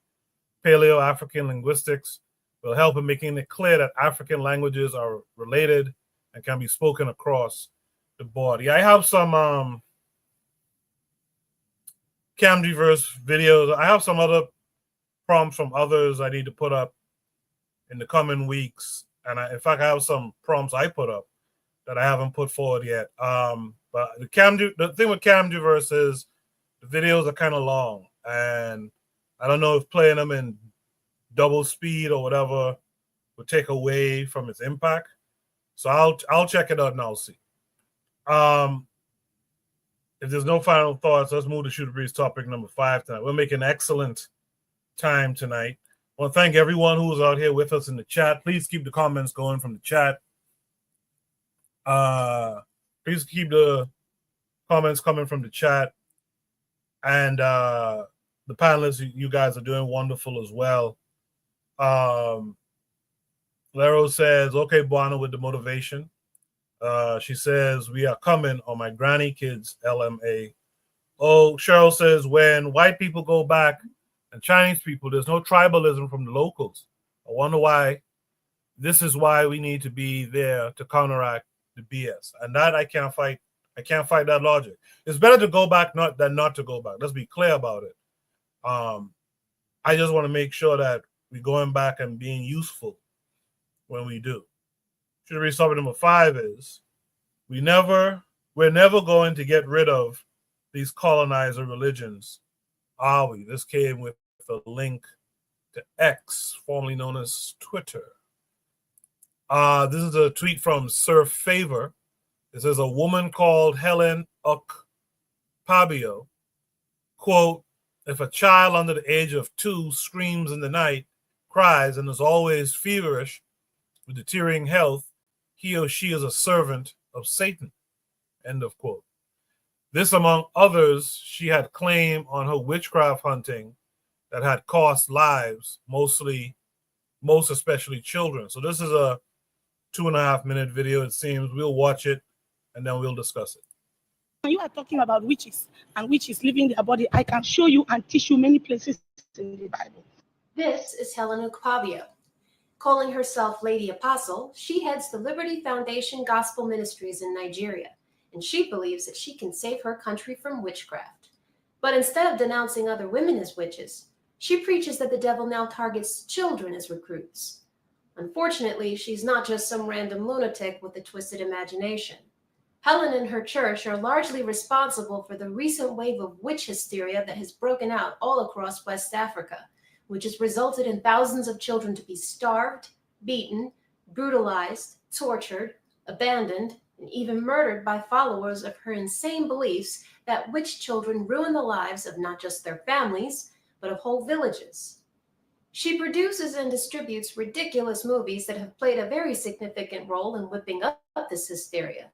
Paleo-African linguistics will help in making it clear that African languages are related and can be spoken across the board. Yeah, I have some Camgiverse videos. I have some other prompts from others I need to put up in the coming weeks. And in fact, I have some prompts I put up that I haven't put forward yet. But the thing with Camgiverse is the videos are kind of long, and I don't know if playing them in double speed or whatever would take away from its impact. So I'll check it out and I'll see. If there's no final thoughts, let's move to Shoot the Breeze topic number 5 tonight. We'll make an excellent time tonight. I want to thank everyone who was out here with us in the chat. Please keep the comments going from the chat. Please keep the comments coming from the chat. And the panelists, you guys are doing wonderful as well. Lero says, okay, Buana, with the motivation. She says, we are coming on my granny kids LMA. Oh, Cheryl says, when white people go back and Chinese people. There's no tribalism from the locals. I wonder why. This is why we need to be there to counteract the BS. And that I can't fight. I can't fight that logic. It's better to go back than not to go back. Let's be clear about it. I just want to make sure that we're going back and being useful when we do. Should read topic number 5 is we're never going to get rid of these colonizer religions, are we? This came with a link to X, formerly known as Twitter. This is a tweet from Sir Favor. It says a woman called Helen Pabio, quote, if a child under the age of 2 screams in the night, cries, and is always feverish with deteriorating health, he or she is a servant of Satan, end of quote. This, among others, she had claimed on her witchcraft hunting that had cost lives, most especially children. So this is a 2.5-minute video, it seems. We'll watch it, and then we'll discuss it. When you are talking about witches and witches living their body, I can show you and teach you many places in the Bible. This is Helen Ukpabio. Calling herself Lady Apostle, she heads the Liberty Foundation Gospel Ministries in Nigeria, and she believes that she can save her country from witchcraft. But instead of denouncing other women as witches, she preaches that the devil now targets children as recruits. Unfortunately, she's not just some random lunatic with a twisted imagination. Helen and her church are largely responsible for the recent wave of witch hysteria that has broken out all across West Africa, which has resulted in thousands of children to be starved, beaten, brutalized, tortured, abandoned, and even murdered by followers of her insane beliefs that witch children ruin the lives of not just their families, but of whole villages. She produces and distributes ridiculous movies that have played a very significant role in whipping up this hysteria.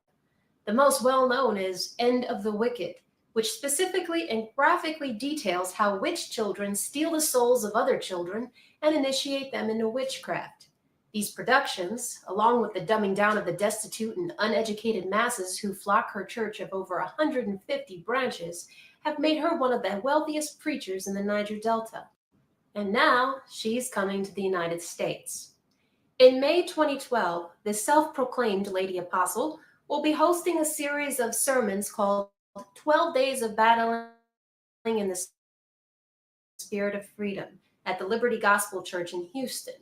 The most well-known is End of the Wicked, which specifically and graphically details how witch children steal the souls of other children and initiate them into witchcraft. These productions, along with the dumbing down of the destitute and uneducated masses who flock her church of over 150 branches, have made her one of the wealthiest preachers in the Niger Delta. And now she's coming to the United States. In May 2012, the self-proclaimed Lady Apostle will be hosting a series of sermons called 12 Days of Battling in the Spirit of Freedom at the Liberty Gospel Church in Houston.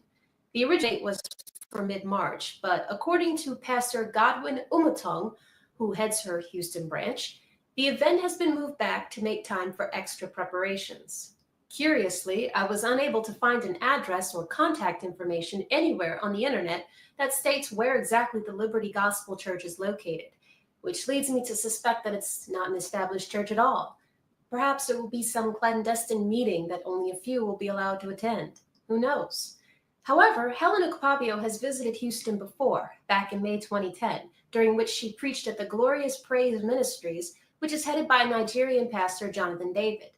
The original date was for mid-March, but according to Pastor Godwin Umutong, who heads her Houston branch, the event has been moved back to make time for extra preparations. Curiously, I was unable to find an address or contact information anywhere on the internet that states where exactly the Liberty Gospel Church is located, which leads me to suspect that it's not an established church at all. Perhaps it will be some clandestine meeting that only a few will be allowed to attend. Who knows? However, Helen Ukpabio has visited Houston before, back in May 2010, during which she preached at the Glorious Praise Ministries, which is headed by Nigerian pastor Jonathan David.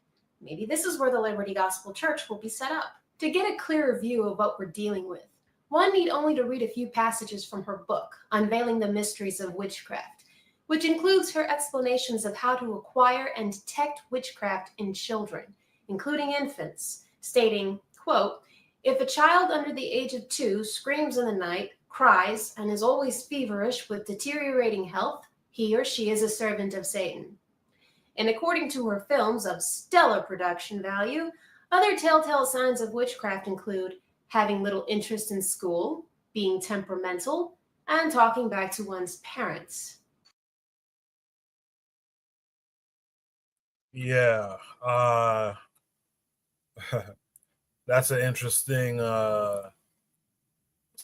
Maybe this is where the Liberty Gospel Church will be set up. To get a clearer view of what we're dealing with, one need only to read a few passages from her book, Unveiling the Mysteries of Witchcraft, which includes her explanations of how to acquire and detect witchcraft in children, including infants, stating, quote, if a child under the age of 2 screams in the night, cries, and is always feverish with deteriorating health, he or she is a servant of Satan. And according to her films of stellar production value, other telltale signs of witchcraft include having little interest in school, being temperamental, and talking back to one's parents. Yeah, that's an interesting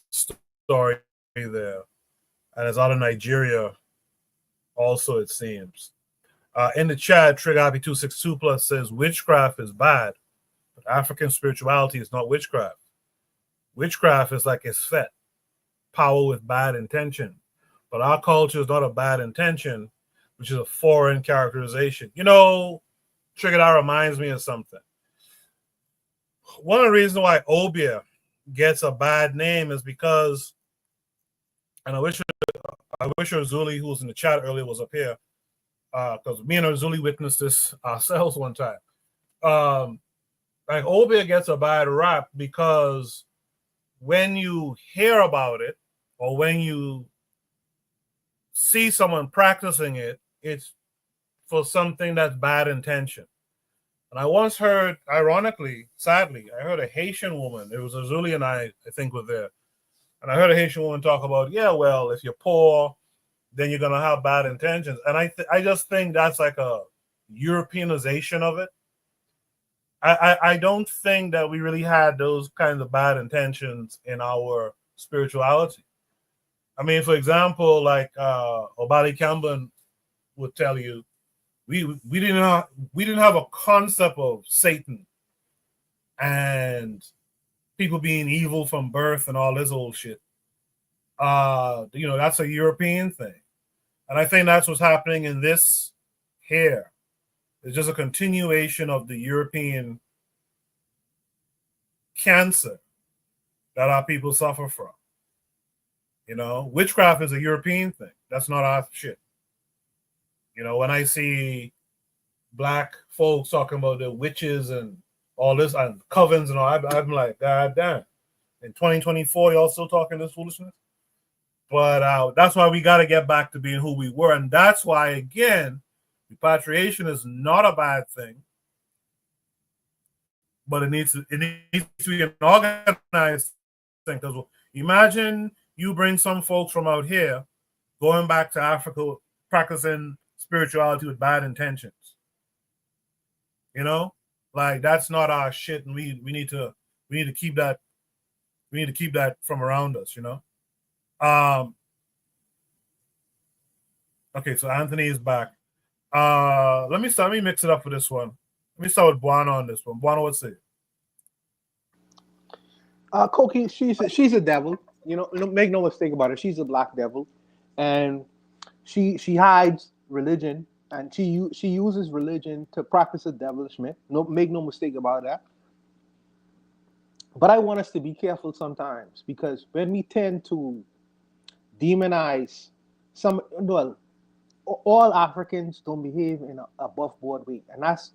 story there. And it's out of Nigeria also, it seems. In the chat, TriggerHappy262 Plus says witchcraft is bad, but African spirituality is not witchcraft. Witchcraft is like Isfet, power with bad intention. But our culture is not a bad intention, which is a foreign characterization. You know, Trigger, that reminds me of something. One of the reasons why Obia gets a bad name is because, and I wish Zuli, who was in the chat earlier, was up here, because me and Zuli witnessed this ourselves one time. like obeah gets a bad rap because when you hear about it or when you see someone practicing it, it's for something that's bad intention. And I once heard, ironically, sadly, I heard a Haitian woman, it was a Zuli and I think, were there. And I heard a Haitian woman talk about, yeah, well, if you're poor, then you're going to have bad intentions. And I just think that's like a Europeanization of it. I don't think that we really had those kinds of bad intentions in our spirituality. I mean, for example, like Obali Campbell would tell you, we didn't have a concept of Satan and people being evil from birth and all this old shit. That's a European thing. And I think that's what's happening in this here. It's just a continuation of the European cancer that our people suffer from. Witchcraft is a European thing. That's not our shit. When I see black folks talking about the witches and all this and covens and all, I'm like, God damn. In 2024, y'all still talking this foolishness? But that's why we got to get back to being who we were. And that's why, again, repatriation is not a bad thing. But it needs to be an organized thing. Because imagine you bring some folks from out here going back to Africa, practicing spirituality with bad intentions. Like that's not our shit, and we need to keep that. We need to keep that from around us. Okay, so Anthony is back. Let me mix it up for this one. Let me start with Buana on this one. Buana, what's it? Koki, she's a devil. Make no mistake about it. She's a black devil, and she hides religion, and she uses religion to practice a devilishment. Make no mistake about that. But I want us to be careful sometimes, because when we tend to demonize all Africans don't behave in an above board way, and that's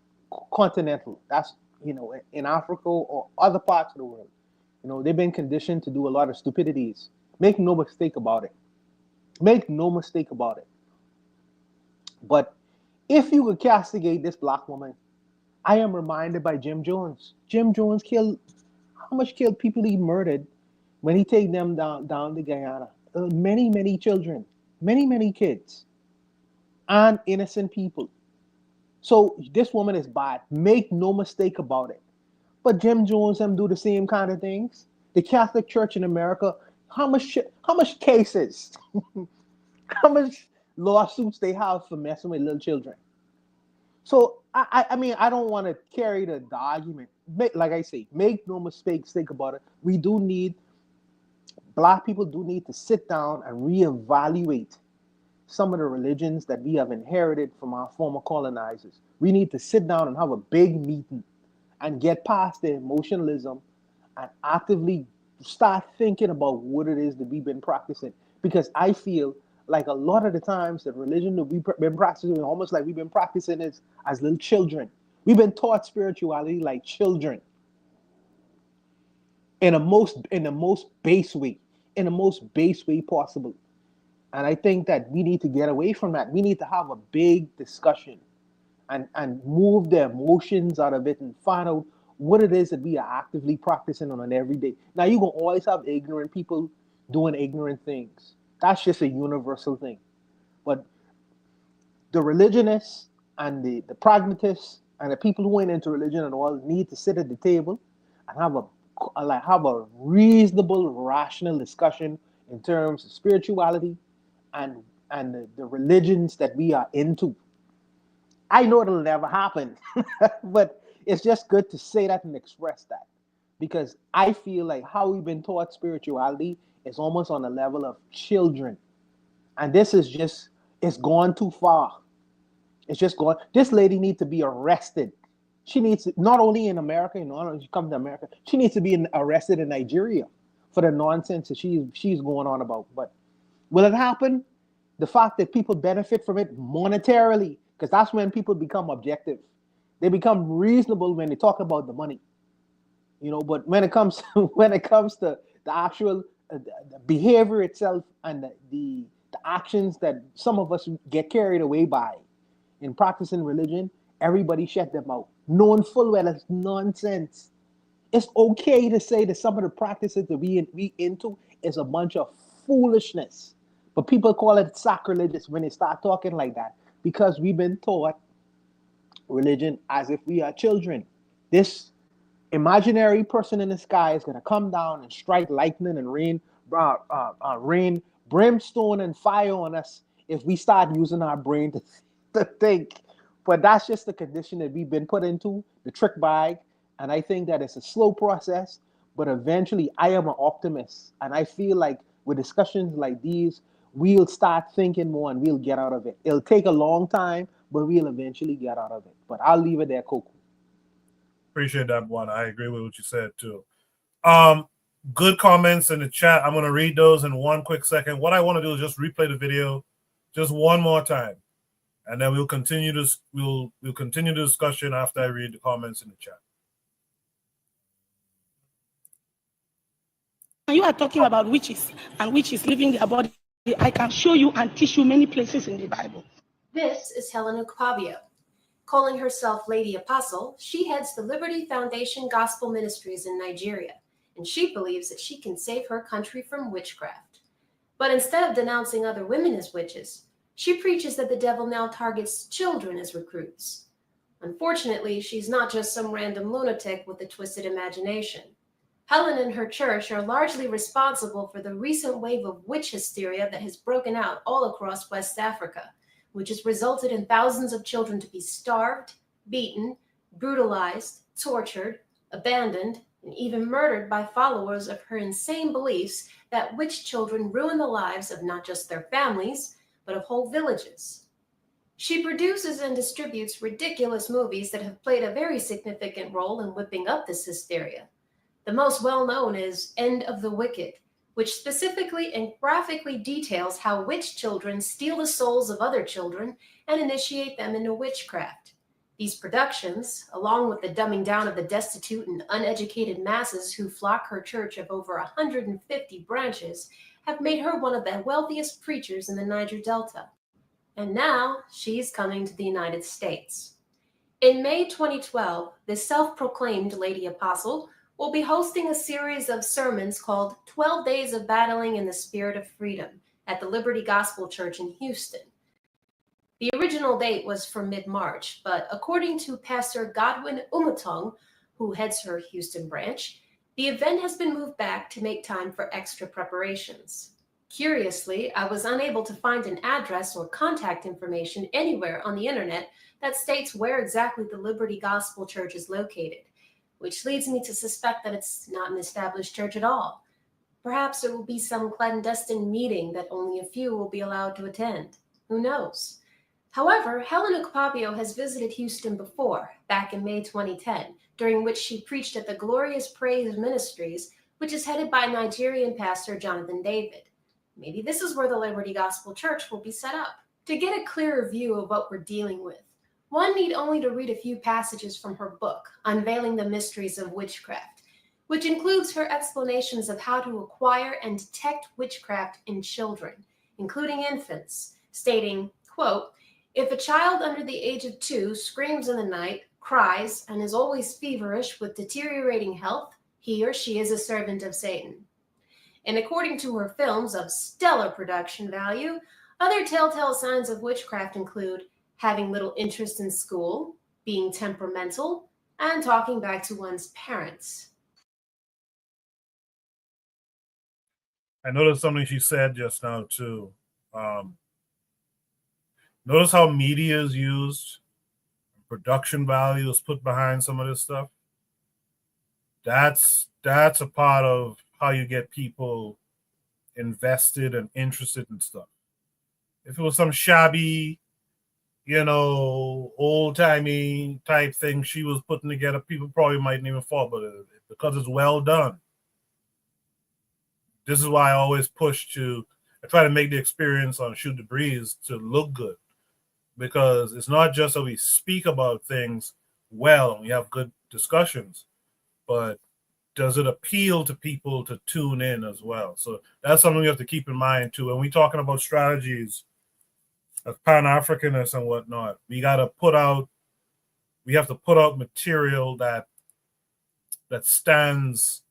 continental. That's in Africa or other parts of the world. They've been conditioned to do a lot of stupidities. Make no mistake about it. Make no mistake about it. But if you could castigate this black woman, I am reminded by Jim Jones. Jim Jones killed people he murdered when he take them down to Guyana. Many children, many kids, and innocent people. So this woman is bad. Make no mistake about it. But Jim Jones them do the same kind of things. The Catholic Church in America, how much cases, how much lawsuits they have for messing with little children. So I mean, I don't want to carry the argument. Like I say, make no mistakes. Think about it. Black people do need to sit down and reevaluate some of the religions that we have inherited from our former colonizers. We need to sit down and have a big meeting and get past the emotionalism and actively start thinking about what it is that we've been practicing. Because I feel like a lot of the times the religion that we've been practicing, almost like we've been practicing it as little children. We've been taught spirituality like children in the most base way possible. And I think that we need to get away from that. We need to have a big discussion and move the emotions out of it and find out what it is that we are actively practicing on an everyday. Now, you're going to always have ignorant people doing ignorant things. That's just a universal thing. But the religionists and the pragmatists and the people who ain't into religion and all need to sit at the table and have a reasonable, rational discussion in terms of spirituality and the religions that we are into. I know it'll never happen, but it's just good to say that and express that, because I feel like how we've been taught spirituality is almost on the level of children, and this is just, it's gone too far. It's just gone. This lady needs to be arrested. She needs to, not only in America, she comes to America, she needs to be arrested in Nigeria for the nonsense that she's going on about. But will it happen? The fact that people benefit from it monetarily, because that's when people become objective. They become reasonable when they talk about the money. You know, but when it comes to the actual the behavior itself and the actions that some of us get carried away by in practicing religion, everybody shut them out, knowing full well it's nonsense. It's okay to say that some of the practices that we into is a bunch of foolishness, but people call it sacrilegious when they start talking like that because we've been taught religion as if we are children. This imaginary person in the sky is going to come down and strike lightning and rain brimstone and fire on us if we start using our brain to think. But that's just the condition that we've been put into, the trick bag. And I think that it's a slow process, but eventually I am an optimist. And I feel like with discussions like these, we'll start thinking more and we'll get out of it. It'll take a long time, but we'll eventually get out of it. But I'll leave it there, Coco. Appreciate that one. I agree with what you said too. Good comments in the chat. I'm going to read those in one quick second. What I want to do is just replay the video just one more time, and then we'll continue this. We'll continue the discussion after I read the comments in the chat. You are talking about witches and witches living their body. I can show you and teach you many places in the Bible. This is Helena Capabio. Calling herself Lady Apostle, she heads the Liberty Foundation Gospel Ministries in Nigeria, and she believes that she can save her country from witchcraft. But instead of denouncing other women as witches, she preaches that the devil now targets children as recruits. Unfortunately, she's not just some random lunatic with a twisted imagination. Helen and her church are largely responsible for the recent wave of witch hysteria that has broken out all across West Africa, which has resulted in thousands of children to be starved, beaten, brutalized, tortured, abandoned, and even murdered by followers of her insane beliefs that witch children ruin the lives of not just their families, but of whole villages. She produces and distributes ridiculous movies that have played a very significant role in whipping up this hysteria. The most well-known is End of the Wicked, which specifically and graphically details how witch children steal the souls of other children and initiate them into witchcraft. These productions, along with the dumbing down of the destitute and uneducated masses who flock her church of over 150 branches, have made her one of the wealthiest preachers in the Niger Delta. And now she's coming to the United States. In May 2012, the self-proclaimed Lady Apostle will be hosting a series of sermons called 12 Days of Battling in the Spirit of Freedom at the Liberty Gospel Church in Houston. The original date was for mid-March, but according to Pastor Godwin Umatong, who heads her Houston branch, the event has been moved back to make time for extra preparations. Curiously, I was unable to find an address or contact information anywhere on the internet that states where exactly the Liberty Gospel Church is located, which leads me to suspect that it's not an established church at all. Perhaps it will be some clandestine meeting that only a few will be allowed to attend. Who knows? However, Helena Capabio has visited Houston before, back in May 2010, during which she preached at the Glorious Praise Ministries, which is headed by Nigerian pastor Jonathan David. Maybe this is where the Liberty Gospel Church will be set up. To get a clearer view of what we're dealing with, one need only to read a few passages from her book, Unveiling the Mysteries of Witchcraft, which includes her explanations of how to acquire and detect witchcraft in children, including infants, stating, quote, "If a child under the age of 2 screams in the night, cries, and is always feverish with deteriorating health, he or she is a servant of Satan." And according to her films of stellar production value, other telltale signs of witchcraft include having little interest in school, being temperamental, and talking back to one's parents. I noticed something she said just now too. Notice how media is used, production value is put behind some of this stuff. That's a part of how you get people invested and interested in stuff. If it was some shabby, old-timey type thing she was putting together, people probably mightn't even fall, but because it's well done. This is why I always I try to make the experience on Shoot the Breeze to look good, because it's not just that we speak about things well and we have good discussions, but does it appeal to people to tune in as well? So that's something we have to keep in mind too. When we're talking about strategies of Pan-Africanists and whatnot, we have to put out material that stands,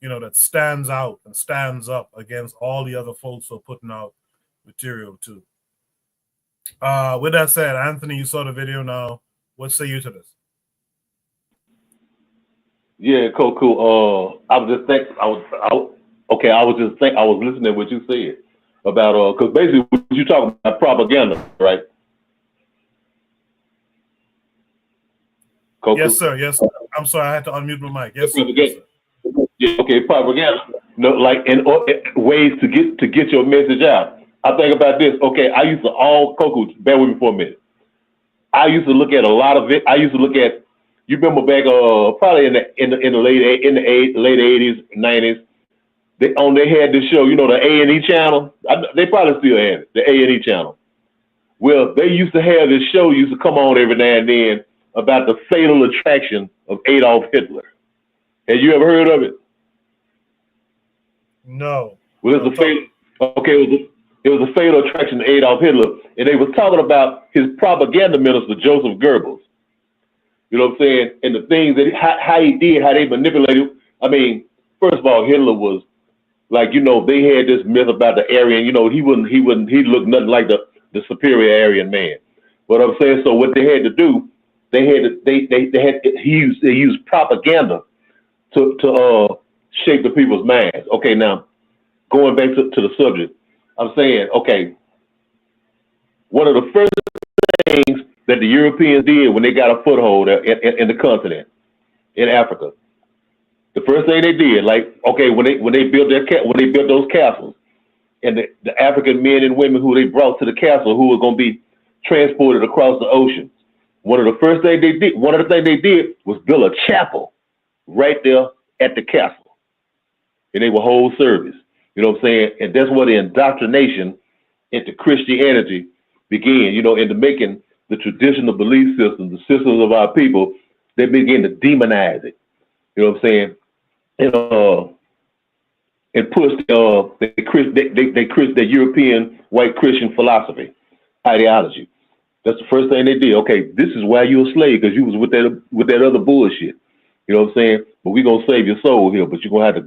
that stands out and stands up against all the other folks who are putting out material too. With that said, Anthony, you saw the video now. What say you to this? Yeah, cool. I was listening to what you said about because basically what you talking about propaganda, right? Cool. Yes, sir. Yes, sir. I'm sorry, I had to unmute my mic. Yes, sir. Yes, sir. Yeah, okay, propaganda. Like in ways to get your message out. I think about this. Okay, I used to Coco, bear with me for a minute. I used to look at a lot of it. I used to look at. You remember back, probably in the late 80s, 90s, they had this show, the A&E channel. They probably still have it, the A&E channel. Well, they used to have this show used to come on every now and then about the fatal attraction of Adolf Hitler. Have you ever heard of it? No. Well, it was a fatal attraction to Adolf Hitler, and they was talking about his propaganda minister, Joseph Goebbels. You know what I'm saying? And the things that how they manipulated. I mean, first of all, Hitler was like, they had this myth about the Aryan. He looked nothing like the superior Aryan man. But I'm saying, so what they had to do, he used propaganda to shape the people's minds. Okay, now going back to the subject, I'm saying, okay, one of the first things that the Europeans did when they got a foothold in the continent, in Africa. The first thing they did, like, okay, when they built those castles, and the African men and women who they brought to the castle, who were going to be transported across the ocean, one of the things they did was build a chapel right there at the castle, and they would hold service. You know what I'm saying? And that's where the indoctrination into Christianity began. Into making the traditional belief systems, the systems of our people, they begin to demonize it. You know what I'm saying? And push the European white Christian philosophy, ideology. That's the first thing they did. Okay, this is why you're a slave, because you was with that other bullshit. You know what I'm saying? But we're gonna save your soul here, but you're gonna have to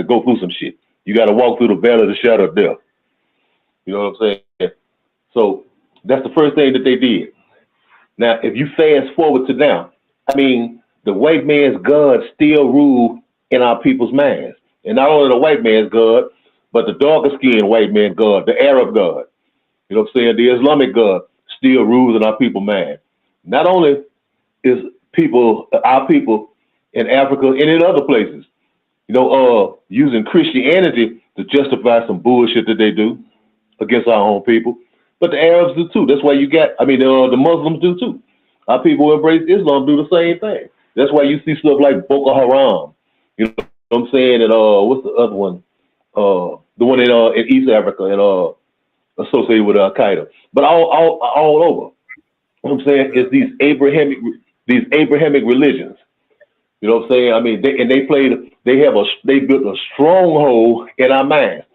go through some shit. You gotta walk through the valley of the shadow of death. You know what I'm saying? So that's the first thing that they did. Now, if you fast forward to now, I mean, the white man's God still rule in our people's minds. And not only the white man's God, but the darker skinned white man's God, the Arab God, you know what I'm saying? The Islamic God still rules in our people's minds. Not only is our people in Africa and in other places, using Christianity to justify some bullshit that they do against our own people, but the Arabs do too. That's why the Muslims do too. Our people who embrace Islam do the same thing. That's why you see stuff like Boko Haram. You know what I'm saying? And what's the other one? The one in East Africa and associated with Al Qaeda. But all over. What I'm saying is these Abrahamic religions. You know what I'm saying? I mean, they built a stronghold in our minds.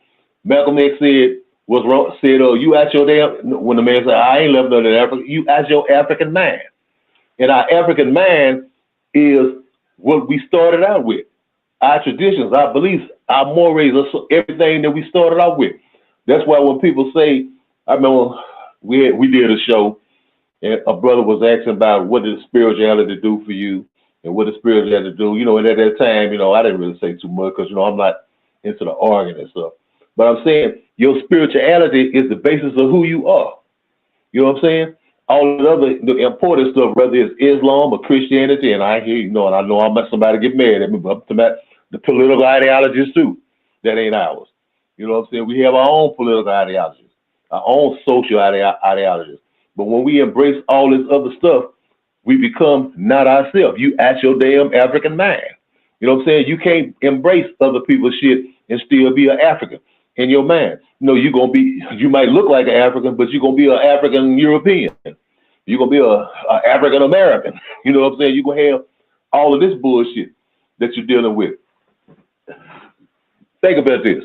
Malcolm X said, what's wrong? Said, you ask your when the man said, I ain't left nothing in Africa, you ask your African mind. And our African mind is what we started out with. Our traditions, our beliefs, our mores, everything that we started out with. That's why when people say, I remember we did a show and a brother was asking about what did spirituality do for you and what does spirituality do, and at that time, I didn't really say too much because, I'm not into the arguing and stuff. But I'm saying your spirituality is the basis of who you are. You know what I'm saying? All the important stuff, whether it's Islam or Christianity, and I hear, and I know I let somebody get mad at me, but I'm talking about the political ideologies too. That ain't ours. You know what I'm saying? We have our own political ideologies, our own social ideologies. But when we embrace all this other stuff, we become not ourselves. You ask your damn African mind. You know what I'm saying? You can't embrace other people's shit and still be an African in your mind. You might look like an African, but you're gonna be an African European. You're gonna be a African American. You know what I'm saying? You're gonna have all of this bullshit. that you're dealing with. Think about this.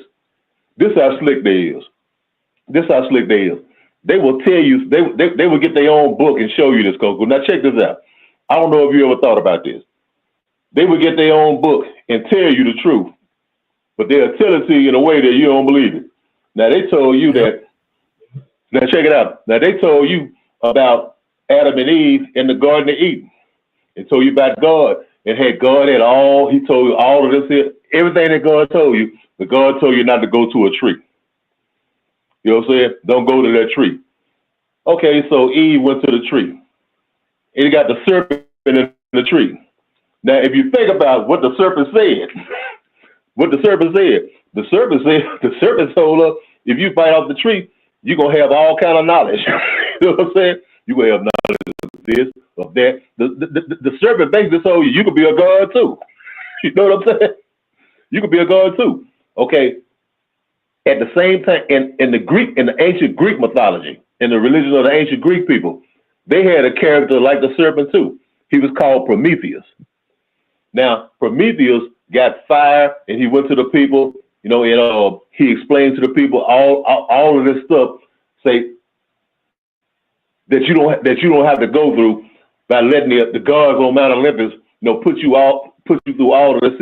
This is how slick they is. This is how slick they is. They will tell you, they will get their own book and show you this, Coco. Now check this out. I don't know if you ever thought about this. They will get their own book and tell you the truth, but they'll tell it to you in a way that you don't believe it. Now they told you that, now check it out. Now they told you about Adam and Eve in the Garden of Eden. They told you about God, and he told you all of this here, everything that God told you, but God told you not to go to a tree. You know what I'm saying? Don't go to that tree. Okay, so Eve went to the tree. It got the serpent in the tree. Now, if you think about what the serpent said, the serpent told her, if you bite off the tree, you're going to have all kind of knowledge. You know what I'm saying? You're going to have knowledge of this, of that. The serpent basically told you could be a god too. You know what I'm saying? You could be a god too. Okay. At the same time, in the ancient Greek mythology, in the religion of the ancient Greek people, they had a character like the serpent too. He was called Prometheus. Now, Prometheus got fire, and he went to the people, you know, and he explained to the people all of this stuff, say that you don't have to go through by letting the gods on Mount Olympus, you know, put you through all of this.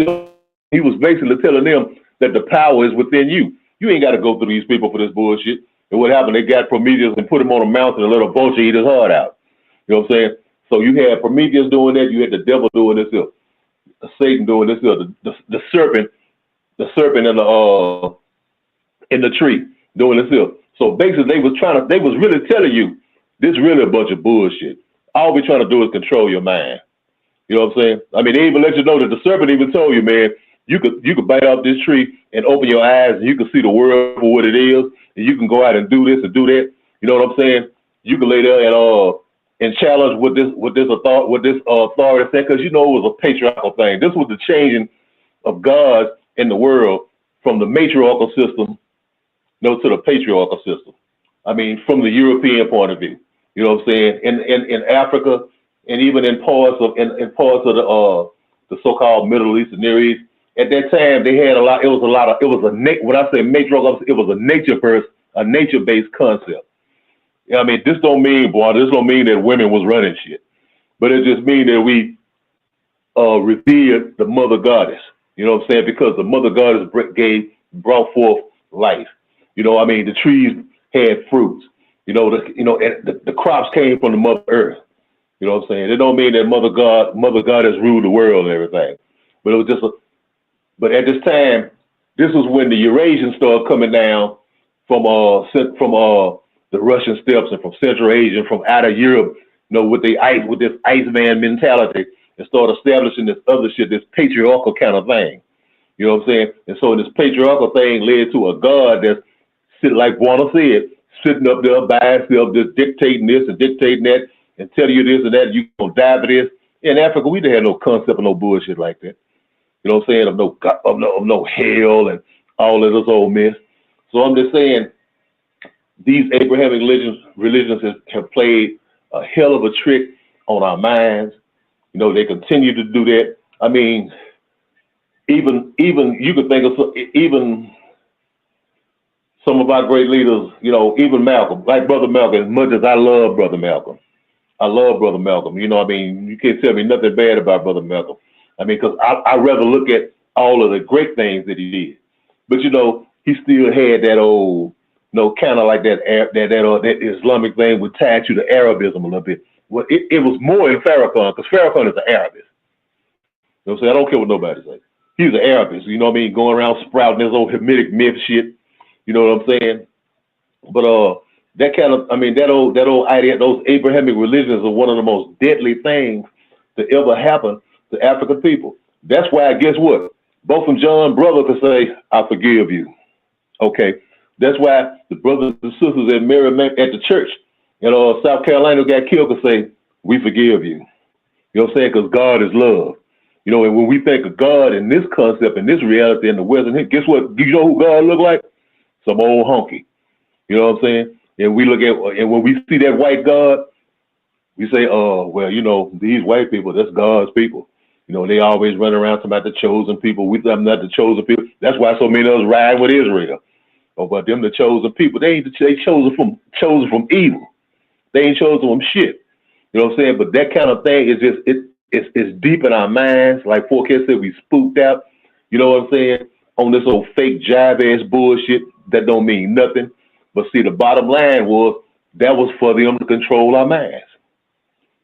He was basically telling them that the power is within you. You ain't got to go through these people for this bullshit. And what happened? They got Prometheus and put him on a mountain and let a vulture eat his heart out. You know what I'm saying? So you had Prometheus doing that. You had the devil doing this here. Satan doing this here. The serpent in the tree doing this here. So basically, they was really telling you this really a bunch of bullshit. All we're trying to do is control your mind. You know what I'm saying? I mean, they even let you know that the serpent even told you, man, you could bite off this tree and open your eyes and you can see the world for what it is, and you can go out and do this and do that. You know what I'm saying? You can lay there and challenge what this authority said, because you know it was a patriarchal thing. This was the changing of God in the world from the matriarchal system, to the patriarchal system. I mean, from the European point of view. You know what I'm saying? In Africa and even in parts of the so-called Middle East and Near East. At that time, they had when I say matriarchal, it was a nature-based concept. I mean, this don't mean that women was running shit, but it just means that we revered the mother goddess. You know what I'm saying? Because the mother goddess brought forth life. You know, I mean, the trees had fruits. You know, the crops came from the mother earth. You know what I'm saying? It don't mean that mother goddess ruled the world and everything, but it was just but at this time, this was when the Eurasians started coming down from the Russian steppes and from Central Asia, from out of Europe, with this Iceman mentality, and start establishing this other shit, this patriarchal kind of thing. You know what I'm saying? And so this patriarchal thing led to a god that's sitting, like Buona said, sitting up there by himself, just dictating this and dictating that, and telling you this and that, you gonna die for this. In Africa, we didn't have no concept of no bullshit like that. You know what I'm saying? Of no hell and all of this old mess. So I'm just saying, these Abrahamic religions have played a hell of a trick on our minds. You know, they continue to do that. I mean, even you could think of even some of our great leaders, even Malcolm, like Brother Malcolm, as much as I love Brother Malcolm. You know, I mean, you can't tell me nothing bad about Brother Malcolm. I mean, because I rather look at all of the great things that he did. But, he still had that old, kind of like that Islamic thing would tie to the Arabism a little bit. Well, it was more in Farrakhan, because Farrakhan is an Arabist. You know what I'm saying? I don't care what nobody says. He's an Arabist, you know what I mean? Going around sprouting this old Hamitic myth shit. You know what I'm saying? But that kind of, I mean, that old idea, those Abrahamic religions are one of the most deadly things to ever happen to African people. That's why, guess what? Both from John brother could say, I forgive you. Okay. That's why the brothers and sisters at at the church in South Carolina who got killed could say, we forgive you. You know what I'm saying? Because God is love. And when we think of God in this concept, in this reality in the Western, guess what? You know who God look like? Some old honky. You know what I'm saying? And we look at, and when we see that white God, we say, well, these white people, that's God's people. You know, they always run around talking about the chosen people. We them not the chosen people. That's why so many of us ride with Israel. Oh, but them the chosen people. They chosen from evil. They ain't chosen from shit. You know what I'm saying? But that kind of thing is just it's deep in our minds. Like 4K said, we spooked out. You know what I'm saying? On this old fake jive ass bullshit that don't mean nothing. But see, the bottom line was that was for them to control our minds.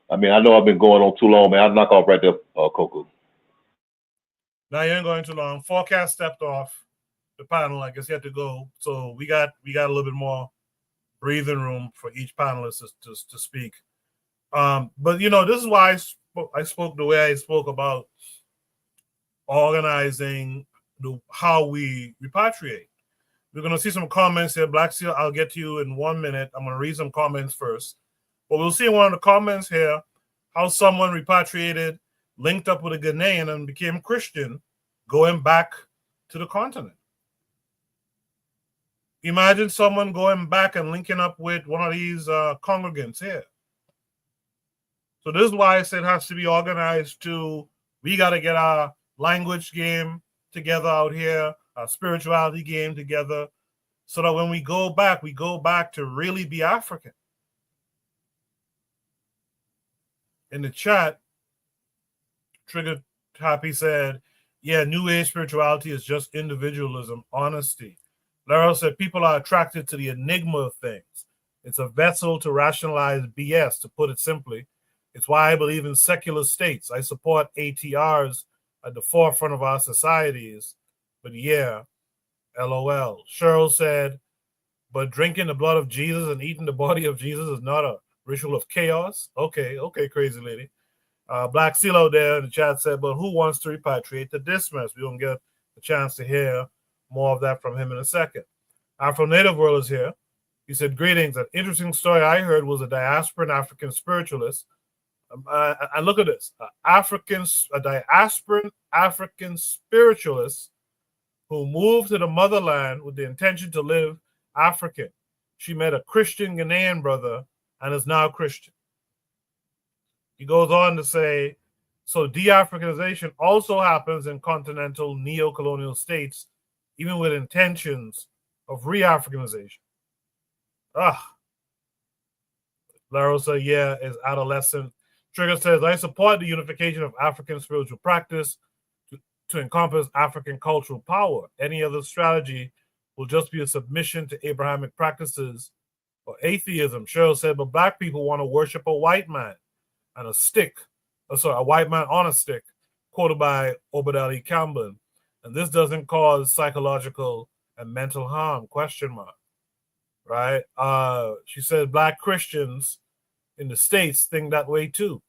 I mean, I know I've been going on too long, man. I'll knock off right there, Coco. Now you ain't going too long. Forecast stepped off the panel. I guess he had to go. So we got a little bit more breathing room for each panelist to speak. But you know, this is why I spoke the way I spoke about organizing how we repatriate. We're gonna see some comments here. Black Seal, I'll get to you in 1 minute. I'm gonna read some comments first. But we'll see in one of the comments here how someone repatriated, linked up with a Ghanaian and became Christian, going back to the continent. Imagine someone going back and linking up with one of these congregants here. So this is why I said it has to be organized to, we got to get our language game together out here, our spirituality game together, so that when we go back to really be African. In the chat, Trigger Happy said, yeah, New Age spirituality is just individualism, honesty. Laurel said, people are attracted to the enigma of things. It's a vessel to rationalize BS, to put it simply. It's why I believe in secular states. I support ATRs at the forefront of our societies. But yeah, LOL. Cheryl said, but drinking the blood of Jesus and eating the body of Jesus is not a ritual of chaos. Okay, crazy lady. Black Silo there in the chat said, but who wants to repatriate the Dismas? We're going to get a chance to hear more of that from him in a second. Afro Native World is here. He said, greetings. An interesting story I heard was a diasporan African spiritualist. And look at this. A diasporan African spiritualist who moved to the motherland with the intention to live African. She met a Christian Ghanaian brother and is now Christian. He goes on to say, so de-Africanization also happens in continental neo-colonial states, even with intentions of re-Africanization. Laro said, yeah, is adolescent. Trigger says, I support the unification of African spiritual practice to encompass African cultural power. Any other strategy will just be a submission to Abrahamic practices or atheism. Cheryl said, but black people want to worship a white man and a stick. A white man on a stick, quoted by Obadiah Campbell. And this doesn't cause psychological and mental harm, ? Right? She said black Christians in the States think that way too.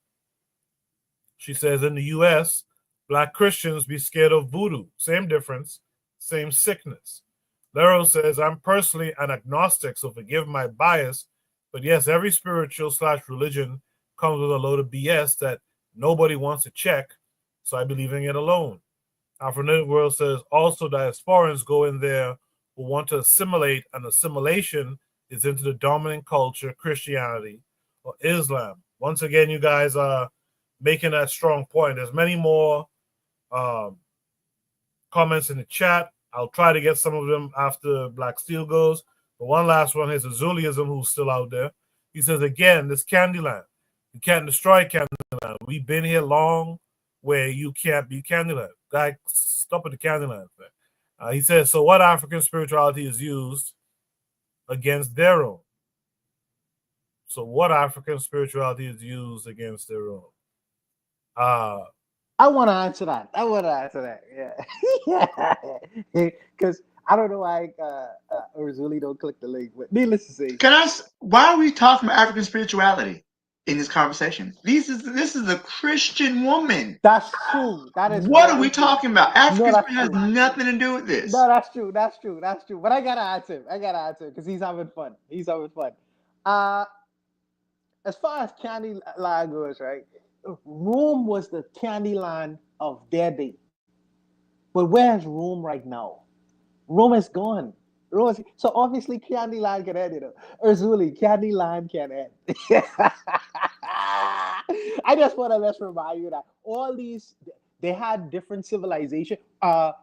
She says in the US, black Christians be scared of voodoo. Same difference, same sickness. Lero says, I'm personally an agnostic, so forgive my bias, but yes, every spiritual/religion comes with a load of BS that nobody wants to check, so I believe in it alone. Afro-Native World says, also diasporans go in there who want to assimilate, and assimilation is into the dominant culture, Christianity or Islam. Once again, you guys are making that strong point. There's many more comments in the chat. I'll try to get some of them after Black Steel goes. But one last one is Azuliism, who's still out there. He says, again, this Candyland. You can't destroy Candyland. We've been here long where you can't be Candyland. Guy, stop at the Candyland thing. He says, so what African spirituality is used against their own? So what African spirituality is used against their own? I want to answer that. Yeah. Because I don't know why Urzuli don't click the link. But needless to say, why are we talking about African spirituality in this conversation? This is a Christian woman. That's true. That is. What are we talking about? African no, has nothing to do with this. No, that's true. But I gotta answer him because he's having fun. As far as Candyland goes, right? Rome was the Candyland of their day. But where's Rome right now? Rome is gone. So obviously Candyland can end, Urzuli, Candyland can end. I just want to remind you that all these, They had different civilization.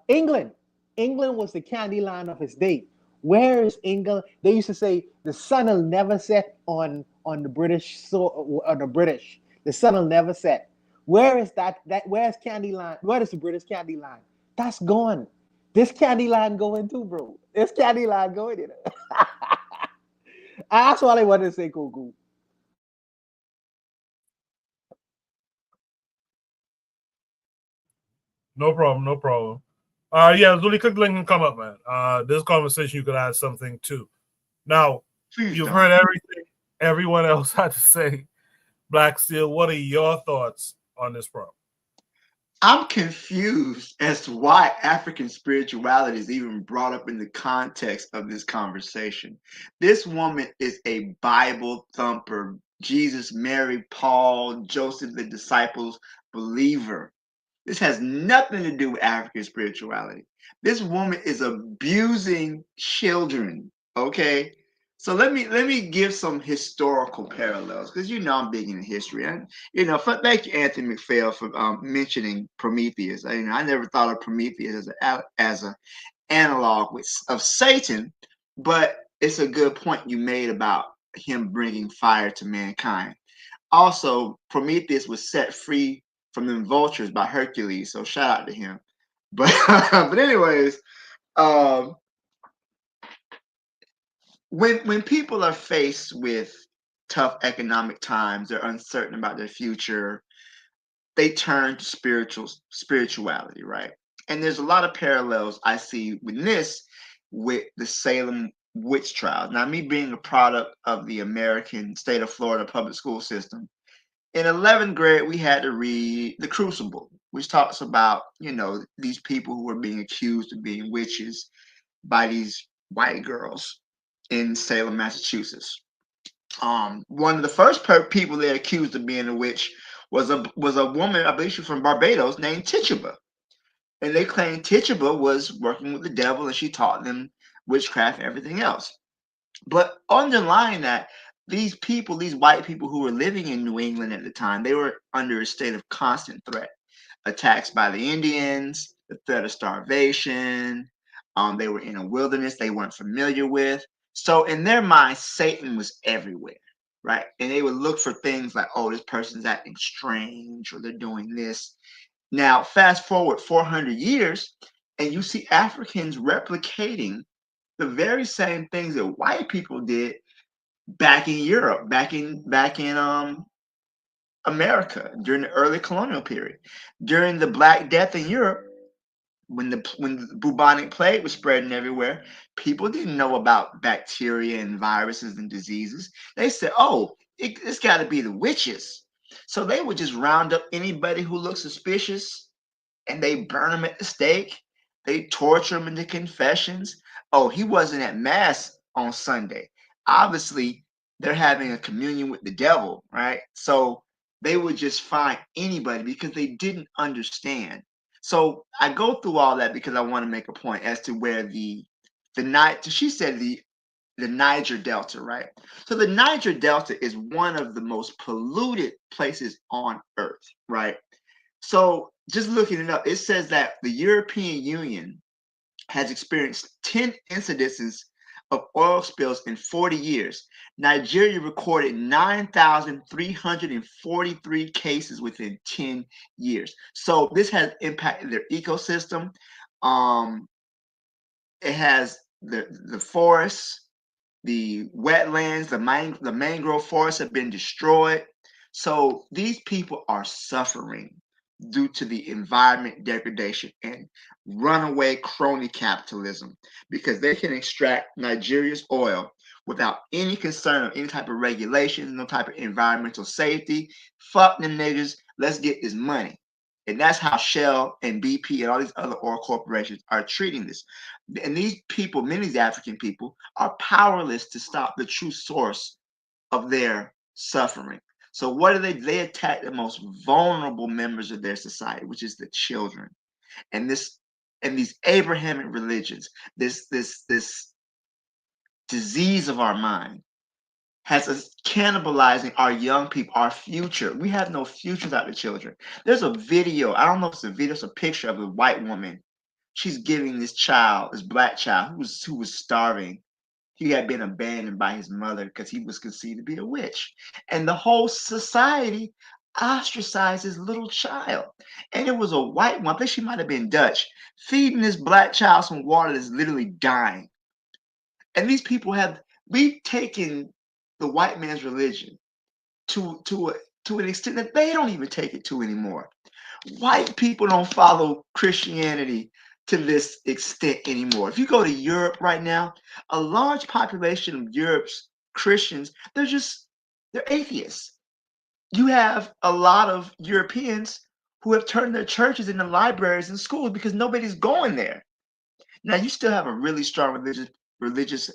England was the candy land of its day. Where is England? They used to say the sun will never set on the British, so on the British. The sun will never set. Where is that? Where's candy land? Where is the British candy land? That's gone. This candy land going too, bro. This candy land going in. That's all I want to say, Coco. No problem, no problem. Yeah, Zuli, click the link and come up, man. This conversation you could add something too. Now, you've heard everything everyone else had to say. Black Steel, what are your thoughts on this problem? I'm confused as to why African spirituality is even brought up in the context of this conversation. This woman is a Bible thumper, Jesus, Mary, Paul, Joseph, the disciples believer. This has nothing to do with African spirituality. This woman is abusing children, okay? So let me give some historical parallels, because you know I'm big into history. And thank you, Anthony McPhail, for mentioning Prometheus. I never thought of Prometheus as an analog of Satan, but it's a good point you made about him bringing fire to mankind. Also, Prometheus was set free from the vultures by Hercules, so shout out to him. But but anyways, when people are faced with tough economic times, they're uncertain about their future, they turn to spirituality, right? And there's a lot of parallels I see with this with the Salem witch trials. Now, me being a product of the American state of Florida public school system, in 11th grade, we had to read The Crucible, which talks about, these people who were being accused of being witches by these white girls in Salem, Massachusetts. One of the first people they accused of being a witch was a woman, I believe she was from Barbados, named Tituba. And they claimed Tituba was working with the devil and she taught them witchcraft and everything else. But underlying that, these people, these white people who were living in New England at the time, they were under a state of constant threat. Attacks by the Indians, the threat of starvation. They were in a wilderness they weren't familiar with. So in their minds, Satan was everywhere, right? And they would look for things like, oh, this person's acting strange or they're doing this. Now, fast forward 400 years, and you see Africans replicating the very same things that white people did back in Europe, back in America during the early colonial period. During the Black Death in Europe, when the bubonic plague was spreading everywhere, people didn't know about bacteria and viruses and diseases. They said, oh, it's got to be the witches. So they would just round up anybody who looked suspicious and they burn them at the stake. They torture them into confessions. Oh, he wasn't at mass on Sunday. Obviously, they're having a communion with the devil, right? So they would just find anybody because they didn't understand. So I go through all that because I want to make a point as to where the Niger Delta, right? So the Niger Delta is one of the most polluted places on earth, right? So just looking it up, it says that the European Union has experienced 10 incidences of oil spills in 40 years. Nigeria recorded 9,343 cases within 10 years. So this has impacted their ecosystem. It has the forests, the wetlands, the mangrove forests have been destroyed. So these people are suffering due to the environment degradation and runaway crony capitalism because they can extract Nigeria's oil without any concern of any type of regulations, no type of environmental safety. Fuck them niggas. Let's get this money. And that's how Shell and BP and all these other oil corporations are treating this. And these people, many of these African people, are powerless to stop the true source of their suffering. So what do they? They attack the most vulnerable members of their society, which is the children. And these Abrahamic religions, this disease of our mind, has us cannibalizing our young people, our future. We have no future without the children. There's a video, I don't know if it's a video, it's a picture of a white woman. She's giving this child, this black child who was starving. He had been abandoned by his mother because he was conceived to be a witch. And the whole society ostracized this little child. And it was a white one, I think she might have been Dutch, feeding this black child some water that's literally dying. And these people we've taken the white man's religion to an extent that they don't even take it to anymore. White people don't follow Christianity to this extent anymore. If you go to Europe right now, a large population of Europe's Christians, they're atheists. You have a lot of Europeans who have turned their churches into libraries and schools because nobody's going there. Now you still have a really strong religious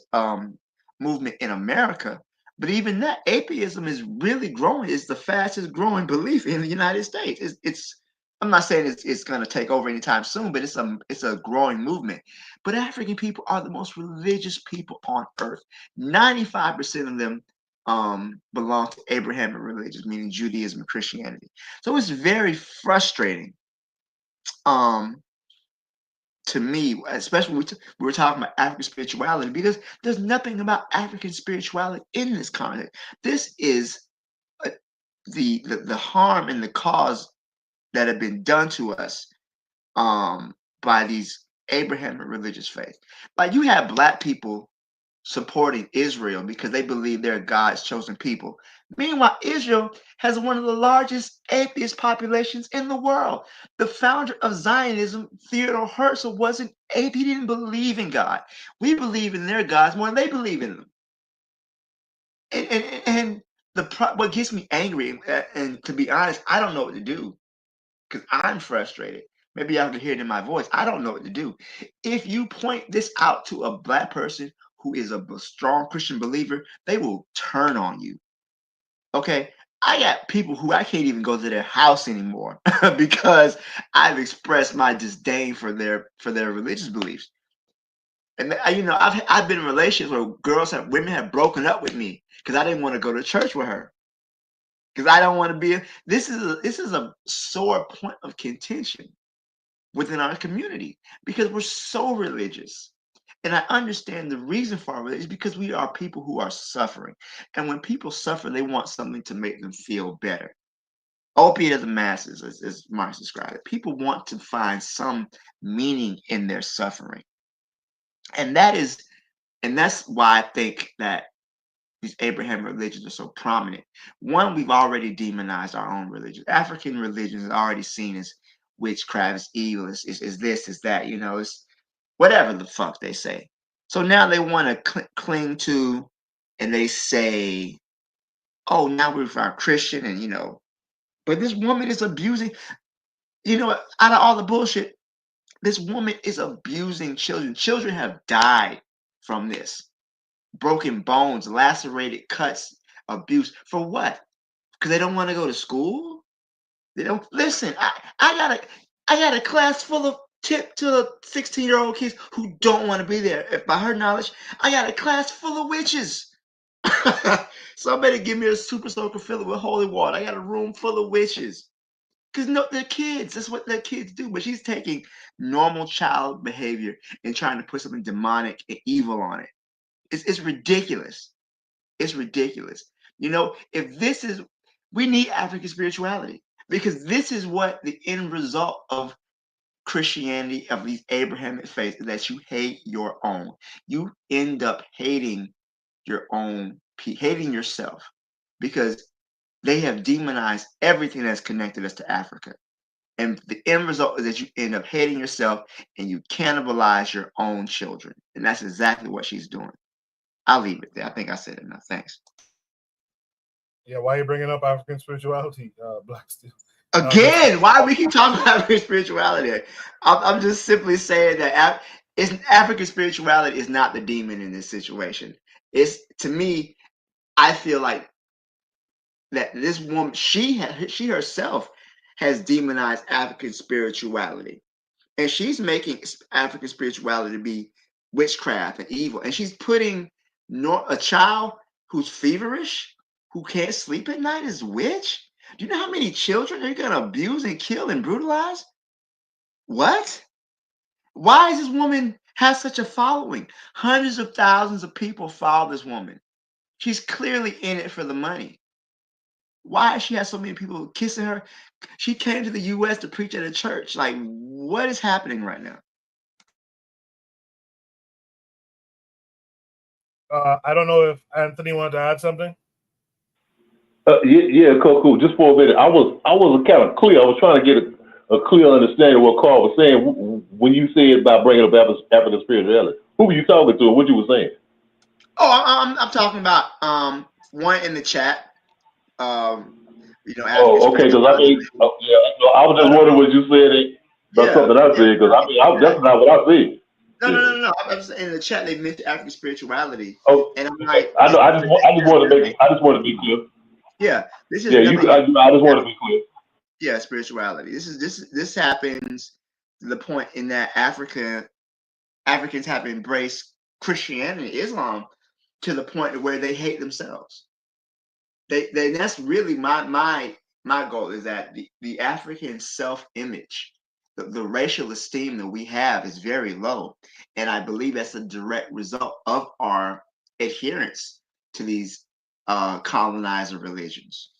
movement in America, but even that atheism is really growing. It's the fastest growing belief in the United States. I'm not saying it's going to take over anytime soon, but it's a growing movement. But African people are the most religious people on earth. 95% of them belong to Abrahamic religions, meaning Judaism and Christianity. So it's very frustrating. To me, especially we were talking about African spirituality, because there's nothing about African spirituality in this context. This is the harm and the cause that have been done to us by these Abrahamic religious faiths. Like you have black people supporting Israel because they believe they're God's chosen people. Meanwhile, Israel has one of the largest atheist populations in the world. The founder of Zionism, Theodore Herzl, wasn't atheist. He didn't believe in God. We believe in their gods more than they believe in them. And what gets me angry, and to be honest, I don't know what to do because I'm frustrated. Maybe y'all can hear it in my voice. I don't know what to do. If you point this out to a black person who is a strong Christian believer, they will turn on you. Okay, I got people who I can't even go to their house anymore because I've expressed my disdain for their religious beliefs. And I've been in relationships where women have broken up with me because I didn't want to go to church with her because I don't want to be. This is a sore point of contention within our community because we're so religious. And I understand the reason for our religion is because we are people who are suffering. And when people suffer, they want something to make them feel better. Opiate of the masses, as Marx described it. People want to find some meaning in their suffering. And that's why I think that these Abrahamic religions are so prominent. One, we've already demonized our own religion. African religions are already seen as witchcraft, is evil, is this, is that, it's whatever the fuck they say. So now they want to cling to, and they say, oh, now we're Christian, and but this woman is abusing, out of all the bullshit, this woman is abusing children. Children have died from this. Broken bones, lacerated cuts, abuse. For what? Because they don't want to go to school? They don't listen. I got a class full of tip to the 16-year-old kids who don't want to be there. If by her knowledge, I got a class full of witches. Somebody give me a super soaker, fill it with holy water. I got a room full of witches. Because they're kids. That's what their kids do. But she's taking normal child behavior and trying to put something demonic and evil on it. It's ridiculous. It's ridiculous. If we need African spirituality because this is what the end result of Christianity, of these Abrahamic faiths, is that you hate your own. You end up hating your own, hating yourself because they have demonized everything that's connected us to Africa. And the end result is that you end up hating yourself and you cannibalize your own children. And that's exactly what she's doing. I'll leave it there. I think I said enough. Thanks. Yeah, why are you bringing up African spirituality, Black Steel? Again, why we keep talking about African spirituality? I'm just simply saying that African spirituality is not the demon in this situation. To me, I feel like that this woman, she herself has demonized African spirituality, and she's making African spirituality to be witchcraft and evil, and she's putting a child who's feverish, who can't sleep at night is witch? Do you know how many children they're gonna abuse and kill and brutalize? What? Why does this woman have such a following? Hundreds of thousands of people follow this woman. She's clearly in it for the money. Why does she have so many people kissing her? She came to the U.S. to preach at a church. Like, what is happening right now? I don't know if Anthony wanted to add something. Yeah, cool. Just for a minute, I was kind of clear. I was trying to get a clear understanding of what Carl was saying when you said about bringing up African spirituality. Who were you talking to, and what you were saying? Oh, I'm talking about one in the chat. You know, Oh, okay. Because I mean, I was just wondering what you said about something I said. Because I mean, that's not what I said. No. I'm just in the chat. They mentioned African spirituality, Oh, and I'm like, I know. I just want to be clear. Yeah, this is Yeah, nothing. I just want to be clear. Yeah, spirituality. This happens to the point in that Africans have embraced Christianity, Islam, to the point where they hate themselves. That's really my goal, is that the African self-image, the racial esteem that we have is very low, and I believe that's a direct result of our adherence to these colonizer religions.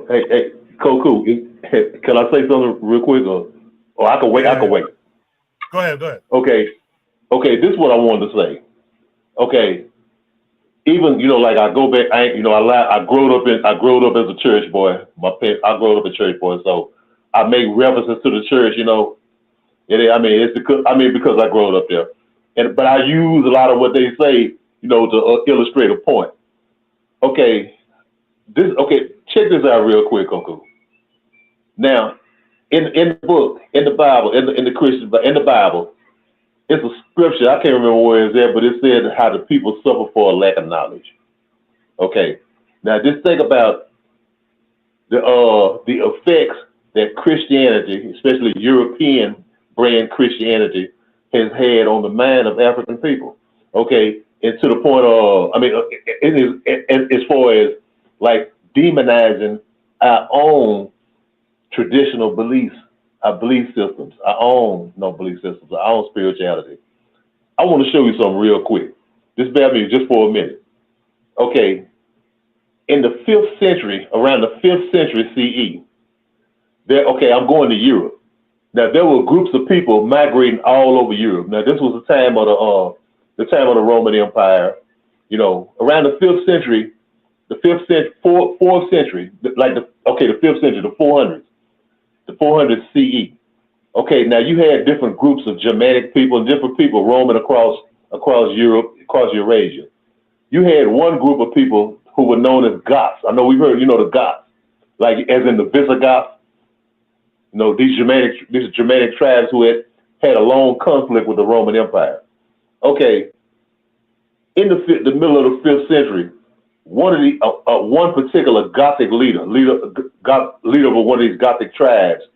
Hey, Koku, can I say something real quick, or I can wait? I can wait. Go ahead. Okay. This is what I wanted to say. Okay. Even like I go back, I grew up as a church boy. I grew up a church boy, so I make references to the church. Because I grew up there, but I use a lot of what they say, to illustrate a point. Okay. Check this out real quick, Koku. Now, in the book, in the Bible, in the Bible, it's a scripture. I can't remember where it's at, but it said how the people suffer for a lack of knowledge. Okay. Now, just think about the effects that Christianity, especially European brand Christianity, has had on the mind of African people. Okay, and to the point of, it is as far as like demonizing our own traditional beliefs, our belief systems, our own spirituality. I want to show you something real quick. Just bear with me just for a minute. Okay, in the 5th century, around the 5th century CE, I'm going to Europe. Now there were groups of people migrating all over Europe. Now this was the time of the Roman Empire. Around the 5th century, the 4th century, the 5th century, the 400s. The 400 CE. Okay, now you had different groups of Germanic people and different people roaming across Europe, across Eurasia. You had one group of people who were known as Goths. I know we've heard, the Goths, like as in the Visigoths. These Germanic tribes who had a long conflict with the Roman Empire. Okay, in the middle of the 5th century, one particular Gothic leader of one of these Gothic tribes,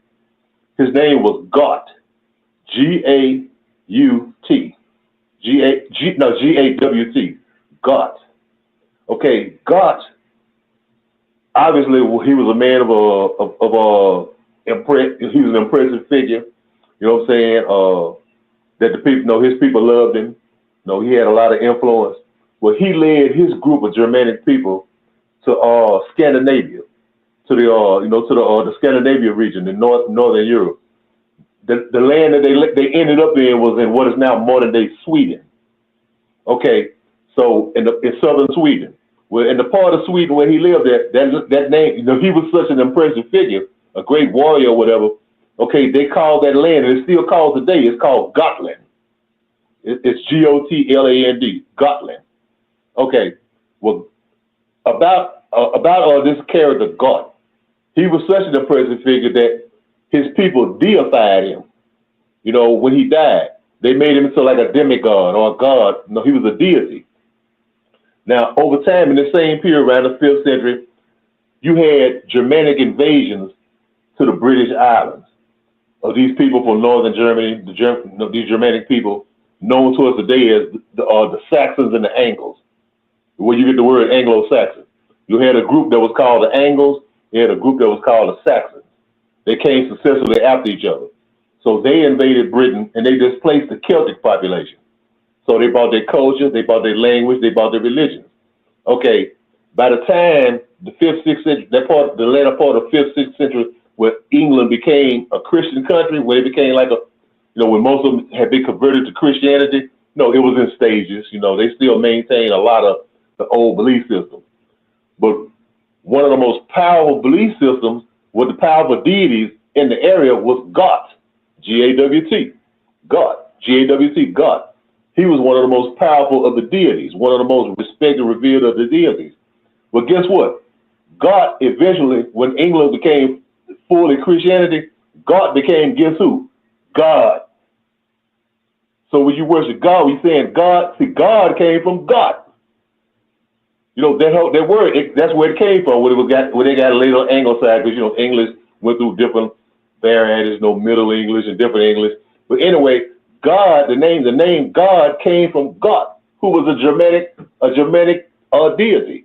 his name was Gaut, G-A-U-T, G-A-W-T, Gaut. Okay, Gaut, obviously he was a man he was an impressive figure, you know what I'm saying, that the people, his people loved him, he had a lot of influence. Well, he led his group of Germanic people to Scandinavia, to the Scandinavia region in northern Europe. The land that they ended up in was in what is now modern day Sweden. Okay, so in southern Sweden, well, in the part of Sweden where he lived at, that name, he was such an impressive figure, a great warrior or whatever. Okay, they called that land, and it's still called today. It's called Gotland. It's Gotland, Gotland. Okay, well, about this character Gaut, he was such an impressive figure that his people deified him. When he died, they made him into like a demigod or a god. No, he was a deity. Now, over time, in the same period, around the 5th century, you had Germanic invasions to the British Islands of these people from northern Germany, these Germanic people, known to us today as the Saxons and the Angles. where you get the word Anglo-Saxon. You had a group that was called the Angles. You had a group that was called the Saxons. They came successively after each other. So they invaded Britain and they displaced the Celtic population. So they brought their culture, they brought their language, they brought their religion. Okay, by the time the 5th, 6th century, the latter part of 5th, 6th century, where England became a Christian country, where it became like a, when most of them had been converted to Christianity, no, it was in stages. They still maintain a lot of the old belief systems. But one of the most powerful belief systems with the powerful deities in the area was God, G-A-W-T, God, G-A-W-T, God. He was one of the most powerful of the deities, one of the most respected, revered of the deities. But guess what? God eventually, when England became fully Christianity, God became, guess who? God. So when you worship God, we're saying God, see, God came from God. That word, that's where it came from, when they got later on Anglo-Saxon, because, English went through different varieties, Middle English and different English. But anyway, God, the name God came from God, who was a Germanic deity.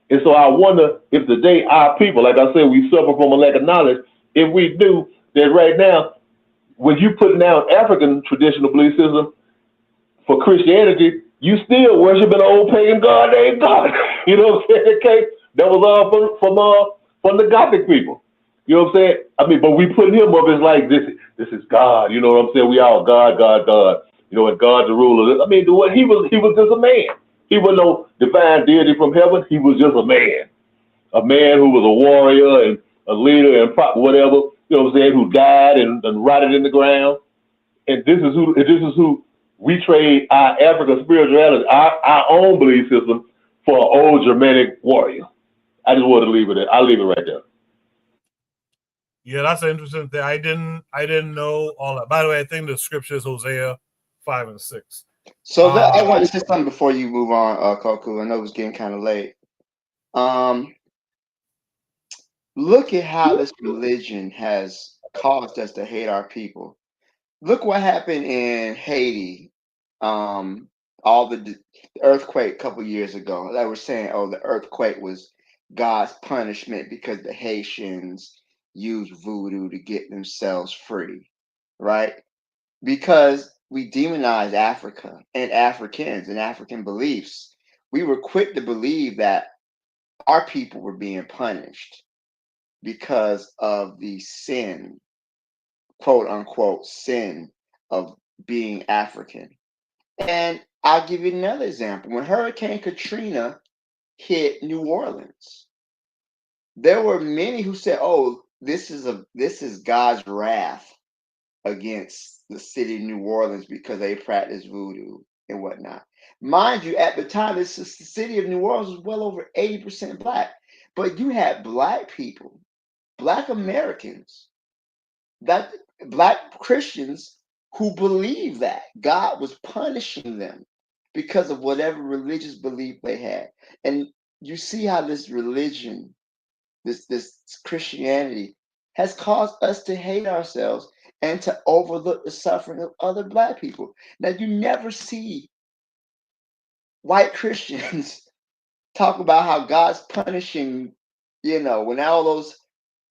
And so I wonder if today our people, like I said, we suffer from a lack of knowledge. If we do, then right now, when you put down African traditional belief system for Christianity, you still worship an old pagan god named God. You know what I'm saying? Okay, that was all from the Gothic people. You know what I'm saying? I mean, but we put him up as like this is God. You know what I'm saying? We all God. And God's the ruler. I mean, he was just a man. He was no divine deity from heaven. He was just a man who was a warrior and a leader and whatever. You know what I'm saying? Who died and rotted in the ground. And this is who we trade our African spirituality, our own belief system, for an old Germanic warrior. I just wanted to leave it there. I'll leave it right there. Yeah, that's an interesting thing. I didn't know all that. By the way, I think the scripture is Hosea 5 and 6. So I want to say something before you move on, Koku. I know it's getting kind of late. Look at how this religion has caused us to hate our people. Look what happened in Haiti. All the earthquake a couple years ago. They were saying, oh, the earthquake was God's punishment because the Haitians used voodoo to get themselves free, right? Because we demonized Africa and Africans and African beliefs. We were quick to believe that our people were being punished because of the sin, quote unquote, sin of being African. And I'll give you another example. When Hurricane Katrina hit New Orleans, there were many who said, oh, this is God's wrath against the city of New Orleans because they practice voodoo and whatnot. Mind you, at the time, the city of New Orleans was well over 80% Black. But you had Black people, Black Americans, that Black Christians who believed that God was punishing them because of whatever religious belief they had. And you see how this religion, this Christianity, has caused us to hate ourselves and to overlook the suffering of other Black people. Now, you never see white Christians talk about how God's punishing, when all those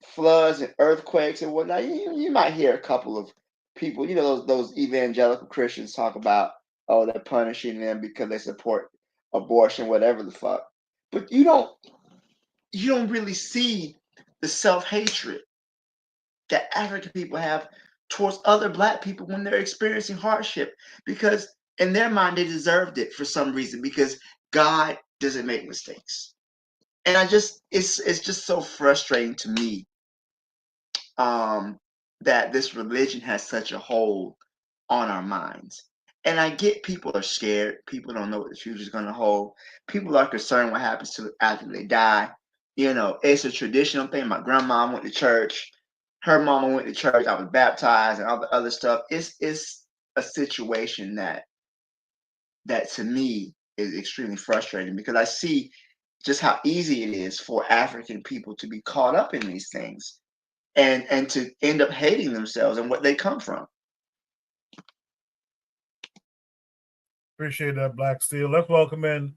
floods and earthquakes and whatnot. You might hear a couple of people, those evangelical Christians talk about, oh, they're punishing them because they support abortion, whatever the fuck. But you don't really see the self-hatred that African people have towards other Black people when they're experiencing hardship, because in their mind they deserved it for some reason, because God doesn't make mistakes. And it's just so frustrating to me that this religion has such a hold on our minds. And I get people are scared. People don't know what the future is going to hold. People are concerned what happens to after they die. It's a traditional thing. My grandma went to church. Her mama went to church. I was baptized and all the other stuff. It's a situation that to me is extremely frustrating, because I see just how easy it is for African people to be caught up in these things and to end up hating themselves and what they come from. Appreciate that, Black Steel. Let's welcome in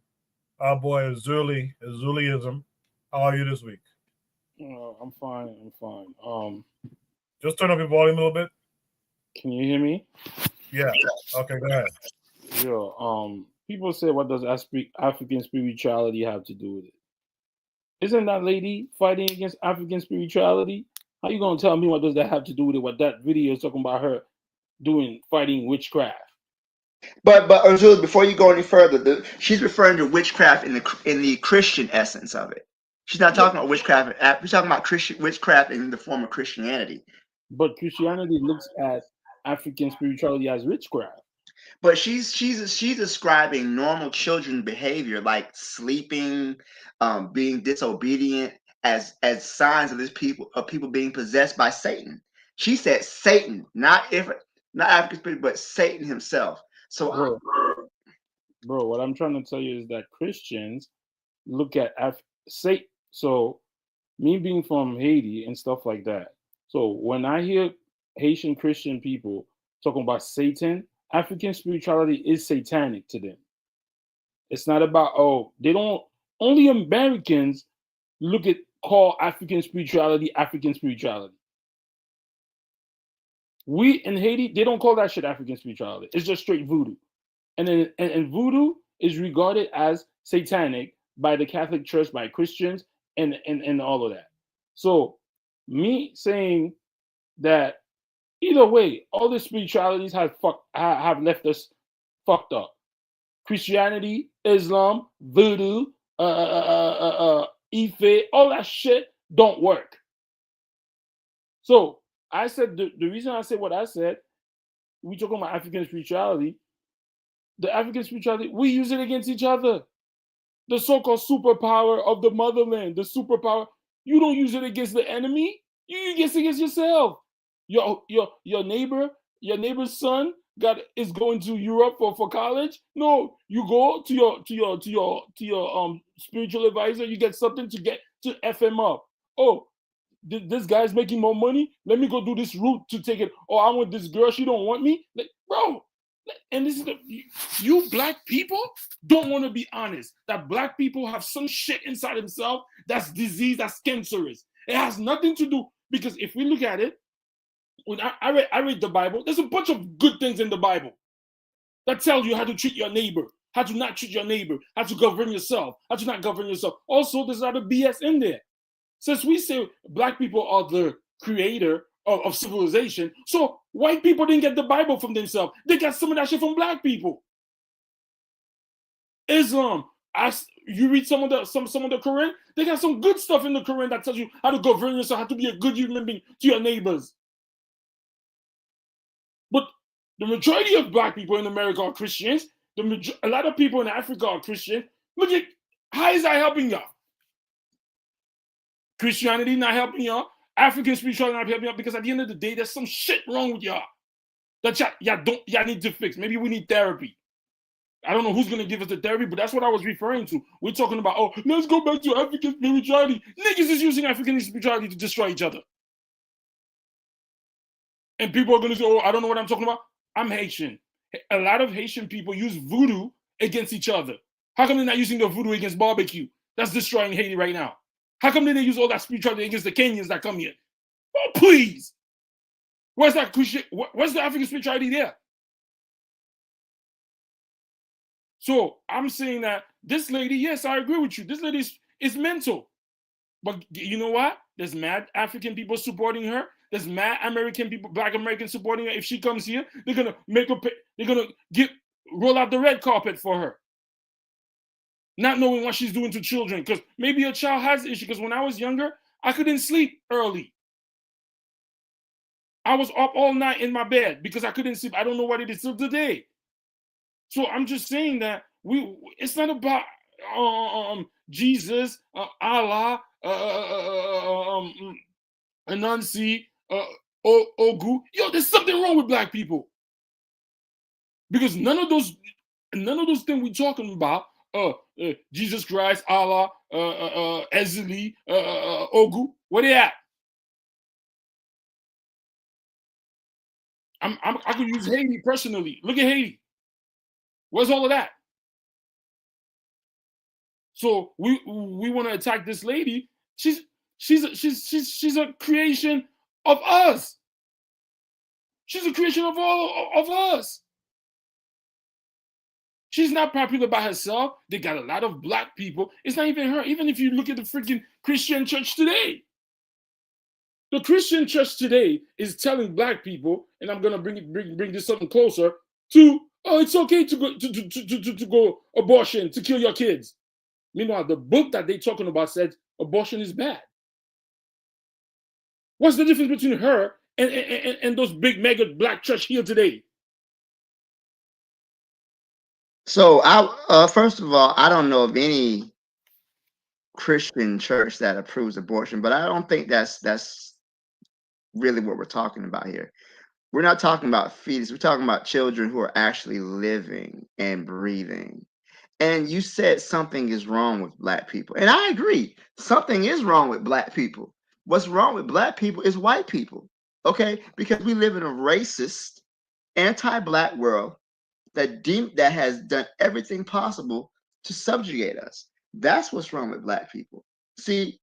our boy Azuliism. How are you this week? I'm fine. I'm fine. Just turn up your volume a little bit. Can you hear me? Yeah. Okay, go ahead. Yeah. People say, what does African spirituality have to do with it? Isn't that lady fighting against African spirituality? How you gonna tell me what does that have to do with it? What that video is talking about her fighting witchcraft? But Ursula, before you go any further, she's referring to witchcraft in the Christian essence of it. She's not talking about witchcraft. She's talking about witchcraft in the form of Christianity. But Christianity looks at African spirituality as witchcraft. But she's describing normal children behavior like sleeping, being disobedient as signs of people being possessed by Satan. She said Satan, not African spirit, but Satan himself. So, bro, what I'm trying to tell you is that Christians look at Satan. So, me being from Haiti and stuff like that. So when I hear Haitian Christian people talking about Satan, African spirituality is satanic to them. It's not about, they don't, only Americans call African spirituality African spirituality. We in Haiti, they don't call that shit African spirituality. It's just straight voodoo. And then and voodoo is regarded as satanic by the Catholic Church, by Christians, and all of that. So me saying that either way, all the spiritualities have left us fucked up. Christianity, Islam, voodoo, Ife, all that shit don't work. So I said the reason I said what I said, we talking about African spirituality. The African spirituality, we use it against each other. The so-called superpower of the motherland, the superpower, you don't use it against the enemy. You use it against yourself. Your neighbor's son is going to Europe for college. No, you go to your spiritual advisor. You get something to f him up. Oh, this guy's making more money. Let me go do this route to take it. Oh, I'm with this girl. She don't want me, bro. And this is you black people don't want to be honest that black people have some shit inside themselves that's disease, that's cancerous. It has nothing to do, because if we look at it, when I read the Bible, there's a bunch of good things in the Bible that tell you how to treat your neighbor, how to not treat your neighbor, how to govern yourself, how to not govern yourself. Also, there's a lot of BS in there. Since we say black people are the creator of civilization, so white people didn't get the Bible from themselves. They got some of that shit from black people. Islam, you read some of the Quran, they got some good stuff in the Quran that tells you how to govern yourself, how to be a good human being to your neighbors. But the majority of black people in America are Christians. A lot of people in Africa are Christian. Look at, how is that helping y'all? Christianity not helping y'all. African spirituality not helping y'all, because at the end of the day, there's some shit wrong with y'all that y'all need to fix. Maybe we need therapy. I don't know who's gonna give us the therapy, but that's what I was referring to. We're talking about, oh, let's go back to African spirituality. Niggas is using African spirituality to destroy each other. And people are gonna say, oh, I don't know what I'm talking about. I'm Haitian. A lot of Haitian people use voodoo against each other. How come they're not using the voodoo against barbecue? That's destroying Haiti right now. How come they use all that spirituality against the Kenyans that come here? Oh, please. Where's that Christian? Where's the African spirituality there? So I'm saying that this lady, yes, I agree with you. This lady is mental. But you know what? There's mad African people supporting her. There's mad American people, black Americans supporting her. If she comes here, they're gonna make her pay, they're gonna roll out the red carpet for her. Not knowing what she's doing to children, because maybe a child has issue. Because when I was younger, I couldn't sleep early. I was up all night in my bed because I couldn't sleep. I don't know what it is till today. So I'm just saying that it's not about Jesus, Allah, Anansi, Ogu. Yo, there's something wrong with black people. Because none of those things we're talking about, Jesus Christ, Allah, Ezeli, Ogu, where they at? I could use Haiti personally. Look at Haiti. Where's all of that? So we want to attack this lady. She's a creation of us. She's a creation of all of us. She's not popular by herself. They got a lot of black people. It's not even her. Even if you look at the freaking Christian church today, the Christian church today is telling black people, and I'm gonna bring this something closer to, oh, it's okay to go abortion, to kill your kids. Meanwhile, the book that they're talking about said abortion is bad. What's the difference between her and those big mega black church here today? So first of all, I don't know of any Christian church that approves abortion, but I don't think that's really what we're talking about here. We're not talking about fetus. We're talking about children who are actually living and breathing. And you said something is wrong with black people. And I agree. Something is wrong with black people. What's wrong with black people is white people. Okay? Because we live in a racist, anti-black world that has done everything possible to subjugate us. That's what's wrong with black people. See,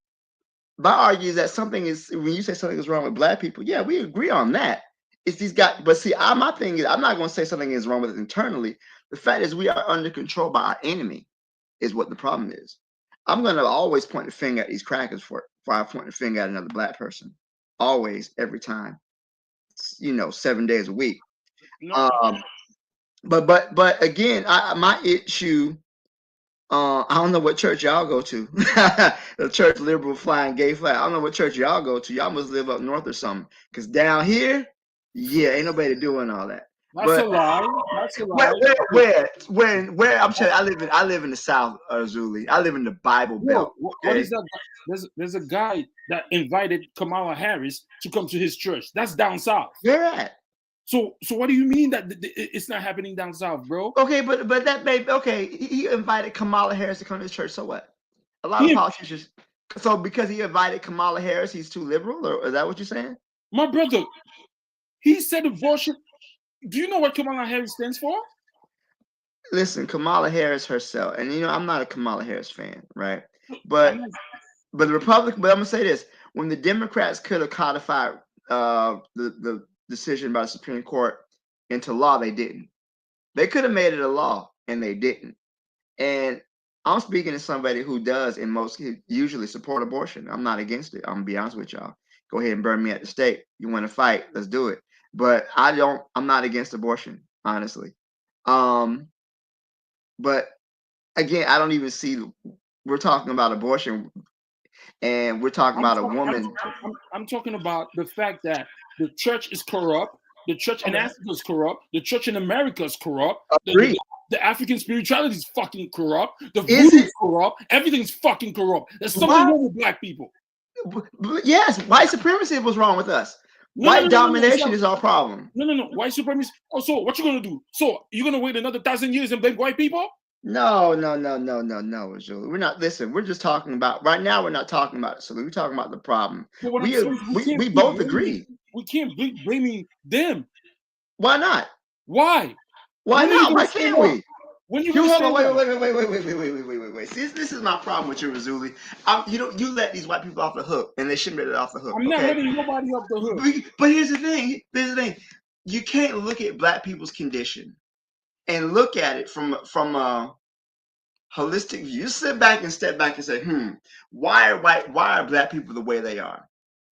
my argument is that something is, when you say something is wrong with black people, yeah, we agree on that. It's these guys, but see, my thing is, I'm not going to say something is wrong with it internally. The fact is, we are under control by our enemy, is what the problem is. I'm going to always point the finger at these crackers before I point the finger at another black person. Always, every time. 7 days a week. But again, my issue. I don't know what church y'all go to. The church liberal flying gay flag. I don't know what church y'all go to. Y'all must live up north or something. Because down here, yeah, ain't nobody doing all that. That's a lie. That's a lie. Where I'm telling you, I live in the South, Zuli. I live in the Bible Belt. What is that? There's a guy that invited Kamala Harris to come to his church. That's down south. Where at? So what do you mean that it's not happening down south, bro? Okay, but that baby, okay, he invited Kamala Harris to come to his church. So what? A lot of politicians. So because he invited Kamala Harris, he's too liberal, or is that what you're saying? My brother, he said abortion. Do you know what Kamala Harris stands for? Listen, Kamala Harris herself, and I'm not a Kamala Harris fan, right? But the Republican, but I'm gonna say this: when the Democrats could have codified the decision by the Supreme Court into law, they didn't. They could have made it a law, and they didn't. And I'm speaking to somebody who does, usually support abortion. I'm not against it. I'm gonna be honest with y'all. Go ahead and burn me at the stake. You want to fight? Let's do it. But I'm not against abortion, honestly. But again, I don't even see. We're talking about abortion, and we're talking about a woman. I'm talking about the fact that the church is corrupt. The church in Africa is corrupt. The church in America is corrupt. The African spirituality is fucking corrupt. The voodoo is corrupt. Everything's fucking corrupt. There's something wrong with black people. Yes, white supremacy was wrong with us. White domination is our problem. No. White supremacy. Oh, so what you gonna do? So you're gonna wait another 1,000 years and blame white people? No, Julie. We're not. Listen, we're just talking about right now. We're not talking about it. So we're talking about the problem. We both agree. We can't blame them. Why not? Why? Why not? Why can't we? When you hold on, wait. See, this is my problem with you, Razuli. You let these white people off the hook, and they shouldn't let it off the hook. I'm not letting nobody off the hook. But here's the thing. You can't look at black people's condition and look at it from a holistic view. You sit back and step back and say, why are black people the way they are?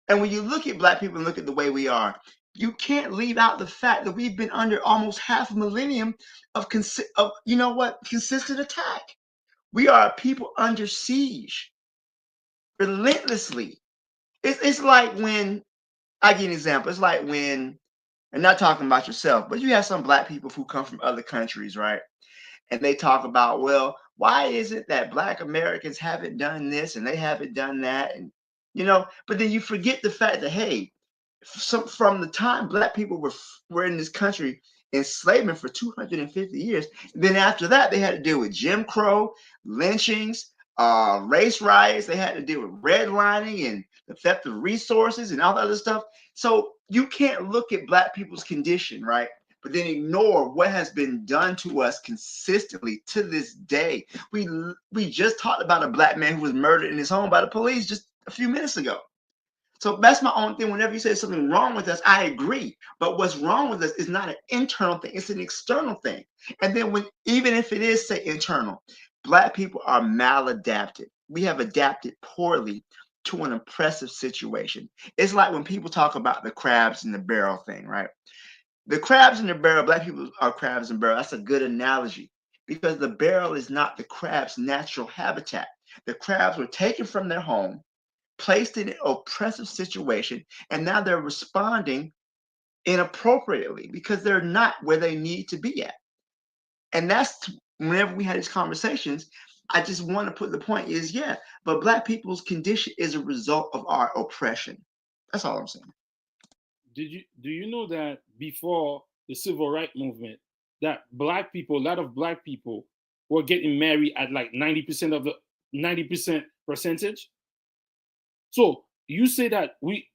And when you look at black people and look at the way we are, you can't leave out the fact that we've been under almost half a millennium of consistent attack. We are a people under siege relentlessly. It's like when, I give you an example. It's like when, and not talking about yourself, but you have some black people who come from other countries, right? And they talk about, well, why is it that black Americans haven't done this and they haven't done that? And, but then you forget the fact that, hey, from the time black people were in this country, enslavement for 250 years. Then after that, they had to deal with Jim Crow, lynchings, race riots. They had to deal with redlining and the theft of resources and all that other stuff. So you can't look at black people's condition, right, but then ignore what has been done to us consistently to this day. We just talked about a black man who was murdered in his home by the police just a few minutes ago. So that's my own thing. Whenever you say something wrong with us, I agree. But what's wrong with us is not an internal thing, it's an external thing. And then even if it is, say, internal, black people are maladapted. We have adapted poorly to an oppressive situation. It's like when people talk about the crabs in the barrel thing, right? The crabs in the barrel, black people are crabs in the barrel. That's a good analogy because the barrel is not the crab's natural habitat. The crabs were taken from their home, placed in an oppressive situation, and now they're responding inappropriately because they're not where they need to be at. And that's whenever we had these conversations, I just want to put the point is, yeah, but black people's condition is a result of our oppression. That's all I'm saying. Do you know that before the civil rights movement, that black people, a lot of black people were getting married at like 90% of the 90% percentage? So you say that we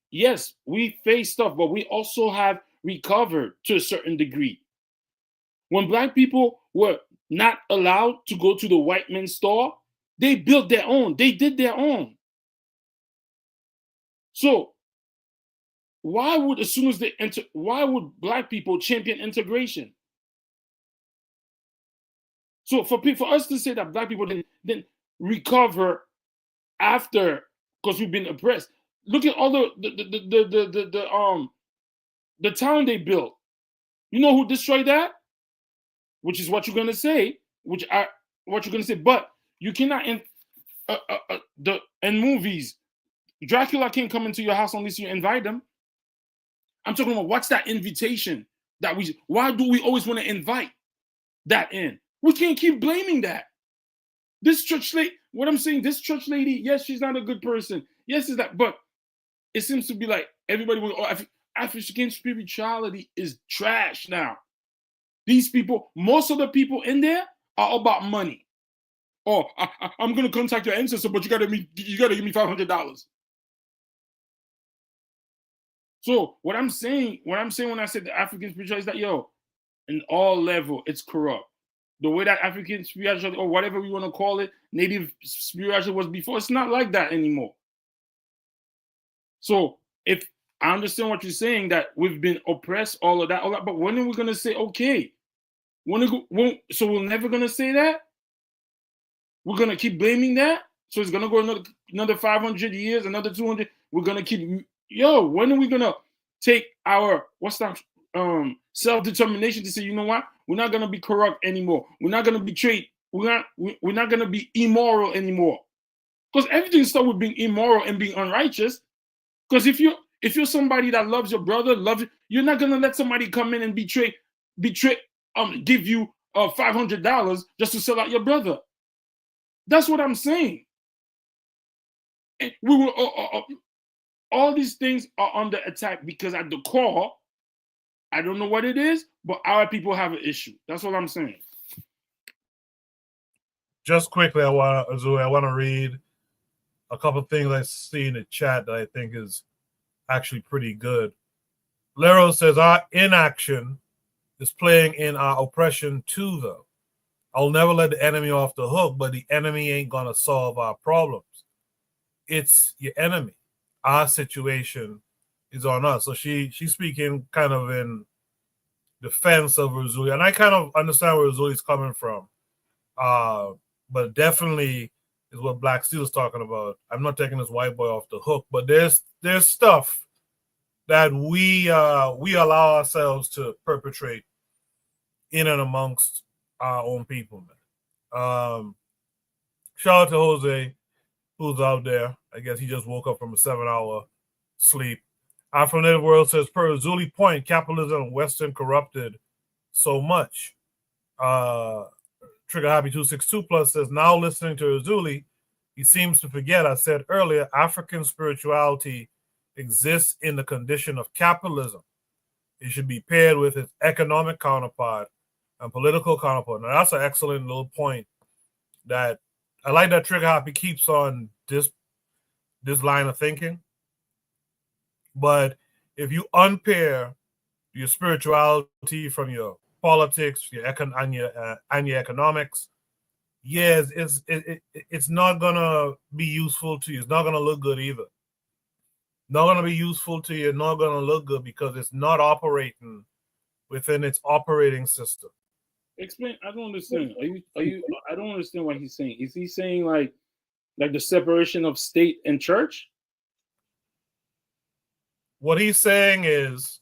face stuff, but we also have recovered to a certain degree. When black people were not allowed to go to the white man's store, they built their own. They did their own. So why would, as soon as they enter, why would black people champion integration? So for us to say that black people didn't recover after, because we've been oppressed. Look at all the town they built. You know who destroyed that? Which is what you're gonna say. What you're gonna say. But you cannot in movies. Dracula can't come into your house unless you invite them. I'm talking about what's that invitation that why do we always want to invite that in? We can't keep blaming that. This church lady, what I'm saying, this church lady, yes, she's not a good person. Yes, is that, but it seems to be like everybody will, African spirituality is trash now. These people, most of the people in there are about money. Oh, I'm gonna contact your ancestor, but you gotta give me $500. So what I'm saying when I said the African spirituality is that, yo, in all level, it's corrupt. The way that African spirituality, or whatever we want to call it, native spirituality was before, it's not like that anymore. So if I understand what you're saying, that we've been oppressed, all of that, but when are we gonna say, okay? So we're never gonna say that? We're gonna keep blaming that? So it's gonna go another 500 years, another 200. We're gonna keep, when are we gonna take our, self-determination to say, you know what? We're not gonna be corrupt anymore. We're not gonna betray. We're not gonna be immoral anymore. Because everything starts with being immoral and being unrighteous. Because if you're somebody that loves your brother, you're not gonna let somebody come in and give you $500 just to sell out your brother. That's what I'm saying. And we will. All these things are under attack because at the core, I don't know what it is, but our people have an issue. That's what I'm saying. Just quickly, I want to read a couple of things I see in the chat that I think is actually pretty good. Lero says, our inaction is playing in our oppression too, though. I'll never let the enemy off the hook, but the enemy ain't going to solve our problems. It's your enemy. Our situation is on us. So she's speaking kind of in defense of Razuli, and I kind of understand where Razuli's coming from. But definitely is what Black Steel is talking about. I'm not taking this white boy off the hook, but there's stuff that we allow ourselves to perpetrate in and amongst our own people, man. Shout out to Jose, who's out there. I guess he just woke up from a 7-hour sleep. Afro Native World says, per Zuli point, capitalism and Western corrupted so much. Trigger Happy 262 Plus says, now listening to Zuli, he seems to forget, I said earlier, African spirituality exists in the condition of capitalism. It should be paired with its economic counterpart and political counterpart. Now, that's an excellent little point that I like that Trigger Happy keeps on this line of thinking. But if you unpair your spirituality, from your politics, and your economics, yes, it's not gonna be useful to you. It's not gonna look good either. Not gonna be useful to you. Not gonna look good because it's not operating within its operating system. Explain. I don't understand. Are you? I don't understand what he's saying. Is he saying like the separation of state and church? What he's saying is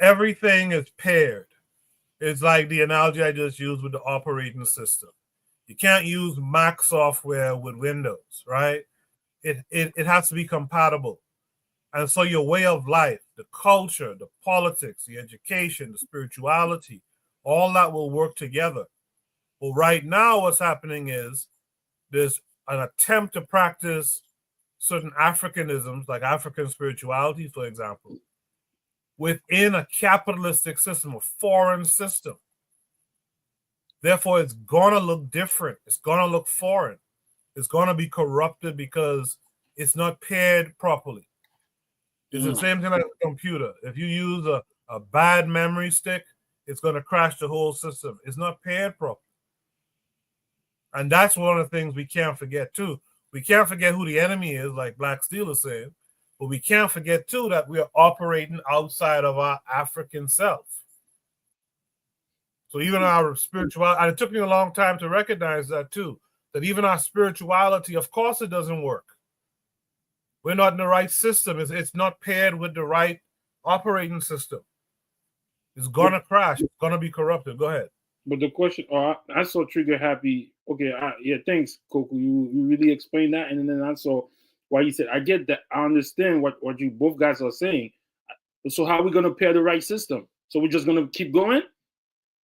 everything is paired. It's like the analogy I just used with the operating system. You can't use Mac software with Windows, right? It has to be compatible. And so your way of life, the culture, the politics, the education, the spirituality, all that will work together. Well, right now what's happening is there's an attempt to practice certain Africanisms, like African spirituality, for example, within a capitalistic system, a foreign system. Therefore, it's going to look different. It's going to look foreign. It's going to be corrupted because it's not paired properly. It's the same thing like a computer. If you use a bad memory stick, it's going to crash the whole system. It's not paired properly. And that's one of the things we can't forget, too. We can't forget who the enemy is, like Black Steel is saying. But we can't forget, too, that we are operating outside of our African self. So even our spirituality, and it took me a long time to recognize that, too, that even our spirituality, of course, it doesn't work. We're not in the right system. It's not paired with the right operating system. It's going to crash. It's going to be corrupted. Go ahead. But the question, I saw Trigger Happy. Okay, yeah, thanks, Coco. You really explained that. And then I saw why you said, I get that. I understand what you both guys are saying. So how are we going to pair the right system? So we're just going to keep going?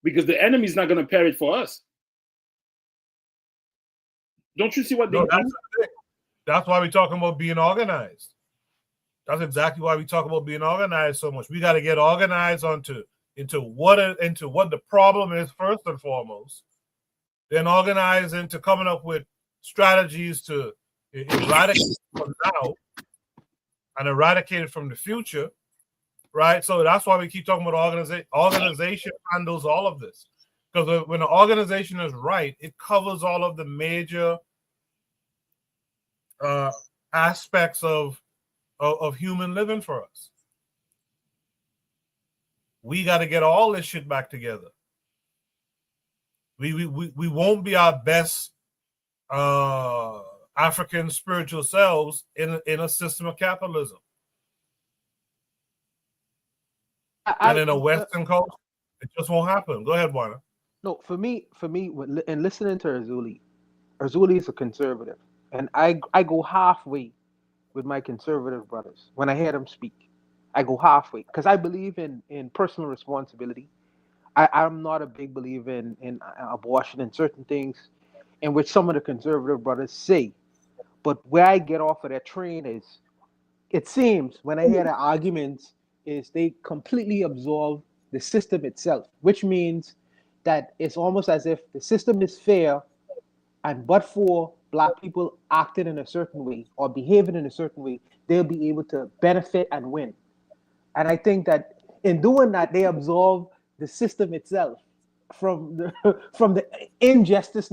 Because the enemy's not going to pair it for us. Don't you see what they do? That's why we're talking about being organized. That's exactly why we talk about being organized so much. We got to get organized into what the problem is first and foremost, then organize into coming up with strategies to eradicate it from now and eradicate it from the future, right? So that's why we keep talking about organization. Organization handles all of this, because when the organization is right, it covers all of the major aspects of human living for us. We got to get all this shit back together. We won't be our best African spiritual selves in a system of capitalism. And in a Western culture, it just won't happen. Go ahead, Warner. No, for me, and listening to Erzuli is a conservative, and I go halfway with my conservative brothers when I hear them speak. I go halfway because I believe in personal responsibility. I'm not a big believer in abortion and certain things in which some of the conservative brothers say. But where I get off of that train is, it seems when I hear the arguments, is they completely absolve the system itself, which means that it's almost as if the system is fair, and but for Black people acting in a certain way or behaving in a certain way, they'll be able to benefit and win. And I think that in doing that, they absolve the system itself from the unjustness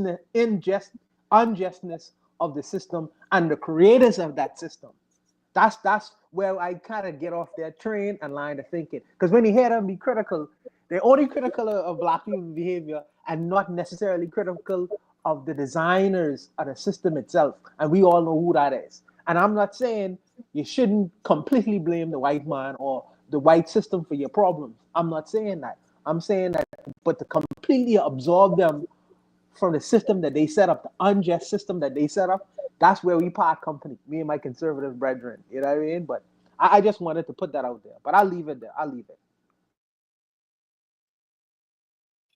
of the system and the creators of that system. That's where I kind of get off that train and line of thinking. Because when you hear them be critical, they're only critical of Black people's behavior and not necessarily critical of the designers of the system itself. And we all know who that is. And I'm not saying you shouldn't completely blame the white man or the white system for your problems. I'm not saying that. I'm saying that, but to completely absolve them from the system that they set up, the unjust system that they set up, that's where we part company, me and my conservative brethren. You know what I mean? But I just wanted to put that out there. But I'll leave it there. I'll leave it.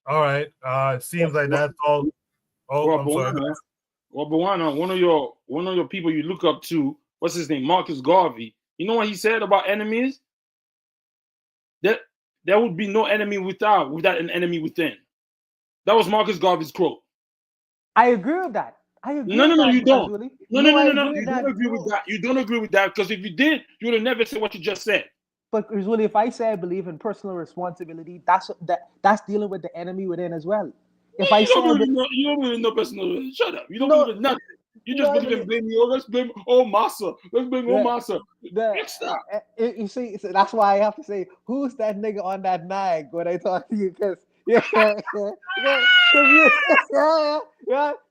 All right. It seems like that's all. Oh, I'm sorry. Well, Bawana, one of your people you look up to, what's his name? Marcus Garvey. You know what he said about enemies? That there would be no enemy without an enemy within. That was Marcus Garvey's quote. I agree with that. I agree. No, you don't. Really. No. You don't agree with that. You don't agree with that, because if you did, you would have never said what you just said. But usually, if I say I believe in personal responsibility, that's dealing with the enemy within as well. If I You say don't really know. You don't really know personal. Shut up. You don't no, believe in nothing. You just no, believe in blaming. Oh, let's blame. Oh, Massa. Let's blame. Oh, Massa. Stop. You see, so that's why I have to say, who's that nigga on that nag when I talk to you? Because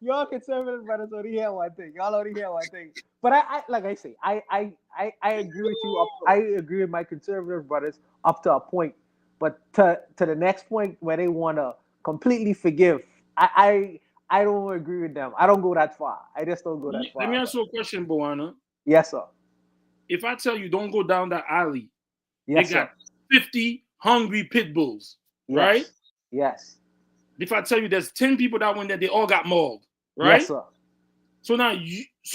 y'all conservative brothers only hear one thing. Y'all only hear one thing. But I like I say, I agree with you. I agree with my conservative brothers up to a point. But to the next point where they want to completely forgive, I don't agree with them. I don't go that far. I just don't go that far. Let me ask you a question, Boana. Yes, sir. If I tell you don't go down that alley, yes, they got 50 hungry pit bulls, yes. right? Yes. If I tell you there's 10 people that went there, they all got mauled, right? Yes, sir. So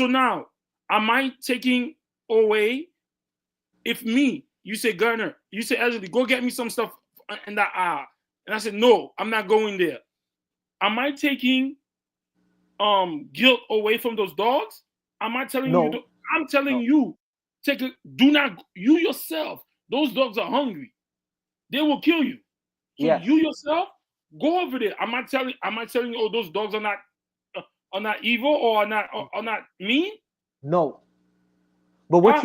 now, am I taking away? If me, you say Gunner, you say Ezra, go get me some stuff in that aisle, and I said no, I'm not going there. Am I taking guilt away from those dogs? Am I telling you? I'm telling you, do not. You yourself, those dogs are hungry. They will kill you. So you yourself, go over there. Am I telling you? Oh, those dogs are not evil or are not mean? No. But what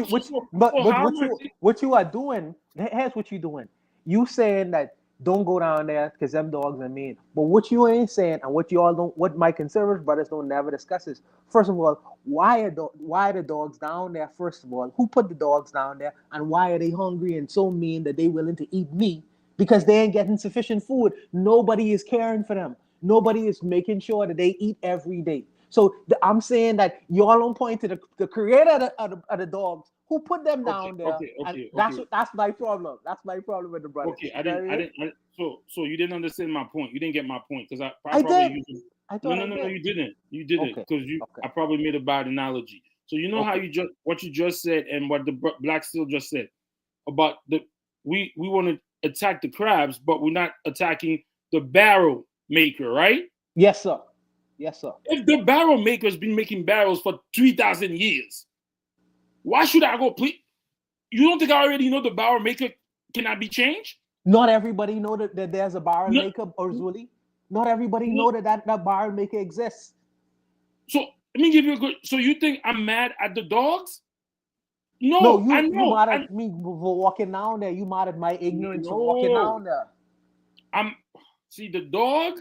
you are doing? Here's what you're doing. You saying that don't go down there because them dogs are mean. But what you ain't saying, and what my conservative brothers don't never discuss is, first of all, why are the dogs down there? First of all, who put the dogs down there, and why are they hungry and so mean that they willing to eat me? Because they ain't getting sufficient food. Nobody is caring for them. Nobody is making sure that they eat every day. So I'm saying that y'all don't point to the creator of the dogs who put them down there. Okay. That's my problem. That's my problem with the brothers. Okay, I didn't. So you didn't understand my point. You didn't get my point because I did. No, you didn't. You didn't because I probably made a bad analogy. So you know how what you just said and what the Black Steel just said about we want to attack the crabs, but we're not attacking the barrel maker, right? Yes, sir. Yes, sir. If the barrel maker has been making barrels for 3,000 years, why should I go? Please, you don't think I already know the barrel maker cannot be changed? Not everybody know that there's a barrel maker, Urzuli. Not everybody know that barrel maker exists. So let me give you a good. So you think I'm mad at the dogs? No, you mad at me for walking down there. You mad at my ignorance for walking down there. See, the dog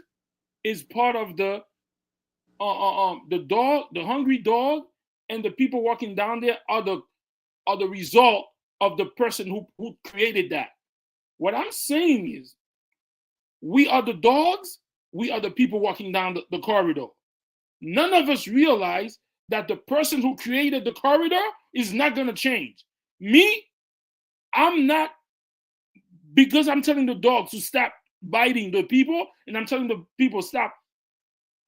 is part of the dog, the hungry dog, and the people walking down there are the result of the person who created that. What I'm saying is, we are the dogs, we are the people walking down the corridor. None of us realize that the person who created the corridor is not going to change. Me, I'm not, because I'm telling the dogs to stop biting the people, and I'm telling the people stop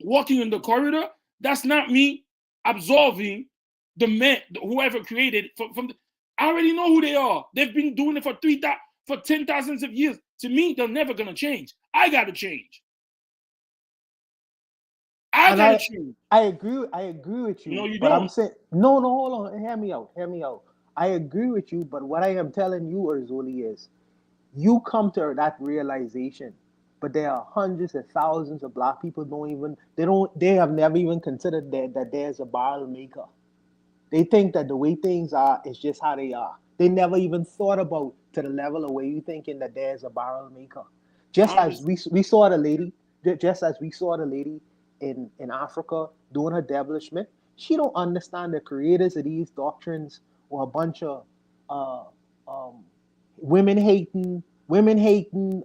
walking in the corridor. That's not me absolving the man, whoever created it. I already know who they are. They've been doing it for 10,000 of years. To me, they're never gonna change. I gotta change. I gotta change. I agree with you. No, you but don't. I'm saying no, hold on. Hear me out. I agree with you, but what I am telling you, Urzuli, is you come to that realization. But there are hundreds of thousands of Black people they have never even considered that there's a barrel maker. They think that the way things are is just how they are. They never even thought about to the level of where you thinking that there's a barrel maker. Just as we saw the lady in Africa doing her devilishment, she don't understand the creators of these doctrines or a bunch of women hating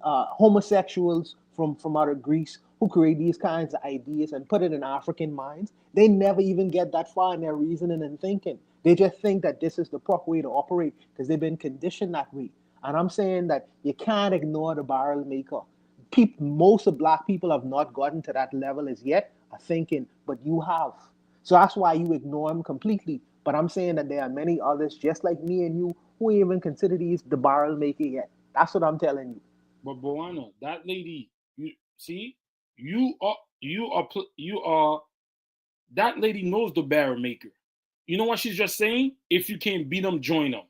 homosexuals from out of Greece who create these kinds of ideas and put it in African minds. They never even get that far in their reasoning and thinking. They just think that this is the proper way to operate because they've been conditioned that way. And I'm saying that you can't ignore the barrel maker. Most of Black people have not gotten to that level as yet of thinking, but you have. So that's why you ignore them completely. But I'm saying that there are many others just like me and you who even consider these the barrel maker yet. That's what I'm telling you. But Boana, that lady, you are that lady knows the barrel maker. You know what she's just saying? If you can't beat them, join them.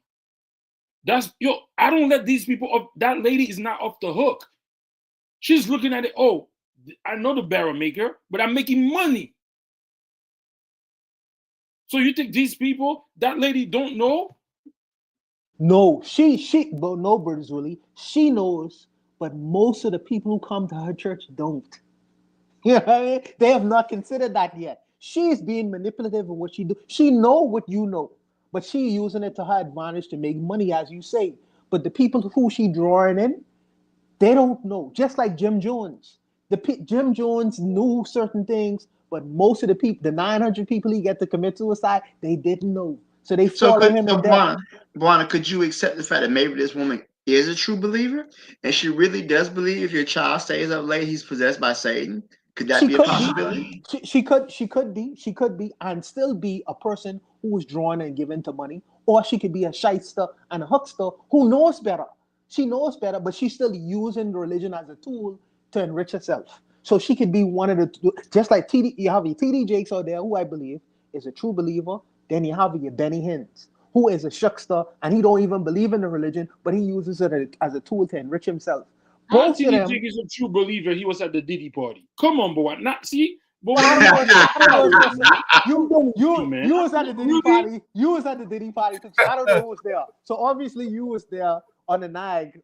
I don't let these people up. That lady is not off the hook. She's looking at it. Oh, I know the barrel maker, but I'm making money. So you think these people, that lady don't know? No, but no, Brothers Willie, she knows, but most of the people who come to her church don't. You know what I mean? They have not considered that yet. She's being manipulative in what she do. She know what you know, but she using it to her advantage to make money, as you say. But the people who she drawing in, they don't know. Just like Jim Jones. Jim Jones knew certain things, but most of the people, the 900 people he get to commit suicide, they didn't know. So they follow him in death. Buana, could you accept the fact that maybe this woman is a true believer and she really does believe if your child stays up late, he's possessed by Satan? Could that be a possibility? She could be, and still be a person who is drawn and given to money, or she could be a shyster and a huckster who knows better. She knows better, but she's still using religion as a tool to enrich herself. So she could be one of the, just like TD, you have your TD Jakes out there, who I believe is a true believer. Then you have your Benny Hins, who is a shuckster, and he don't even believe in the religion, but he uses it as a tool to enrich himself. Both of them. TD is a true believer. He was at the Diddy party. Come on, boy. Not see. Boy, I don't know. You was at the Diddy party. You was at the Diddy party too. So I don't know who was there. So obviously you was there on the NAG.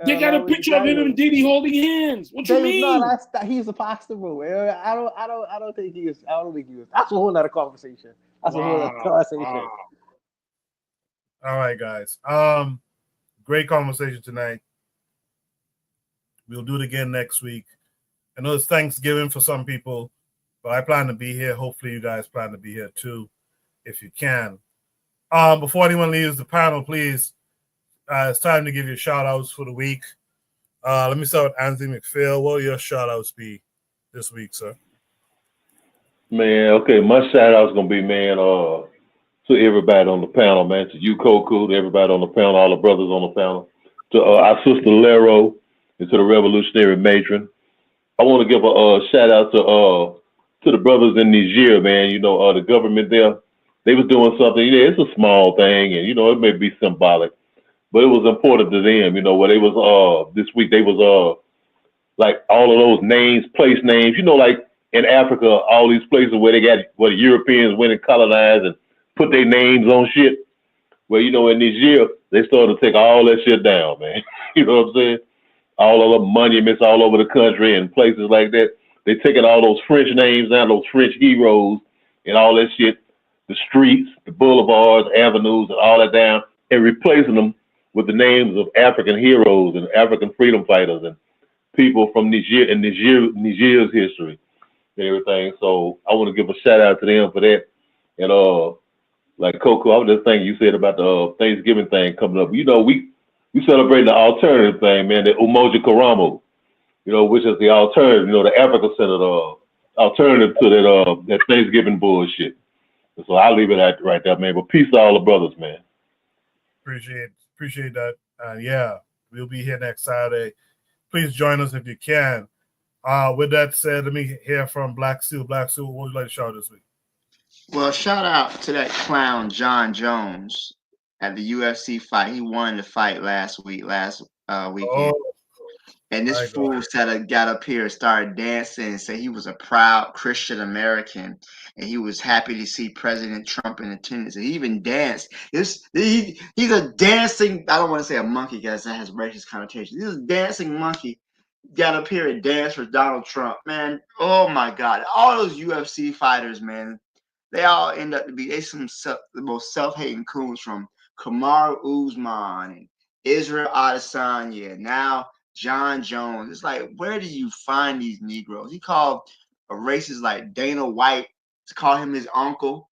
They got a picture of him and Diddy holding hands. What you mean? No, he's a pastor, bro. I don't think he was. That's a whole other conversation. That's a whole other conversation. Wow. All right, guys. Great conversation tonight. We'll do it again next week. I know it's Thanksgiving for some people, but I plan to be here. Hopefully you guys plan to be here too, if you can. Before anyone leaves the panel, please, it's time to give you shout outs for the week. Let me start with Anthony McPhail. What will your shout outs be this week, sir? Man, okay, my shout out's gonna be, man, to everybody on the panel, man, to you, Koku, to everybody on the panel, all the brothers on the panel, to our sister Lero, and to the revolutionary matron. I want to give a shout out to the brothers in Niger, man. You know, the government there, they was doing something. Yeah, it's a small thing, and you know, it may be symbolic, but it was important to them. You know, where they was this week, they was like all of those names, place names. You know, like in Africa, all these places where the Europeans went and colonized and put their names on shit. Well, you know, in Niger, they started to take all that shit down, man. You know what I'm saying? All of the monuments all over the country and places like that. They taking all those French names down, those French heroes and all that shit, the streets, the boulevards, avenues, and all that down, and replacing them with the names of African heroes and African freedom fighters and people from Niger and Niger's history and everything. So I want to give a shout out to them for that. And like Coco, I was just thinking you said about the Thanksgiving thing coming up. You know, we celebrate the alternative thing, man, the Umoja Karamo, you know, which is the alternative, you know, the Africa-centered alternative to that Thanksgiving bullshit. And so I'll leave it at right there, man. But peace to all the brothers, man. Appreciate that. Yeah, we'll be here next Saturday. Please join us if you can. With that said, let me hear from Black Steel. Black Steel, what would you like to shout out this week? Well, shout out to that clown John Jones at the UFC fight. He won the fight last weekend. And this fool got up here and started dancing and said he was a proud Christian American and he was happy to see President Trump in attendance. And he even danced. He's a dancing, I don't want to say a monkey because that has racist connotations. He's a dancing monkey. Got up here and danced for Donald Trump, man. Oh my God. All those UFC fighters, man, they all end up to be the most self-hating coons, from Kamaru Usman and Israel Adesanya, now John Jones. It's like, where do you find these Negroes? He called a racist like Dana White to call him his uncle.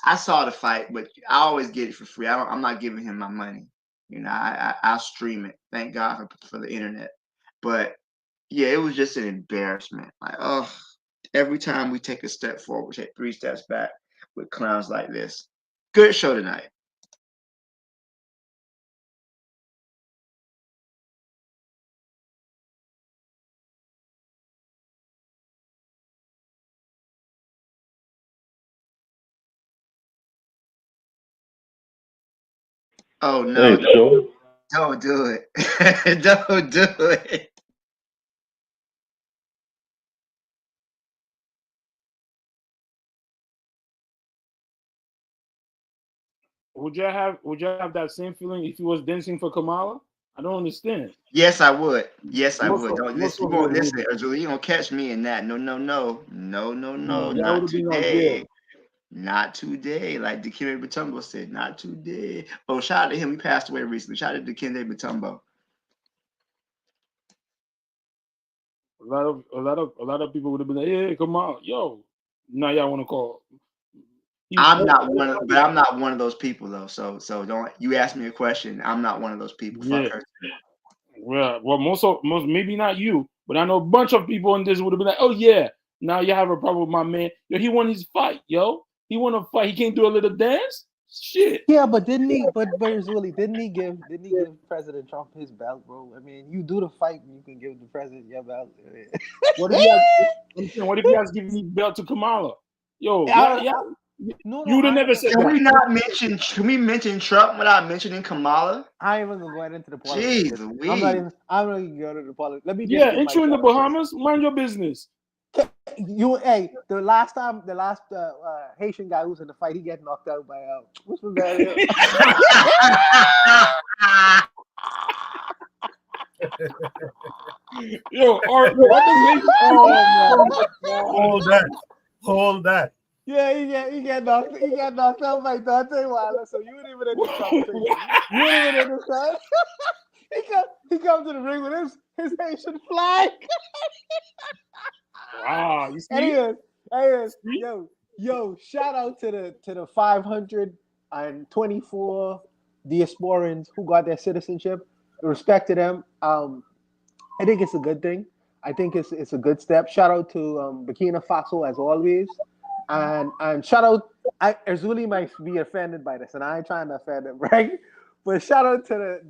I saw the fight, but I always get it for free. I'm not giving him my money. You know, I'll stream it. Thank God for the internet. But yeah, it was just an embarrassment. Like, oh. Every time we take a step forward, we take 3 steps back with clowns like this. Good show tonight. Oh no! Hey, sure. Don't do it! Don't do it! Would you have that same feeling if you was dancing for Kamala? I don't understand. Yes, I would. Yes, I Most would. of Don't most listen. You of you won't would listen, Azula. You don't catch me in that. No, no, no, no, no, no. that would Not have been unfair. today. Not today. Like Dikembe Mutombo said, not today. Oh, shout out to him. He passed away recently. Shout out to Dikembe Mutombo. A lot of people would have been like, "Hey, come on, yo." Now y'all want to call? I'm not one of those people though. So don't you ask me a question. I'm not one of those people. Yeah. Fuck her. Well, most maybe not you, but I know a bunch of people in this would have been like, "Oh yeah, now you have a problem with my man. Yo, he won his fight, yo. He won a fight. He can't do a little dance. Shit." Yeah, but didn't he? But it's really didn't he give President Trump his belt, bro? I mean, you do the fight, you can give the president your belt. What if he has given the belt to Kamala? Yo, No, you would have never said Can that. we not mention? Can we mention Trump without mentioning Kamala? I ain't even going into the politics. Jeez, I'm not even going to the politics. Let me just Yeah, give ain't you in the myself- Bahamas? Mind your business. Hey, the last Haitian guy who was in the fight, he got knocked out by what's the name? Yo, what Hold that. Yeah, he got knocked out by Dante Wilder. So you ain't even in this conversation. You ain't even in this conversation. He comes to the ring with his Haitian flag. Wow, you see? Anyways, yo, shout out to the 524 diasporans who got their citizenship. Respect to them. I think it's a good thing. I think it's a good step. Shout out to Burkina Faso as always, and shout out. Erzuli might be offended by this, and I ain't trying to offend him, right? But shout out to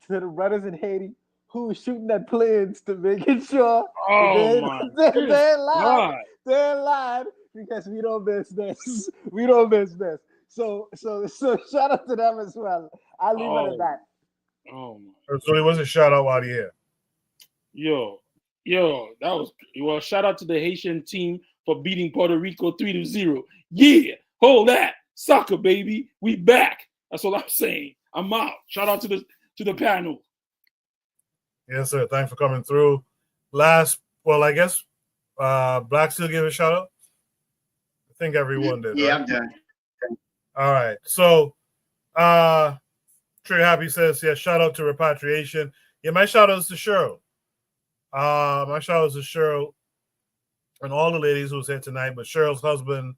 the brothers in Haiti who are shooting at planes to making sure they're alive because we don't miss this. We don't miss this. So shout out to them as well. I'll leave it at that. Oh So it was a shout out while you're here. Yo, shout out to the Haitian team for beating Puerto Rico 3-0. Yeah, hold that. Soccer, baby. We back. That's what I'm saying. I'm out. Shout out to the panel. Yes, sir. Thanks for coming through. I guess Black still give a shout out. I think everyone did. Yeah, right? I'm done. All right. So Trigger Happy says, yeah, shout out to repatriation. Yeah, my shout out is to Cheryl. My shout out is to Cheryl and all the ladies who was here tonight, but Cheryl's husband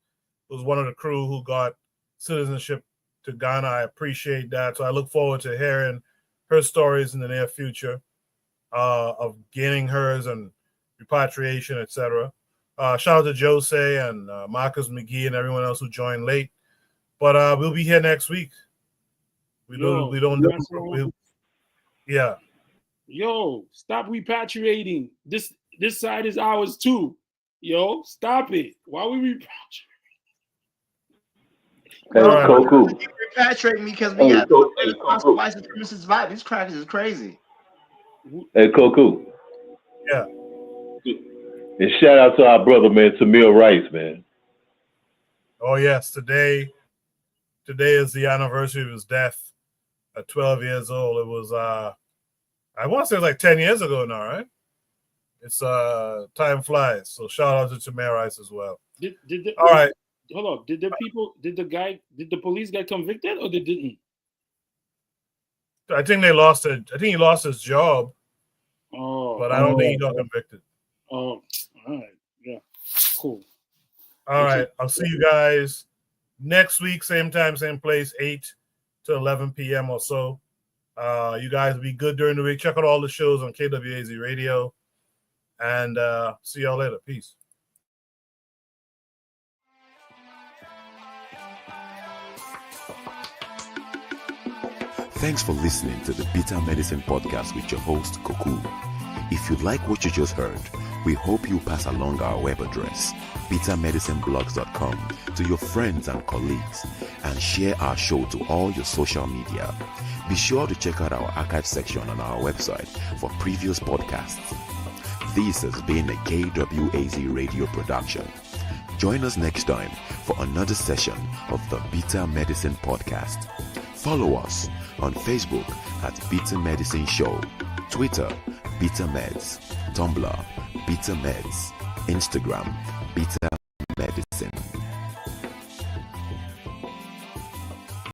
was one of the crew who got citizenship to Ghana. I appreciate that. So I look forward to hearing her stories in the near future of gaining hers and repatriation, etc. Shout out to Jose and Marcus McGee and everyone else who joined late. But we'll be here next week. Yeah. Yo, stop repatriating. This side is ours too. Yo, stop it. Why we repatriate? Hey, Koku. You repatriate me because we got white supremacist vibe. These crackers is crazy. Hey, Koku. Yeah. And shout out to our brother, man, Tamir Rice, man. Oh yes, today is the anniversary of his death at 12 years old. It was I want to say it was like 10 years ago now, right? It's time flies. So shout out to Tamir Rice as well. All right. Hold up. Did the police get convicted or they didn't? I think he lost his job. Oh, but I don't think he got convicted. Oh, all right. Yeah. Cool. All right. I'll see you guys next week, same time, same place, 8 to 11 p.m. or so. You guys be good during the week. Check out all the shows on KWAZ Radio. And see y'all later. Peace. Thanks for listening to the Bitter Medicine Podcast with your host, Koku. If you like what you just heard, we hope you pass along our web address, bittermedicineblogs.com, to your friends and colleagues, and share our show to all your social media. Be sure to check out our archive section on our website for previous podcasts. This has been a KWAZ radio production. Join us next time for another session of the Bitter Medicine Podcast. Follow us on Facebook at Bitter Medicine Show, Twitter, Bitter Meds, Tumblr, Bitter Meds, Instagram, Bitter Medicine.